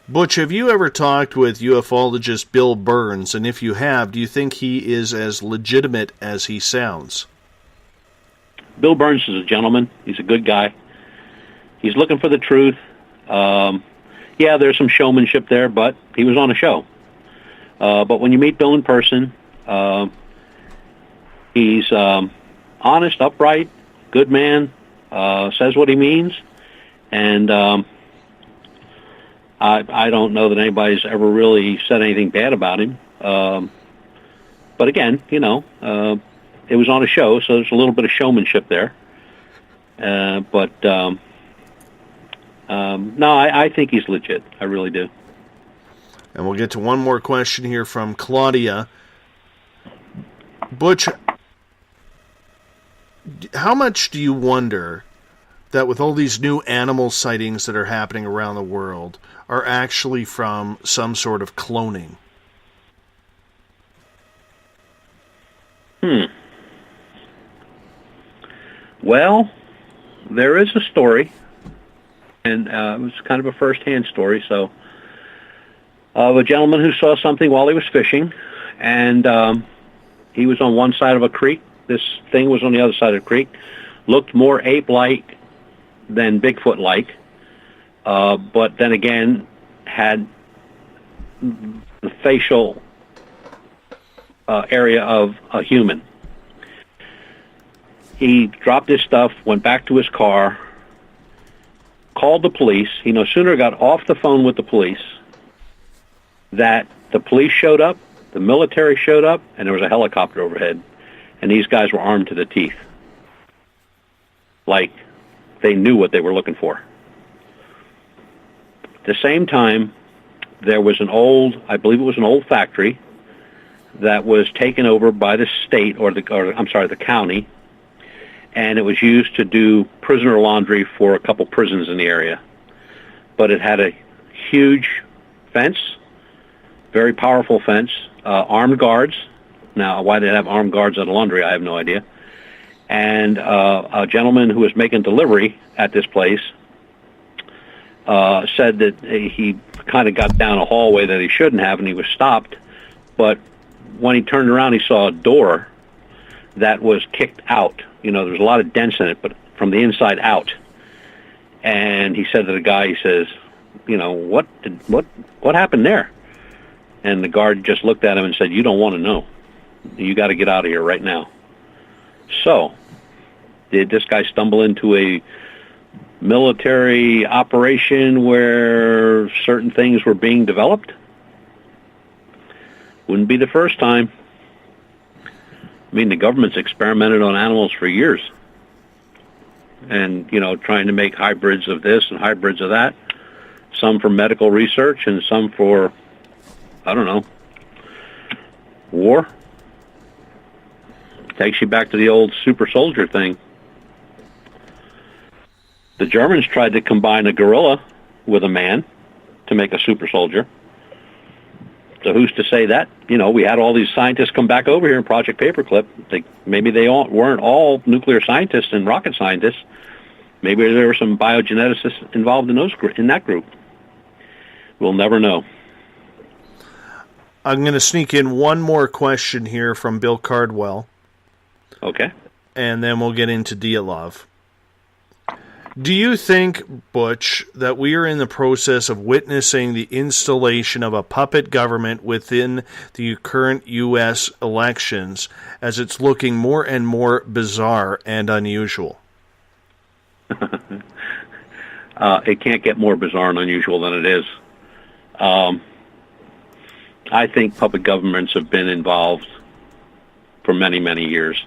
Butch, have you ever talked with ufologist Bill Burns? And if you have, do you think he is as legitimate as he sounds? Bill Burns is a gentleman. He's a good guy. He's looking for the truth. Yeah, there's some showmanship there, but he was on a show. But when you meet Bill in person, he's honest, upright, good man, says what he means, and I don't know that anybody's ever really said anything bad about him. But again, you know, it was on a show, so there's a little bit of showmanship there. No, I think he's legit. I really do. And we'll get to one more question here from Claudia. Butch, how much do you wonder that with all these new animal sightings that are happening around the world are actually from some sort of cloning? Well, there is a story, and it was kind of a first-hand story, so, of a gentleman who saw something while he was fishing, and he was on one side of a creek. This thing was on the other side of the creek. Looked more ape-like than Bigfoot-like, but then again had the facial area of a human. He dropped his stuff, went back to his car, called the police. He no sooner got off the phone with the police that the police showed up, the military showed up, and there was a helicopter overhead. And these guys were armed to the teeth. Like they knew what they were looking for. At the same time, there was I believe it was an old factory that was taken over by the state, the county, and it was used to do prisoner laundry for a couple prisons in the area. But it had a huge fence, very powerful fence, armed guards. Now, why they have armed guards at a laundry, I have no idea. And a gentleman who was making delivery at this place said that he kind of got down a hallway that he shouldn't have, and he was stopped. But when he turned around, he saw a door that was kicked out. You know, there was a lot of dents in it, but from the inside out. And he said to the guy, he says, you know, what happened there? And the guard just looked at him and said, you don't want to know. You got to get out of here right now. So, did this guy stumble into a military operation where certain things were being developed? Wouldn't be the first time. I mean, the government's experimented on animals for years. And, you know, trying to make hybrids of this and hybrids of that. Some for medical research and some for, I don't know, war. Takes you back to the old super soldier thing. The Germans tried to combine a gorilla with a man to make a super soldier. So who's to say that? You know, we had all these scientists come back over here in Project Paperclip. Maybe they weren't all nuclear scientists and rocket scientists. Maybe there were some biogeneticists involved in that group. We'll never know. I'm going to sneak in one more question here from Bill Cardwell. Okay. And then we'll get into Dyatlov. Do you think, Butch, that we are in the process of witnessing the installation of a puppet government within the current U.S. elections as it's looking more and more bizarre and unusual? It can't get more bizarre and unusual than it is. I think puppet governments have been involved for many, many years.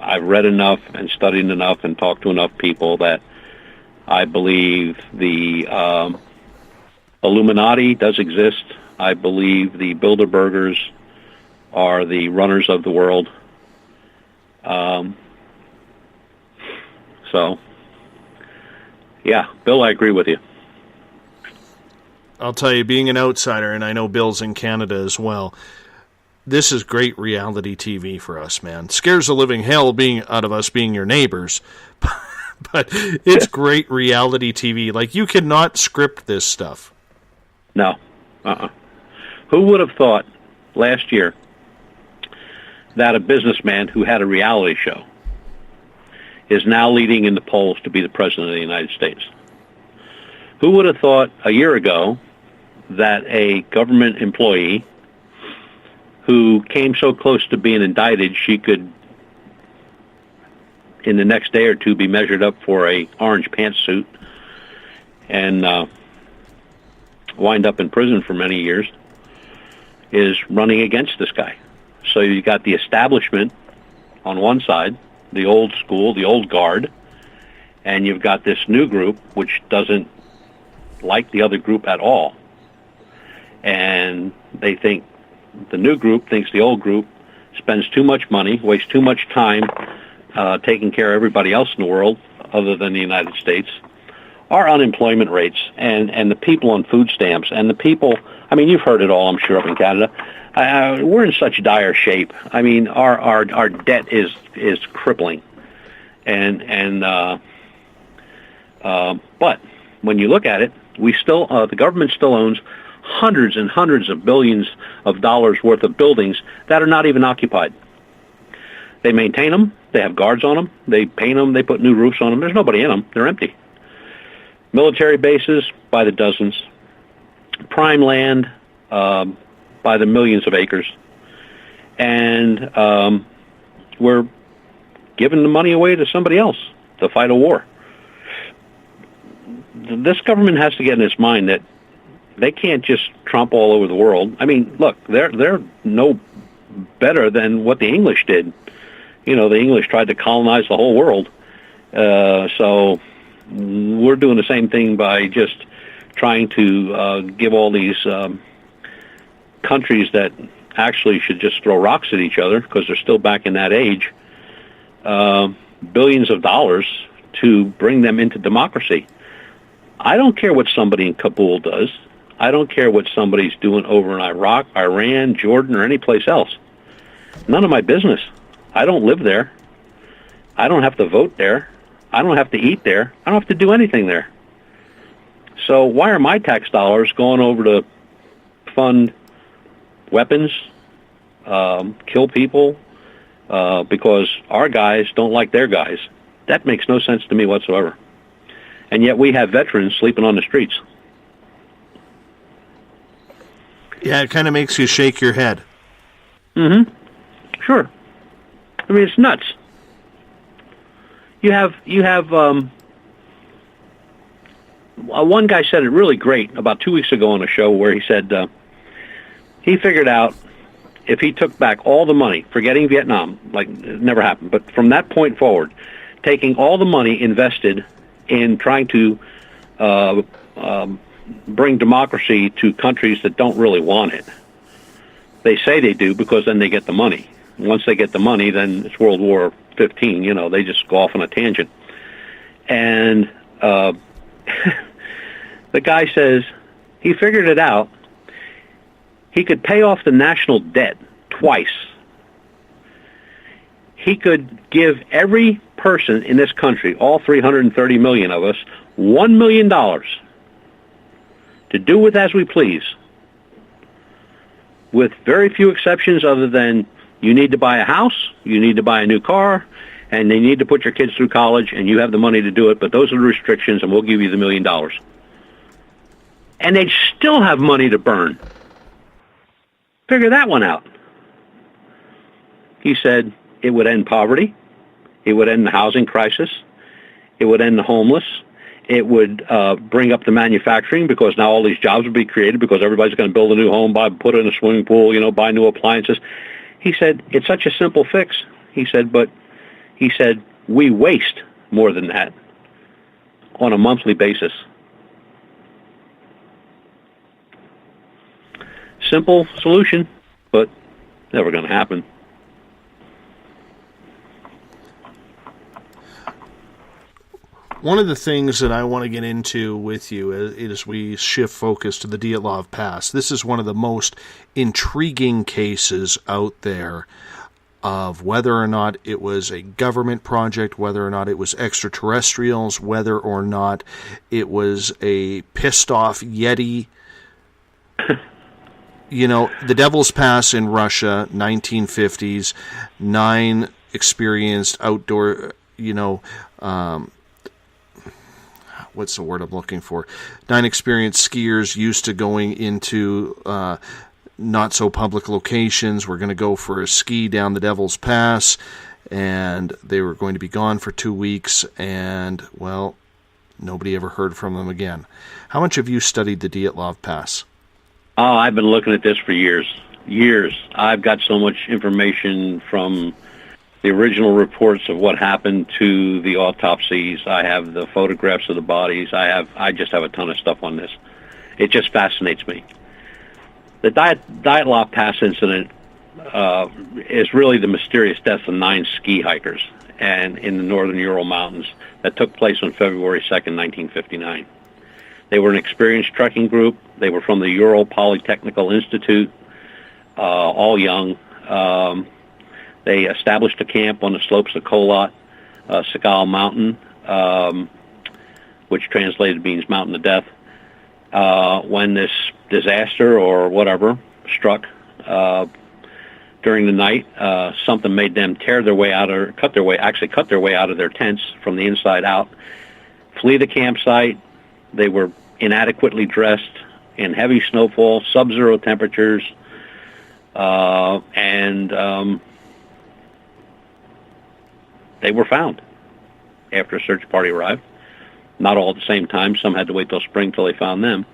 I've read enough and studied enough and talked to enough people that I believe the Illuminati does exist. I believe the Bilderbergers are the runners of the world. So, yeah, Bill, I agree with you. I'll tell you, being an outsider, and I know Bill's in Canada as well, this is great reality TV for us, man. Scares the living hell out of us being your neighbors, but it's great reality TV. Like, you cannot script this stuff. No. Who would have thought last year that a businessman who had a reality show is now leading in the polls to be the president of the United States? Who would have thought a year ago that a government employee who came so close to being indicted she could, in the next day or two, be measured up for a orange pantsuit and wind up in prison for many years, is running against this guy? So you got the establishment on one side, the old school, the old guard, and you've got this new group which doesn't like the other group at all. And they think, the new group thinks the old group spends too much money, wastes too much time taking care of everybody else in the world other than the United States. Our unemployment rates and the people on food stamps and the people, I mean, you've heard it all, I'm sure, up in Canada. We're in such dire shape. I mean, our debt is crippling. But when you look at it, we still the government still owns hundreds and hundreds of billions of dollars worth of buildings that are not even occupied. They maintain them. They have guards on them. They paint them. They put new roofs on them. There's nobody in them. They're empty. Military bases by the dozens. Prime land by the millions of acres. And we're giving the money away to somebody else to fight a war. This government has to get in its mind that they can't just tromp all over the world. I mean, look, they're no better than what the English did. You know, the English tried to colonize the whole world. So we're doing the same thing by just trying to give all these countries that actually should just throw rocks at each other because they're still back in that age, billions of dollars to bring them into democracy. I don't care what somebody in Kabul does. I don't care what somebody's doing over in Iraq, Iran, Jordan, or any place else. None of my business. I don't live there. I don't have to vote there. I don't have to eat there. I don't have to do anything there. So why are my tax dollars going over to fund weapons, kill people, because our guys don't like their guys? That makes no sense to me whatsoever. And yet we have veterans sleeping on the streets. Yeah, it kind of makes you shake your head. Mm-hmm. Sure. I mean, it's nuts. You have one guy said it really great about 2 weeks ago on a show where he said he figured out if he took back all the money, forgetting Vietnam, like it never happened, but from that point forward, taking all the money invested in trying to bring democracy to countries that don't really want it. They say they do because then they get the money. Once they get the money, then it's World War 15. You know, they just go off on a tangent. And the guy says he figured it out. He could pay off the national debt twice. He could give every person in this country, all 330 million of us, $1 million to do with as we please, with very few exceptions other than you need to buy a house, you need to buy a new car, and they need to put your kids through college, and you have the money to do it, but those are the restrictions, and we'll give you the $1 million. And they'd still have money to burn. Figure that one out. He said it would end poverty, it would end the housing crisis, it would end the homeless, it would bring up the manufacturing because now all these jobs would be created because everybody's going to build a new home, put in a swimming pool, buy new appliances. He said, it's such a simple fix. He said, but we waste more than that on a monthly basis. Simple solution, but never going to happen. One of the things that I want to get into with you as we shift focus to the Dyatlov Pass, this is one of the most intriguing cases out there of whether or not it was a government project, whether or not it was extraterrestrials, whether or not it was a pissed-off Yeti. You know, the Devil's Pass in Russia, 1950s, 9 experienced outdoor, what's the word I'm looking for? 9 experienced skiers used to going into not-so-public locations. We're going to go for a ski down the Devil's Pass, and they were going to be gone for 2 weeks, and, well, nobody ever heard from them again. How much have you studied the Dyatlov Pass? Oh, I've been looking at this for years. I've got so much information from the original reports of what happened to the autopsies. I have the photographs of the bodies. I just have a ton of stuff on this. It just fascinates me. The Dyatlov Pass incident is really the mysterious death of 9 ski hikers and in the northern Ural Mountains that took place on February 2nd, 1959. They were an experienced trekking group. They were from the Ural Polytechnical Institute, all young. They established a camp on the slopes of Kholat, Sakal Mountain, which translated means mountain of death. When this disaster or whatever struck during the night, something made them cut their way out of their tents from the inside out, flee the campsite. They were inadequately dressed in heavy snowfall, sub-zero temperatures, and they were found after a search party arrived. Not all at the same time. Some had to wait till spring till they found them.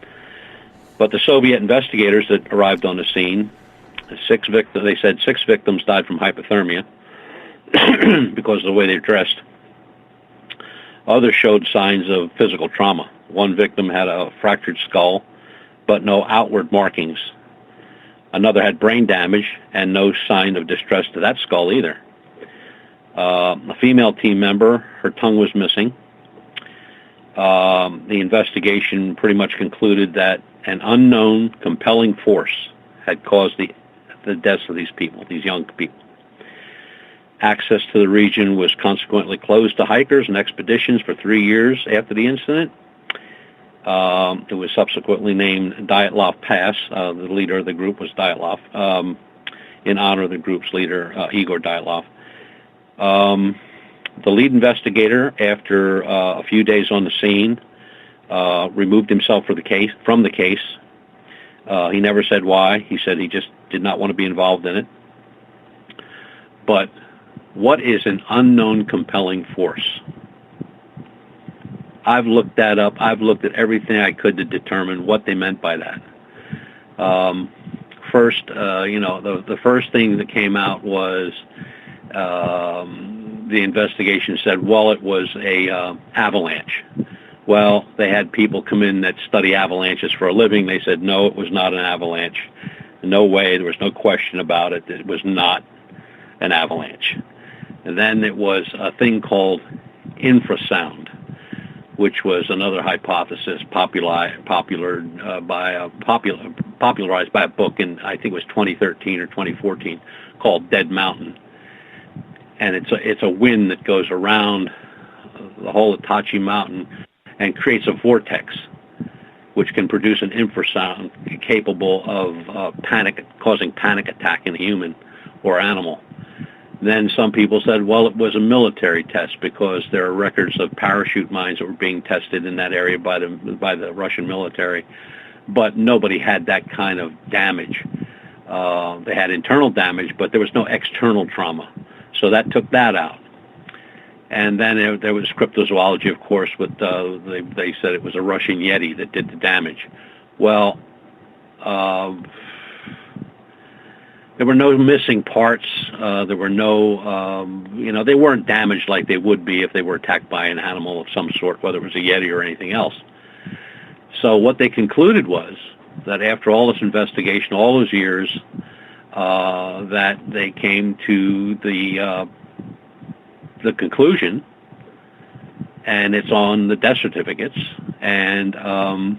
But the Soviet investigators that arrived on the scene, they said 6 victims died from hypothermia because of the way they dressed. Others showed signs of physical trauma. One victim had a fractured skull, but no outward markings. Another had brain damage and no sign of distress to that skull either. A female team member, her tongue was missing. The investigation pretty much concluded that an unknown compelling force had caused the deaths of these people, these young people. Access to the region was consequently closed to hikers and expeditions for 3 years after the incident. It was subsequently named Dyatlov Pass. The leader of the group was Dyatlov, in honor of the group's leader, Igor Dyatlov. The lead investigator, after a few days on the scene, removed himself from the case. He never said why. He said he just did not want to be involved in it. But what is an unknown compelling force? I've looked that up. I've looked at everything I could to determine what they meant by that. First, the first thing that came out was the investigation said, well, it was a avalanche. Well, they had people come in that study avalanches for a living. They said, no, it was not an avalanche. No way. There was no question about it. It was not an avalanche. And then it was a thing called infrasound, which was another hypothesis popularized by a book in, I think it was 2013 or 2014, called Dead Mountain. And it's a wind that goes around the whole Itachi Mountain and creates a vortex, which can produce an infrasound capable of causing panic attack in a human or animal. Then some people said, well, it was a military test because there are records of parachute mines that were being tested in that area by the Russian military, but nobody had that kind of damage. They had internal damage, but there was no external trauma. So that took that out. And then there was cryptozoology, of course, with they said it was a Russian Yeti that did the damage. Well, there were no missing parts. There were no, they weren't damaged like they would be if they were attacked by an animal of some sort, whether it was a Yeti or anything else. So what they concluded was that after all this investigation, all those years, that they came to the conclusion, and it's on the death certificates, and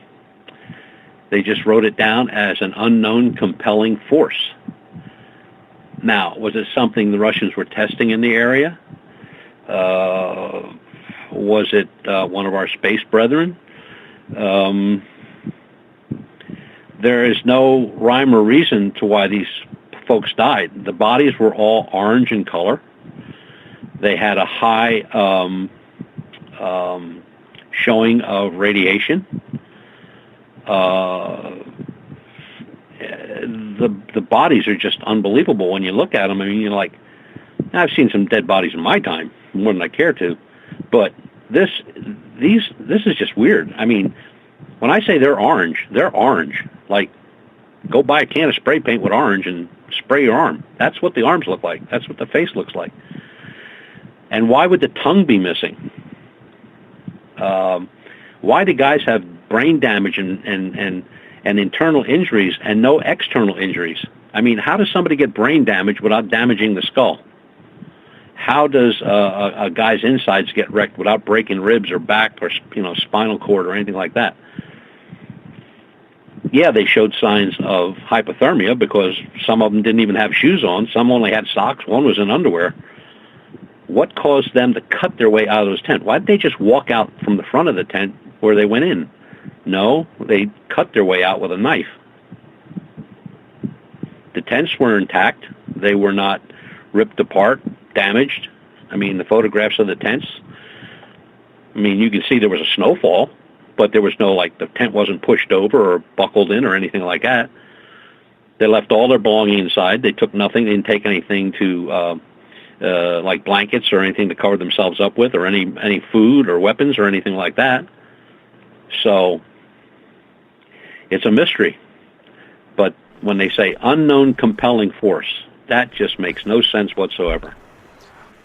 they just wrote it down as an unknown compelling force. Now, was it something the Russians were testing in the area? Was it one of our space brethren? There is no rhyme or reason to why these folks died. The bodies were all orange in color. They had a high showing of radiation. The bodies are just unbelievable when you look at them. I mean, you're like, I've seen some dead bodies in my time, more than I care to, but this is just weird. I mean, when I say they're orange. Like, go buy a can of spray paint with orange and spray your arm. That's what the arms look like. That's what the face looks like. And why would the tongue be missing? Why do guys have brain damage and internal injuries and no external injuries? I mean, how does somebody get brain damage without damaging the skull? How does a guy's insides get wrecked without breaking ribs or back or spinal cord or anything like that? Yeah, they showed signs of hypothermia because some of them didn't even have shoes on. Some only had socks. One was in underwear. What caused them to cut their way out of those tents? Why didn't they just walk out from the front of the tent where they went in? No, they cut their way out with a knife. The tents were intact. They were not ripped apart, damaged. I mean, the photographs of the tents, I mean, you can see there was a snowfall, but there was no, the tent wasn't pushed over or buckled in or anything like that. They left all their belongings inside. They took nothing. They didn't take anything to, like blankets or anything to cover themselves up with, or any food or weapons or anything like that. So it's a mystery. But when they say unknown compelling force, that just makes no sense whatsoever.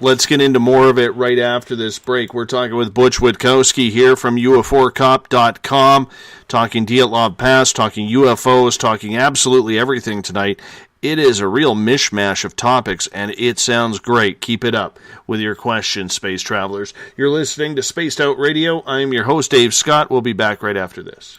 Let's get into more of it right after this break. We're talking with Butch Witkowski here from UFOcop.com, talking Dyatlov Pass, talking UFOs, talking absolutely everything tonight. It is a real mishmash of topics, and it sounds great. Keep it up with your questions, space travelers. You're listening to Spaced Out Radio. I'm your host, Dave Scott. We'll be back right after this.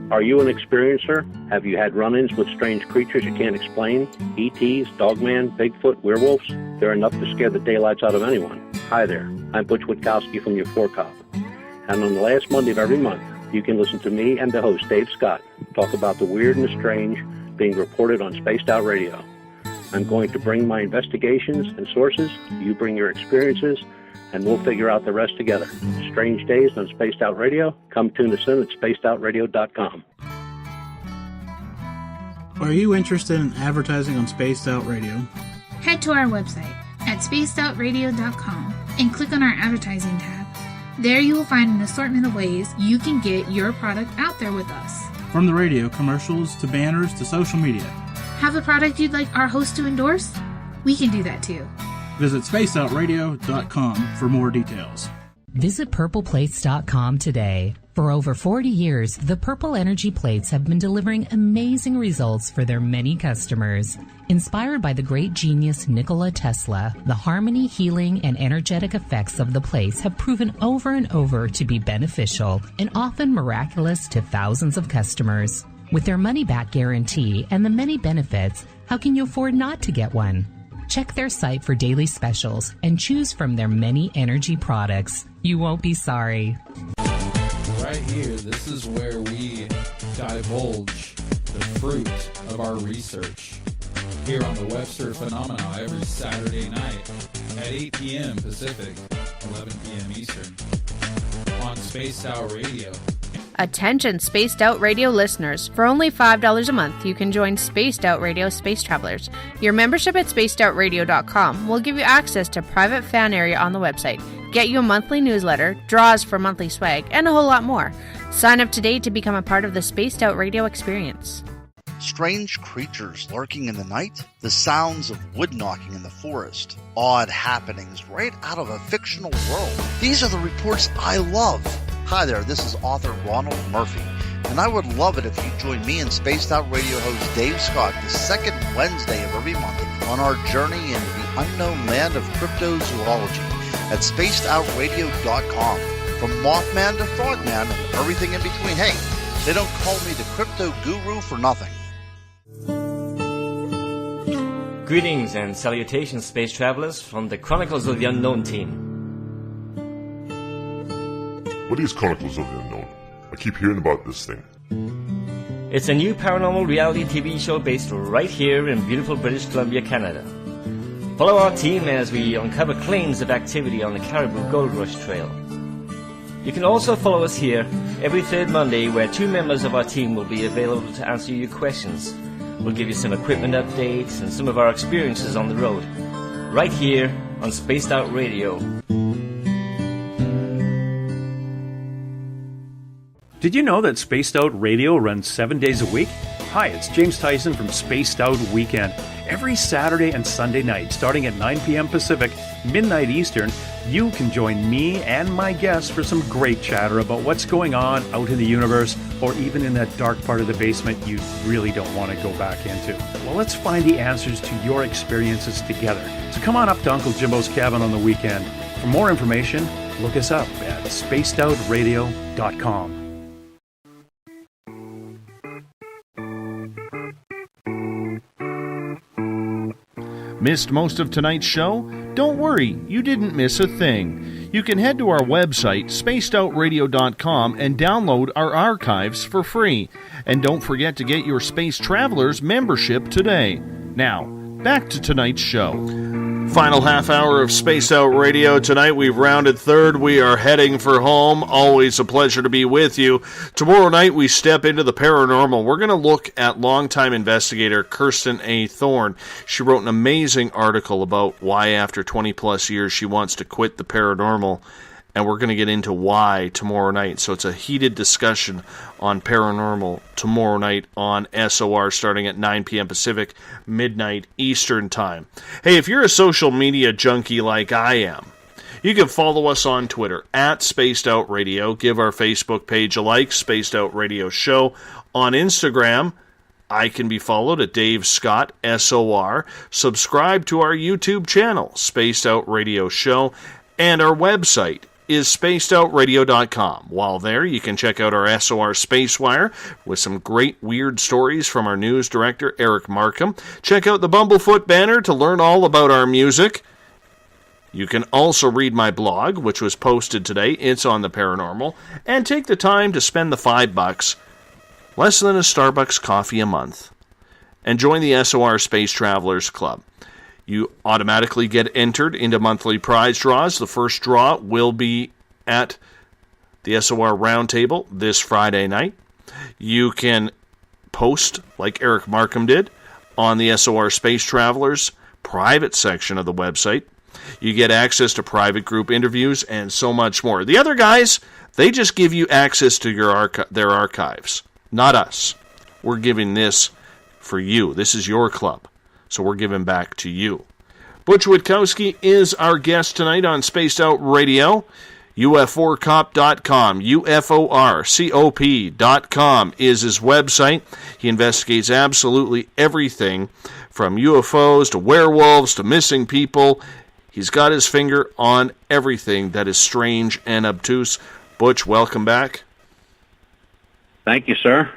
Are you an experiencer? Have you had run-ins with strange creatures you can't explain? ETs, Dogman, Bigfoot, werewolves? They're enough to scare the daylights out of anyone. Hi there, I'm Butch Witkowski from UFO Cop. And on the last Monday of every month, you can listen to me and the host, Dave Scott, talk about the weird and the strange being reported on Spaced Out Radio. I'm going to bring my investigations and sources, you bring your experiences, and we'll figure out the rest together. Strange Days on Spaced Out Radio. Come tune us in at spacedoutradio.com. Are you interested in advertising on Spaced Out Radio? Head to our website at spacedoutradio.com and click on our advertising tab. There you will find an assortment of ways you can get your product out there with us. From the radio, commercials, to banners, to social media. Have a product you'd like our host to endorse? We can do that too. Visit spacedoutradio.com for more details. Visit purpleplates.com today. For over 40 years, the Purple Energy Plates have been delivering amazing results for their many customers. Inspired by the great genius Nikola Tesla, the harmony, healing, and energetic effects of the plates have proven over and over to be beneficial and often miraculous to thousands of customers. With their money-back guarantee and the many benefits, how can you afford not to get one? Check their site for daily specials and choose from their many energy products. You won't be sorry. Right here, this is where we divulge the fruit of our research. Here on the Webster Phenomena every Saturday night at 8 p.m. Pacific, 11 p.m. Eastern on Spaced Out Radio. Attention Spaced Out Radio listeners. For only $5 a month, you can join Spaced Out Radio Space Travelers. Your membership at spacedoutradio.com will give you access to private fan area on the website, get you a monthly newsletter, draws for monthly swag, and a whole lot more. Sign up today to become a part of the Spaced Out Radio experience. Strange creatures lurking in the night, the sounds of wood knocking in the forest, odd happenings right out of a fictional world. These are the reports I love. Hi there, this is author Ronald Murphy, and I would love it if you join me and Spaced Out Radio host Dave Scott the second Wednesday of every month on our journey into the unknown land of cryptozoology. at spacedoutradio.com. From Mothman to Frogman and everything in between. Hey, they don't call me the crypto guru for nothing. Greetings and salutations, space travelers, from the Chronicles of the Unknown team. What is Chronicles of the Unknown? I keep hearing about this thing. It's a new paranormal reality TV show based right here in beautiful British Columbia, Canada. Follow our team as we uncover claims of activity on the Caribou Gold Rush Trail. You can also follow us here every third Monday, where 2 members of our team will be available to answer your questions. We'll give you some equipment updates and some of our experiences on the road, right here on Spaced Out Radio. Did you know that Spaced Out Radio runs 7 days a week? Hi, it's James Tyson from Spaced Out Weekend. Every Saturday and Sunday night, starting at 9 p.m. Pacific, midnight Eastern, you can join me and my guests for some great chatter about what's going on out in the universe, or even in that dark part of the basement you really don't want to go back into. Well, let's find the answers to your experiences together. So come on up to Uncle Jimbo's cabin on the weekend. For more information, look us up at spacedoutradio.com. Missed most of tonight's show? Don't worry, you didn't miss a thing. You can head to our website, spacedoutradio.com, and download our archives for free. And don't forget to get your Space Travelers membership today. Now, back to tonight's show. Final half hour of Spaced Out Radio. Tonight we've rounded third. We are heading for home. Always a pleasure to be with you. Tomorrow night we step into the paranormal. We're going to look at longtime investigator Kirsten A. Thorne. She wrote an amazing article about why after 20 plus years she wants to quit the paranormal. And we're going to get into why tomorrow night. So it's a heated discussion on paranormal tomorrow night on SOR starting at 9 p.m. Pacific, midnight Eastern Time. Hey, if you're a social media junkie like I am, you can follow us on Twitter at Spaced Out Radio. Give our Facebook page a like, Spaced Out Radio Show. On Instagram, I can be followed at Dave Scott, SOR. Subscribe to our YouTube channel, Spaced Out Radio Show. And our website is spacedoutradio.com. While there, you can check out our SOR Spacewire with some great weird stories from our news director, Eric Markham. Check out the Bumblefoot banner to learn all about our music. You can also read my blog, which was posted today. It's on the paranormal. And take the time to spend the $5, less than a Starbucks coffee a month, and join the SOR Space Travelers Club. You automatically get entered into monthly prize draws. The first draw will be at the SOR Roundtable this Friday night. You can post, like Eric Markham did, on the SOR Space Travelers private section of the website. You get access to private group interviews and so much more. The other guys, they just give you access to their archives, not us. We're giving this for you. This is your club. So we're giving back to you. Butch Witkowski is our guest tonight on Spaced Out Radio. UFOcop.com, UFOrcop.com is his website. He investigates absolutely everything from UFOs to werewolves to missing people. He's got his finger on everything that is strange and obtuse. Butch, welcome back. Thank you, sir.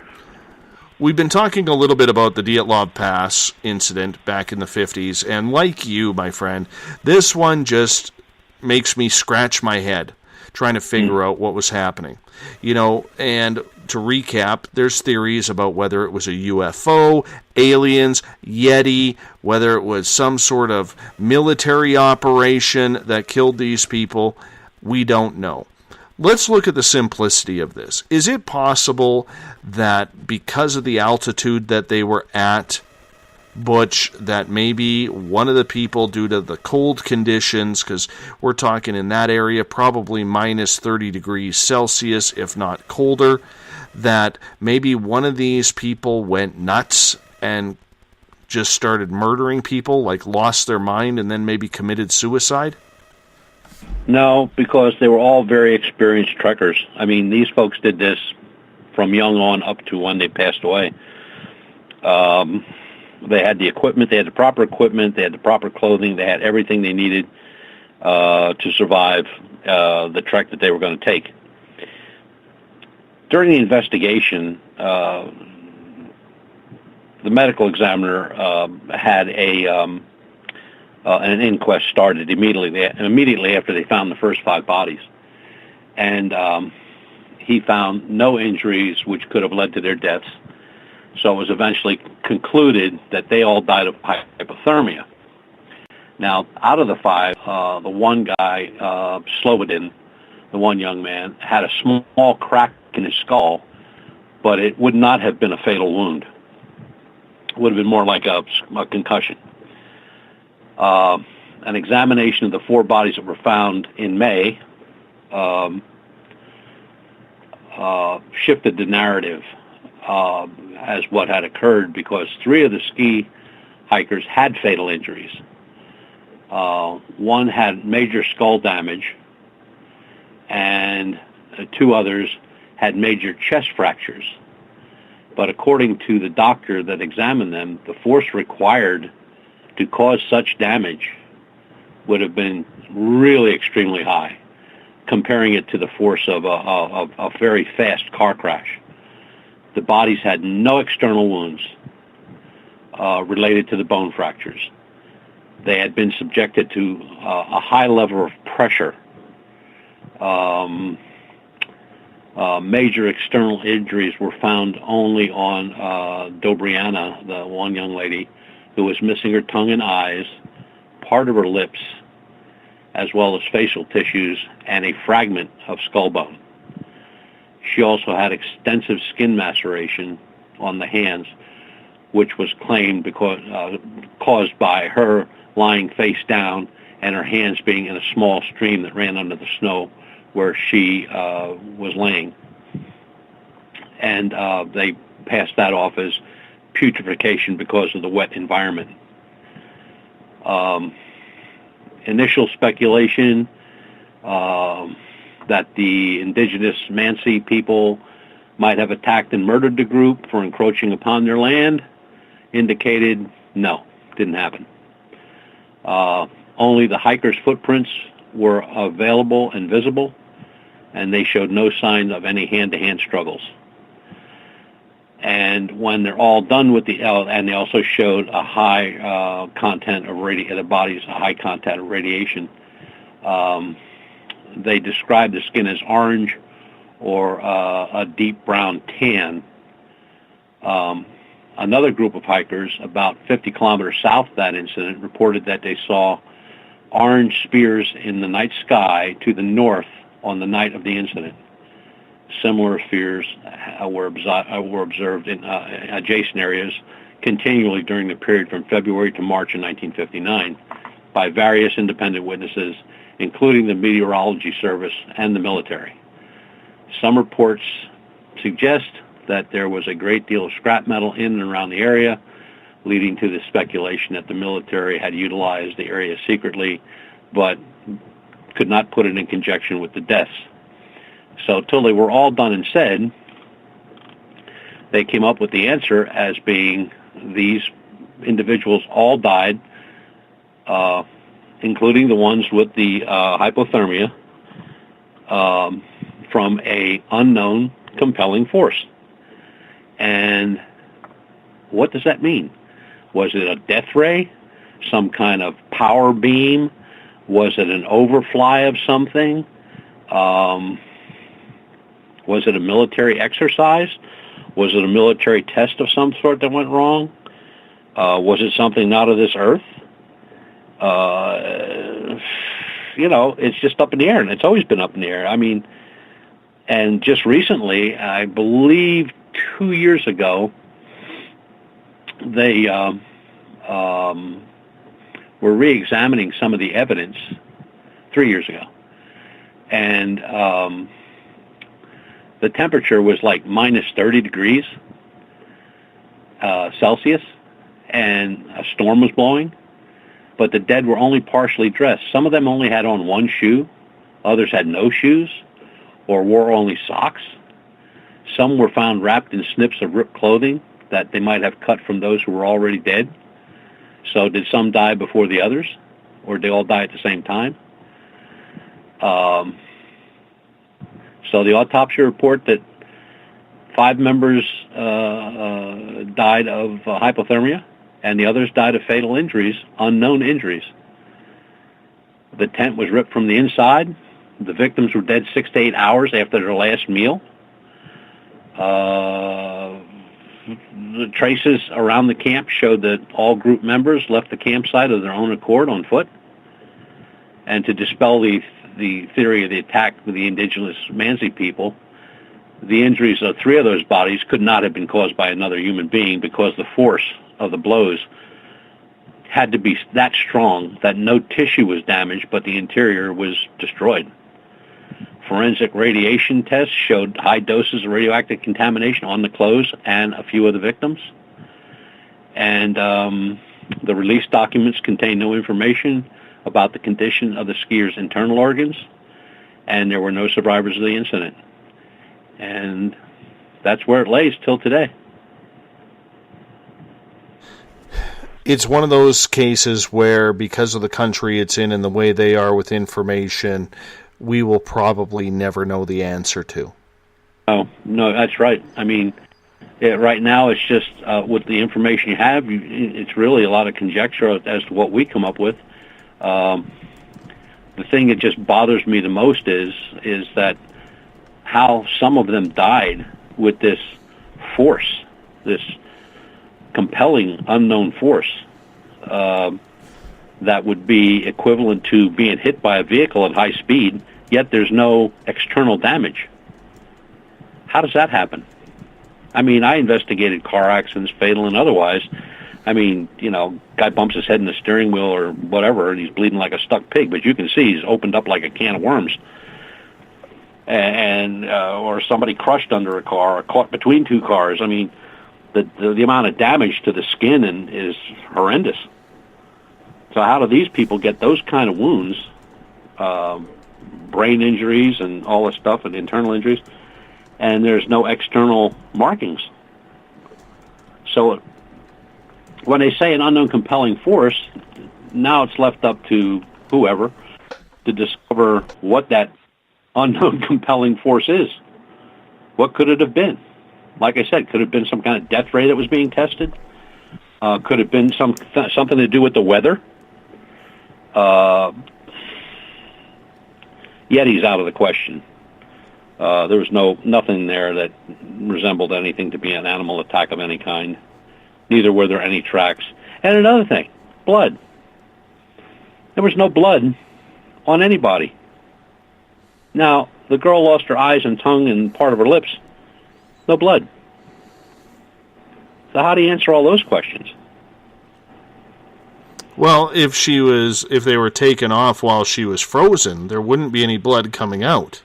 We've been talking a little bit about the Dyatlov Pass incident back in the 50s, and like you, my friend, this one just makes me scratch my head trying to figure out what was happening. You know, and to recap, there's theories about whether it was a UFO, aliens, Yeti, whether it was some sort of military operation that killed these people. We don't know. Let's look at the simplicity of this. Is it possible that because of the altitude that they were at, Butch, that maybe one of the people, due to the cold conditions, because we're talking in that area probably minus 30 degrees Celsius, if not colder, that maybe one of these people went nuts and just started murdering people, like lost their mind and then maybe committed suicide? No, because they were all very experienced trekkers. I mean, these folks did this from young on up to when they passed away. They had the equipment, they had the proper equipment, they had the proper clothing, they had everything they needed. to survive the trek that they were going to take. During the investigation, the medical examiner had an inquest started immediately after they found the first 5 bodies, and he found no injuries which could have led to their deaths. So it was eventually concluded that they all died of hypothermia. Now, out of the 5, the one guy, Slobodin, the one young man, had a small crack in his skull, but it would not have been a fatal wound. It would have been more like a concussion. An examination of the 4 bodies that were found in May shifted the narrative as what had occurred, because 3 of the ski hikers had fatal injuries. One had major skull damage, and 2 others had major chest fractures. But according to the doctor that examined them, the force required to cause such damage would have been really extremely high, comparing it to the force of a very fast car crash. The bodies had no external wounds related to the bone fractures. They had been subjected to a high level of pressure. Major external injuries were found only on Dobriana, the one young lady, who was missing her tongue and eyes, part of her lips, as well as facial tissues, and a fragment of skull bone. She also had extensive skin maceration on the hands, which was claimed because caused by her lying face down and her hands being in a small stream that ran under the snow where she was laying. And they passed that off as putrefaction because of the wet environment. Initial speculation that the indigenous Mansi people might have attacked and murdered the group for encroaching upon their land indicated no, didn't happen. Only the hikers' footprints were available and visible, and they showed no signs of any hand-to-hand struggles. And when they're all done with and they also showed a high content of the body's a high content of radiation. They described the skin as orange or a deep brown tan. Another group of hikers about 50 kilometers south of that incident reported that they saw orange spears in the night sky to the north on the night of the incident. Similar spheres were observed in adjacent areas continually during the period from February to March of 1959 by various independent witnesses, including the Meteorology Service and the military. Some reports suggest that there was a great deal of scrap metal in and around the area, leading to the speculation that the military had utilized the area secretly, but could not put it in conjunction with the deaths. So till they were all done and said, they came up with the answer as being these individuals all died, including the ones with the hypothermia, from a unknown compelling force. And what does that mean? Was it a death ray? Some kind of power beam? Was it an overfly of something? Was it a military exercise? Was it a military test of some sort that went wrong? Was it something not of this earth? It's just up in the air, and it's always been up in the air. I mean, and just recently, I believe 2 years ago, they were re-examining some of the evidence 3 years ago. And the temperature was like minus 30 degrees Celsius, and a storm was blowing, but the dead were only partially dressed. Some of them only had on one shoe, others had no shoes, or wore only socks. Some were found wrapped in snips of ripped clothing that they might have cut from those who were already dead. So did some die before the others, or did they all die at the same time? So the autopsy report that 5 members died of hypothermia, and the others died of fatal injuries, unknown injuries. The tent was ripped from the inside. The victims were dead 6 to 8 hours after their last meal. The traces around the camp showed that all group members left the campsite of their own accord on foot. And to dispel the theory of the attack with the indigenous Mansi people, the injuries of 3 of those bodies could not have been caused by another human being because the force of the blows had to be that strong that no tissue was damaged, but the interior was destroyed. Forensic radiation tests showed high doses of radioactive contamination on the clothes and a few of the victims. And the release documents contain no information about the condition of the skiers' internal organs, and there were no survivors of the incident. And that's where it lays till today. It's one of those cases where, because of the country it's in and the way they are with information, we will probably never know the answer to. Oh, no, that's right. I mean, right now it's just with the information you have, it's really a lot of conjecture as to what we come up with. The thing that just bothers me the most is that how some of them died with this force, this compelling unknown force that would be equivalent to being hit by a vehicle at high speed, yet there's no external damage. How does that happen? I mean, I investigated car accidents, fatal and otherwise. I mean, guy bumps his head in the steering wheel or whatever, and he's bleeding like a stuck pig, but you can see he's opened up like a can of worms. And or somebody crushed under a car or caught between 2 cars. I mean, the amount of damage to the skin is horrendous. So how do these people get those kind of wounds, brain injuries and all this stuff, and internal injuries, and there's no external markings? So when they say an unknown compelling force, now it's left up to whoever to discover what that unknown compelling force is. What could it have been? Like I said, could it have been some kind of death ray that was being tested? Could it have been something to do with the weather? Yeti's out of the question. There was nothing there that resembled anything to be an animal attack of any kind. Neither were there any tracks. And another thing, blood. There was no blood on anybody. Now, the girl lost her eyes and tongue and part of her lips. No blood. So how do you answer all those questions? Well, if they were taken off while she was frozen, there wouldn't be any blood coming out.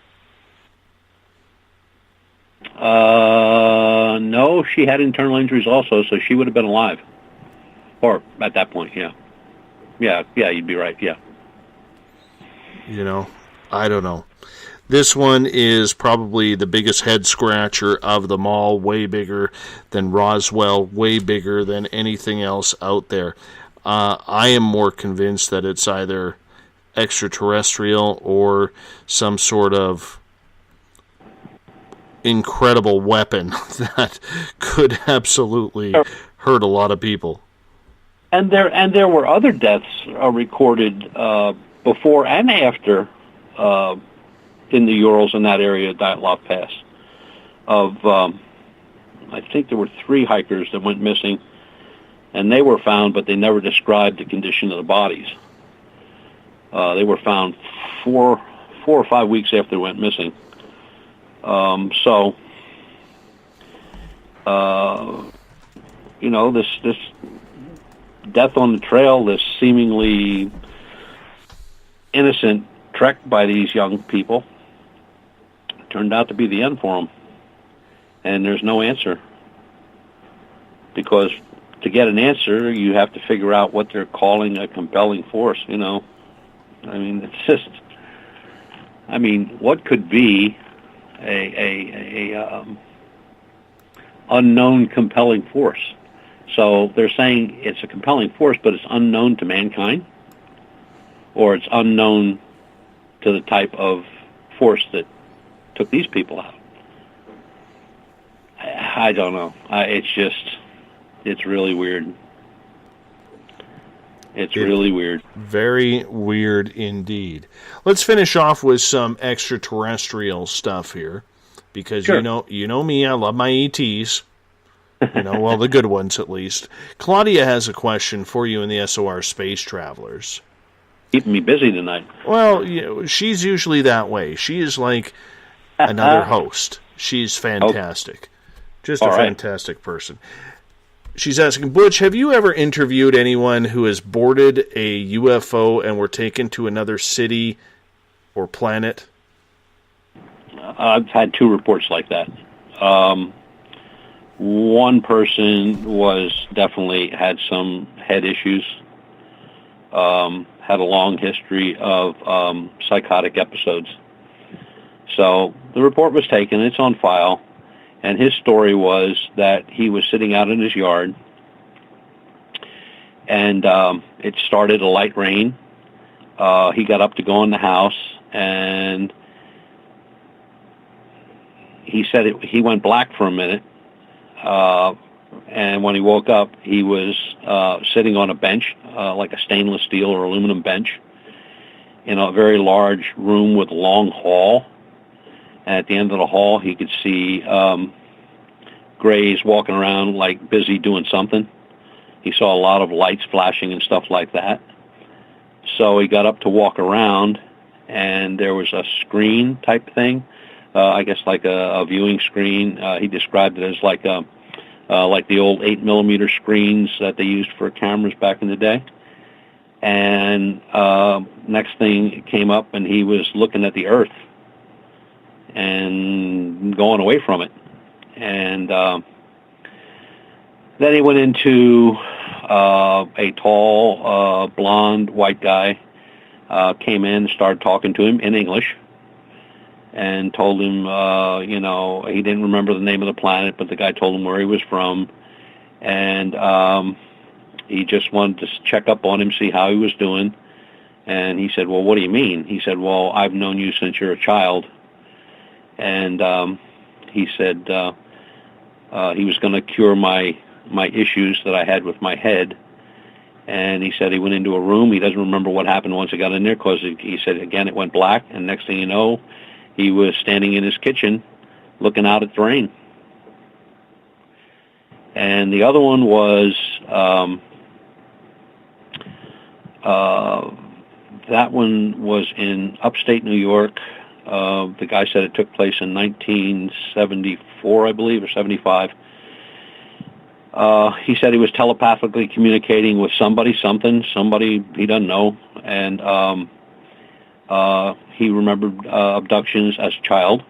No, she had internal injuries also, so she would have been alive. Or at that point, yeah. Yeah, you'd be right, yeah. I don't know. This one is probably the biggest head scratcher of them all, way bigger than Roswell, way bigger than anything else out there. I am more convinced that it's either extraterrestrial or some sort of incredible weapon that could absolutely hurt a lot of people. And there were other deaths recorded before and after in the Urals in that area of Dyatlov Pass. I think there were 3 hikers that went missing, and they were found, but they never described the condition of the bodies. They were found 4 or 5 weeks after they went missing. This death on the trail, this seemingly innocent trek by these young people, turned out to be the end for them. And there's no answer. Because to get an answer, you have to figure out what they're calling a compelling force, I mean, it's just... what could be a unknown compelling force? So they're saying it's a compelling force, but it's unknown to mankind? Or it's unknown to the type of force that took these people out. I don't know. It's really weird. It's really weird. Very weird indeed. Let's finish off with some extraterrestrial stuff here, because Sure. you know me, I love my ETs. Well, the good ones at least. Claudia has a question for you in the SOR Space Travelers. Keeping me busy tonight. Well, she's usually that way. She is like another host. She's fantastic. Just a fantastic person. She's asking, Butch, have you ever interviewed anyone who has boarded a UFO and were taken to another city or planet? I've had 2 reports like that. One person definitely had some head issues, had a long history of psychotic episodes. So the report was taken, it's on file, and his story was that he was sitting out in his yard, and it started a light rain. He got up to go in the house, and he said he went black for a minute, and when he woke up, he was sitting on a bench, like a stainless steel or aluminum bench, in a very large room with a long hall. And at the end of the hall, he could see grays walking around like busy doing something. He saw a lot of lights flashing and stuff like that. So he got up to walk around, and there was a screen type thing, I guess like a viewing screen. He described it as like the old 8mm screens that they used for cameras back in the day. And next thing it came up, and he was looking at the Earth and going away from it. And then he went into a tall, blonde, white guy, came in, started talking to him in English, and told him, he didn't remember the name of the planet, but the guy told him where he was from, and he just wanted to check up on him, see how he was doing. And he said, well, what do you mean? He said, well, I've known you since you're a child. And he said he was going to cure my issues that I had with my head. And he said he went into a room. He doesn't remember what happened once he got in there, because he said, again, it went black. And next thing you know, he was standing in his kitchen looking out at the rain. And the other one was, that one was in upstate New York. The guy said it took place in 1974, I believe, or 75. He said he was telepathically communicating with somebody he doesn't know, and he remembered abductions as a child.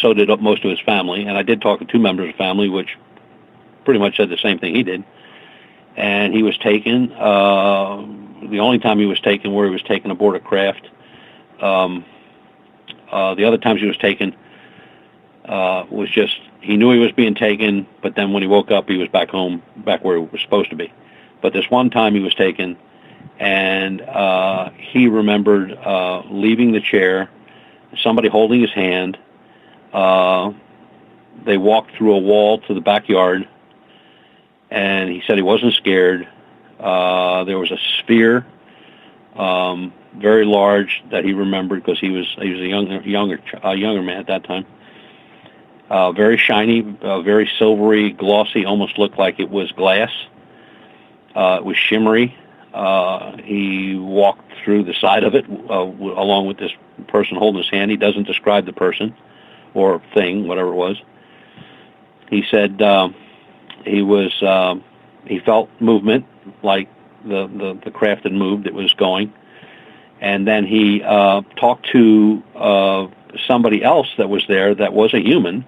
So did most of his family, and I did talk to 2 members of the family, which pretty much said the same thing he did. And he was taken, the only time he was taken where he was taken aboard a craft. The other times he was taken was just, he knew he was being taken, but then when he woke up, he was back home, back where he was supposed to be. But this one time he was taken, and he remembered leaving the chair, somebody holding his hand. They walked through a wall to the backyard, and he said he wasn't scared. There was a sphere, very large, that he remembered because he was a younger man at that time. Very shiny, very silvery, glossy, almost looked like it was glass. It was shimmery. He walked through the side of it along with this person holding his hand. He doesn't describe the person or thing, whatever it was. He said he felt movement, like the craft had moved, it was going. And then he talked to somebody else that was there that was a human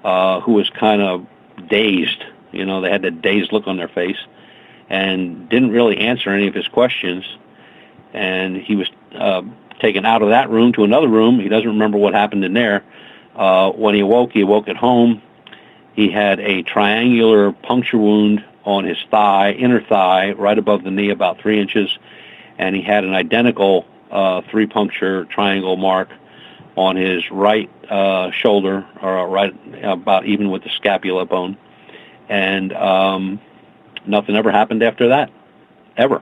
who was kind of dazed. They had that dazed look on their face and didn't really answer any of his questions. And he was taken out of that room to another room. He doesn't remember what happened in there. When he awoke at home. He had a triangular puncture wound on his thigh, inner thigh, right above the knee, about 3 inches. And he had an identical 3-puncture triangle mark on his right shoulder, or right about even with the scapula bone. And nothing ever happened after that, ever.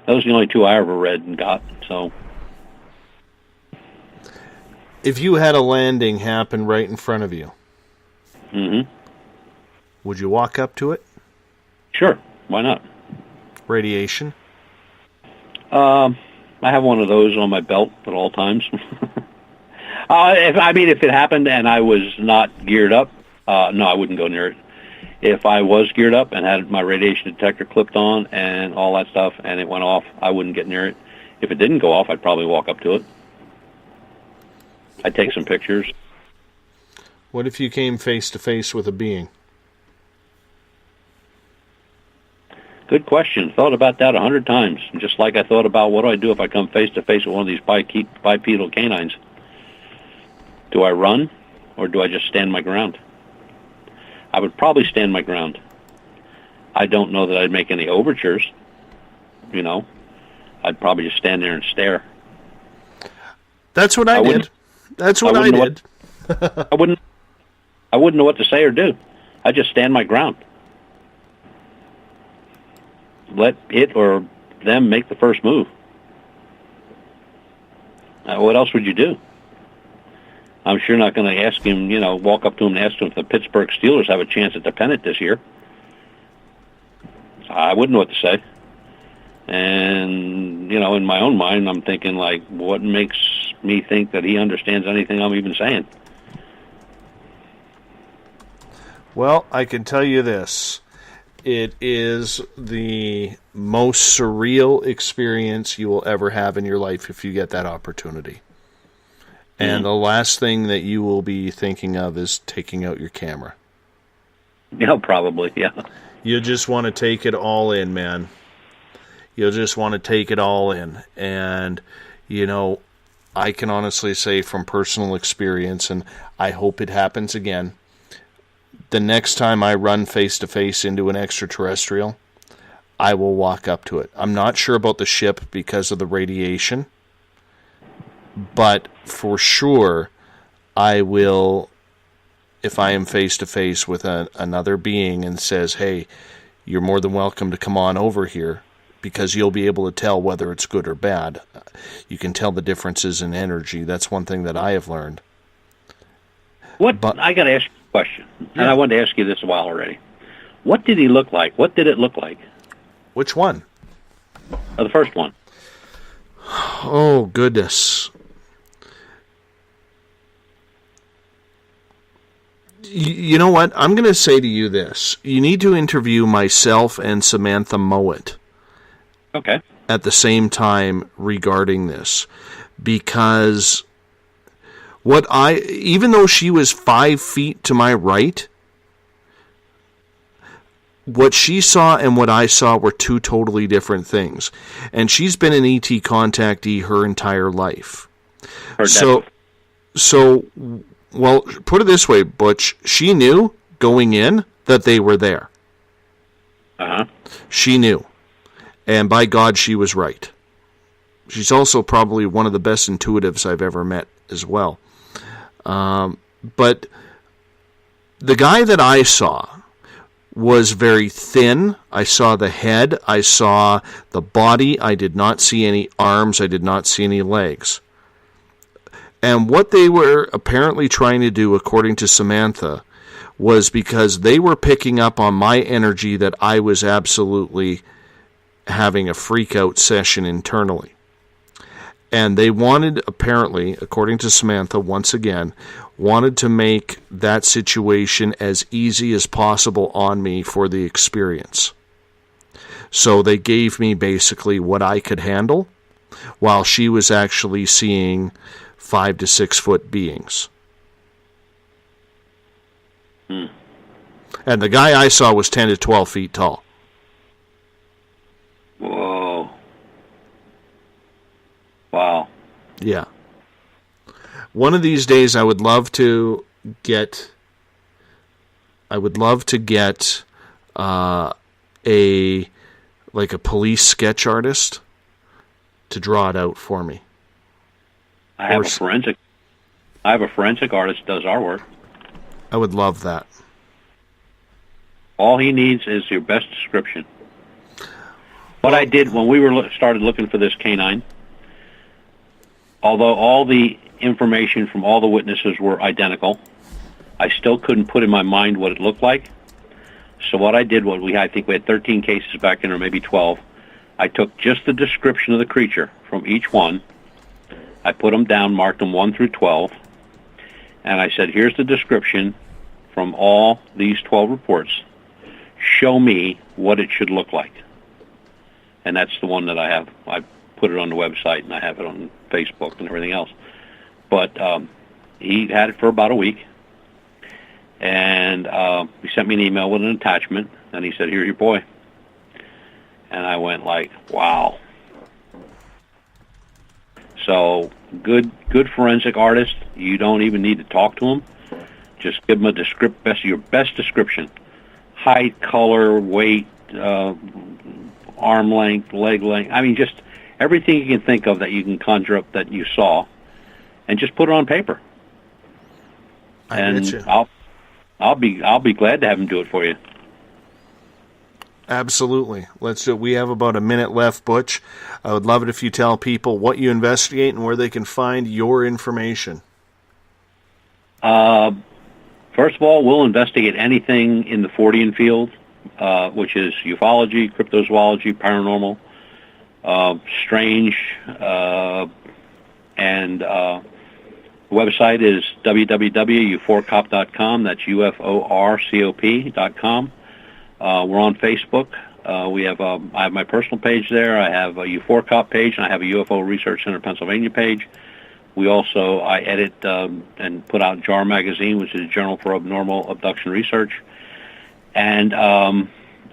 Those are the only 2 I ever read and got. So, if you had a landing happen right in front of you, would you walk up to it? Sure, why not? Radiation? I have one of those on my belt at all times. If it happened and I was not geared up, no, I wouldn't go near it. If I was geared up and had my radiation detector clipped on and all that stuff and it went off, I wouldn't get near it. If it didn't go off, I'd probably walk up to it. I'd take some pictures. What if you came face to face with a being? Good question. Thought about that 100 times. Just like I thought about what do I do if I come face to face with one of these bipedal canines. Do I run or do I just stand my ground? I would probably stand my ground. I don't know that I'd make any overtures. You know, I'd probably just stand there and stare. That's what I did. That's what I did. I wouldn't know what to say or do. I'd just stand my ground. Let it or them make the first move. What else would you do? I'm sure not going to ask him, walk up to him and ask him if the Pittsburgh Steelers have a chance at the pennant this year. I wouldn't know what to say. And, in my own mind, I'm thinking, like, what makes me think that he understands anything I'm even saying? Well, I can tell you this. It is the most surreal experience you will ever have in your life if you get that opportunity. And the last thing that you will be thinking of is taking out your camera. Yeah, probably, yeah. You just want to take it all in, man. You'll just want to take it all in. And, I can honestly say from personal experience, and I hope it happens again, the next time I run face-to-face into an extraterrestrial, I will walk up to it. I'm not sure about the ship because of the radiation, but for sure I will, if I am face-to-face with another being and says, hey, you're more than welcome to come on over here, because you'll be able to tell whether it's good or bad. You can tell the differences in energy. That's one thing that I have learned. I got to ask you a question, and I wanted to ask you this a while already. What did he look like? What did it look like? Which one? The first one. Oh, goodness. You know what? I'm going to say to you this. You need to interview myself and Samantha Mowat. Okay. At the same time regarding this. Because even though she was 5 feet to my right, what she saw and what I saw were two totally different things. And she's been an ET contactee her entire life. Well, put it this way, Butch. She knew going in that they were there. Uh-huh. She knew. And by God, she was right. She's also probably one of the best intuitives I've ever met as well. But the guy that I saw was very thin. I saw the head. I saw the body. I did not see any arms. I did not see any legs. And what they were apparently trying to do, according to Samantha, was because they were picking up on my energy that I was absolutely having a freak-out session internally. And they wanted, apparently, according to Samantha, once again, wanted to make that situation as easy as possible on me for the experience. So they gave me basically what I could handle, while she was actually seeing 5 to 6 foot beings. And the guy I saw was 10 to 12 feet tall. Whoa. Wow. Yeah. One of these days I would love to get a police sketch artist to draw it out for me? I have a forensic artist that does our work. I would love that. All he needs is your best description. What I did when we started looking for this canine, although all the information from all the witnesses were identical, I still couldn't put in my mind what it looked like. So what I did, I think we had 13 cases back in, or maybe 12. I took just the description of the creature from each one. I put them down, marked them 1 through 12, and I said, here's the description from all these 12 reports. Show me what it should look like. And that's the one that I have. I put it on the website, and I have it on Facebook and everything else. But he had it for about a week, and he sent me an email with an attachment, and he said, here's your boy. And I went like, wow. So good forensic artist. You don't even need to talk to him. Just give him your best description. Height, color, weight, arm length, leg length. I mean, just everything you can think of that you can conjure up that you saw, and just put it on paper. I'll be glad to have him do it for you. Absolutely. Let's do it. We have about a minute left, Butch. I would love it if you tell people what you investigate and where they can find your information. First of all, we'll investigate anything in the Fortean field, which is ufology, cryptozoology, paranormal, strange, and the website is www.uforcop.com. That's UFORCOP.com. We're on Facebook. I have my personal page there. I have a U4COP page, and I have a UFO Research Center Pennsylvania page. I edit and put out JAAR magazine, which is a Journal for Abnormal Abduction Research. And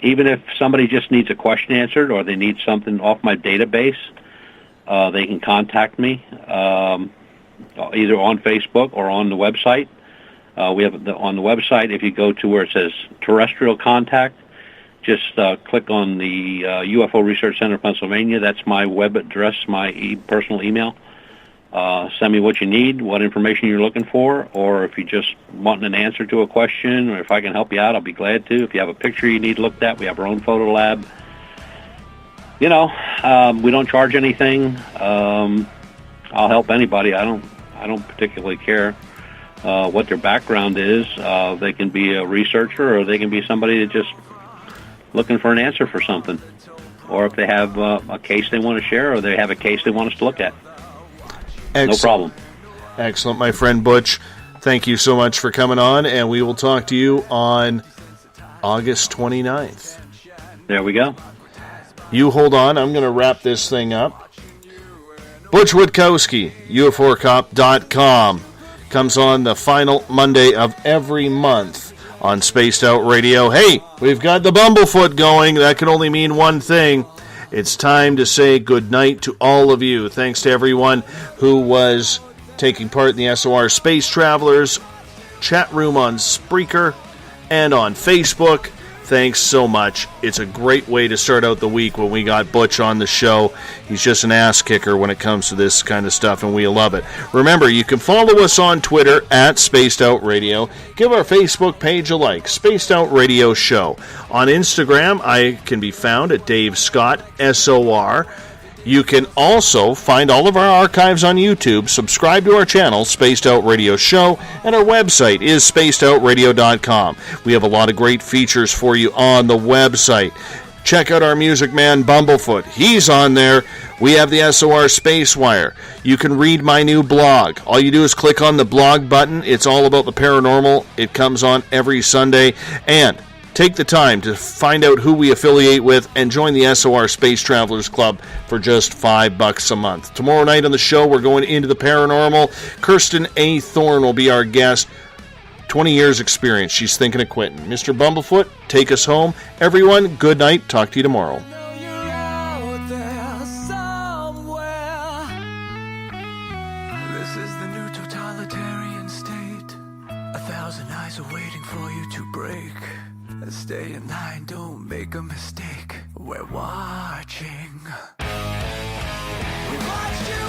even if somebody just needs a question answered or they need something off my database, they can contact me either on Facebook or on the website. We have on the website, if you go to where it says terrestrial contact, just click on the UFO Research Center Pennsylvania. That's my web address, my personal email. Send me what you need, what information you're looking for, or if you just want an answer to a question, or if I can help you out, I'll be glad to. If you have a picture you need looked at, we have our own photo lab. We don't charge anything. I'll help anybody. I don't particularly care what their background is. They can be a researcher, or they can be somebody that's just looking for an answer for something, or if they have a case they want to share, or they have a case they want us to look at. Excellent. No problem. Excellent, my friend Butch. Thank you so much for coming on, and we will talk to you on August 29th. There we go. You hold on. I'm going to wrap this thing up. Butch Witkowski, UFOcop.com, comes on the final Monday of every month on Spaced Out Radio. Hey, we've got the Bumblefoot going. That can only mean one thing. It's time to say goodnight to all of you. Thanks to everyone who was taking part in the SOR Space Travelers chat room on Spreaker and on Facebook. Thanks so much. It's a great way to start out the week when we got Butch on the show. He's just an ass kicker when it comes to this kind of stuff, and we love it. Remember, you can follow us on Twitter at Spaced Out Radio. Give our Facebook page a like, Spaced Out Radio Show. On Instagram, I can be found at Dave Scott, SOR. You can also find all of our archives on YouTube, subscribe to our channel, Spaced Out Radio Show, and our website is spacedoutradio.com. We have a lot of great features for you on the website. Check out our music man, Bumblefoot. He's on there. We have the SOR Space Wire. You can read my new blog. All you do is click on the blog button. It's all about the paranormal. It comes on every Sunday. And take the time to find out who we affiliate with and join the SOR Space Travelers Club for just $5 a month. Tomorrow night on the show, we're going into the paranormal. Kirsten A. Thorne will be our guest. 20 years experience. She's thinking of quitting. Mr. Bumblefoot, take us home. Everyone, good night. Talk to you tomorrow. This is the new totalitarian state. 1,000 eyes are waiting for you to break. Stay in line, don't make a mistake. We're watching. watched you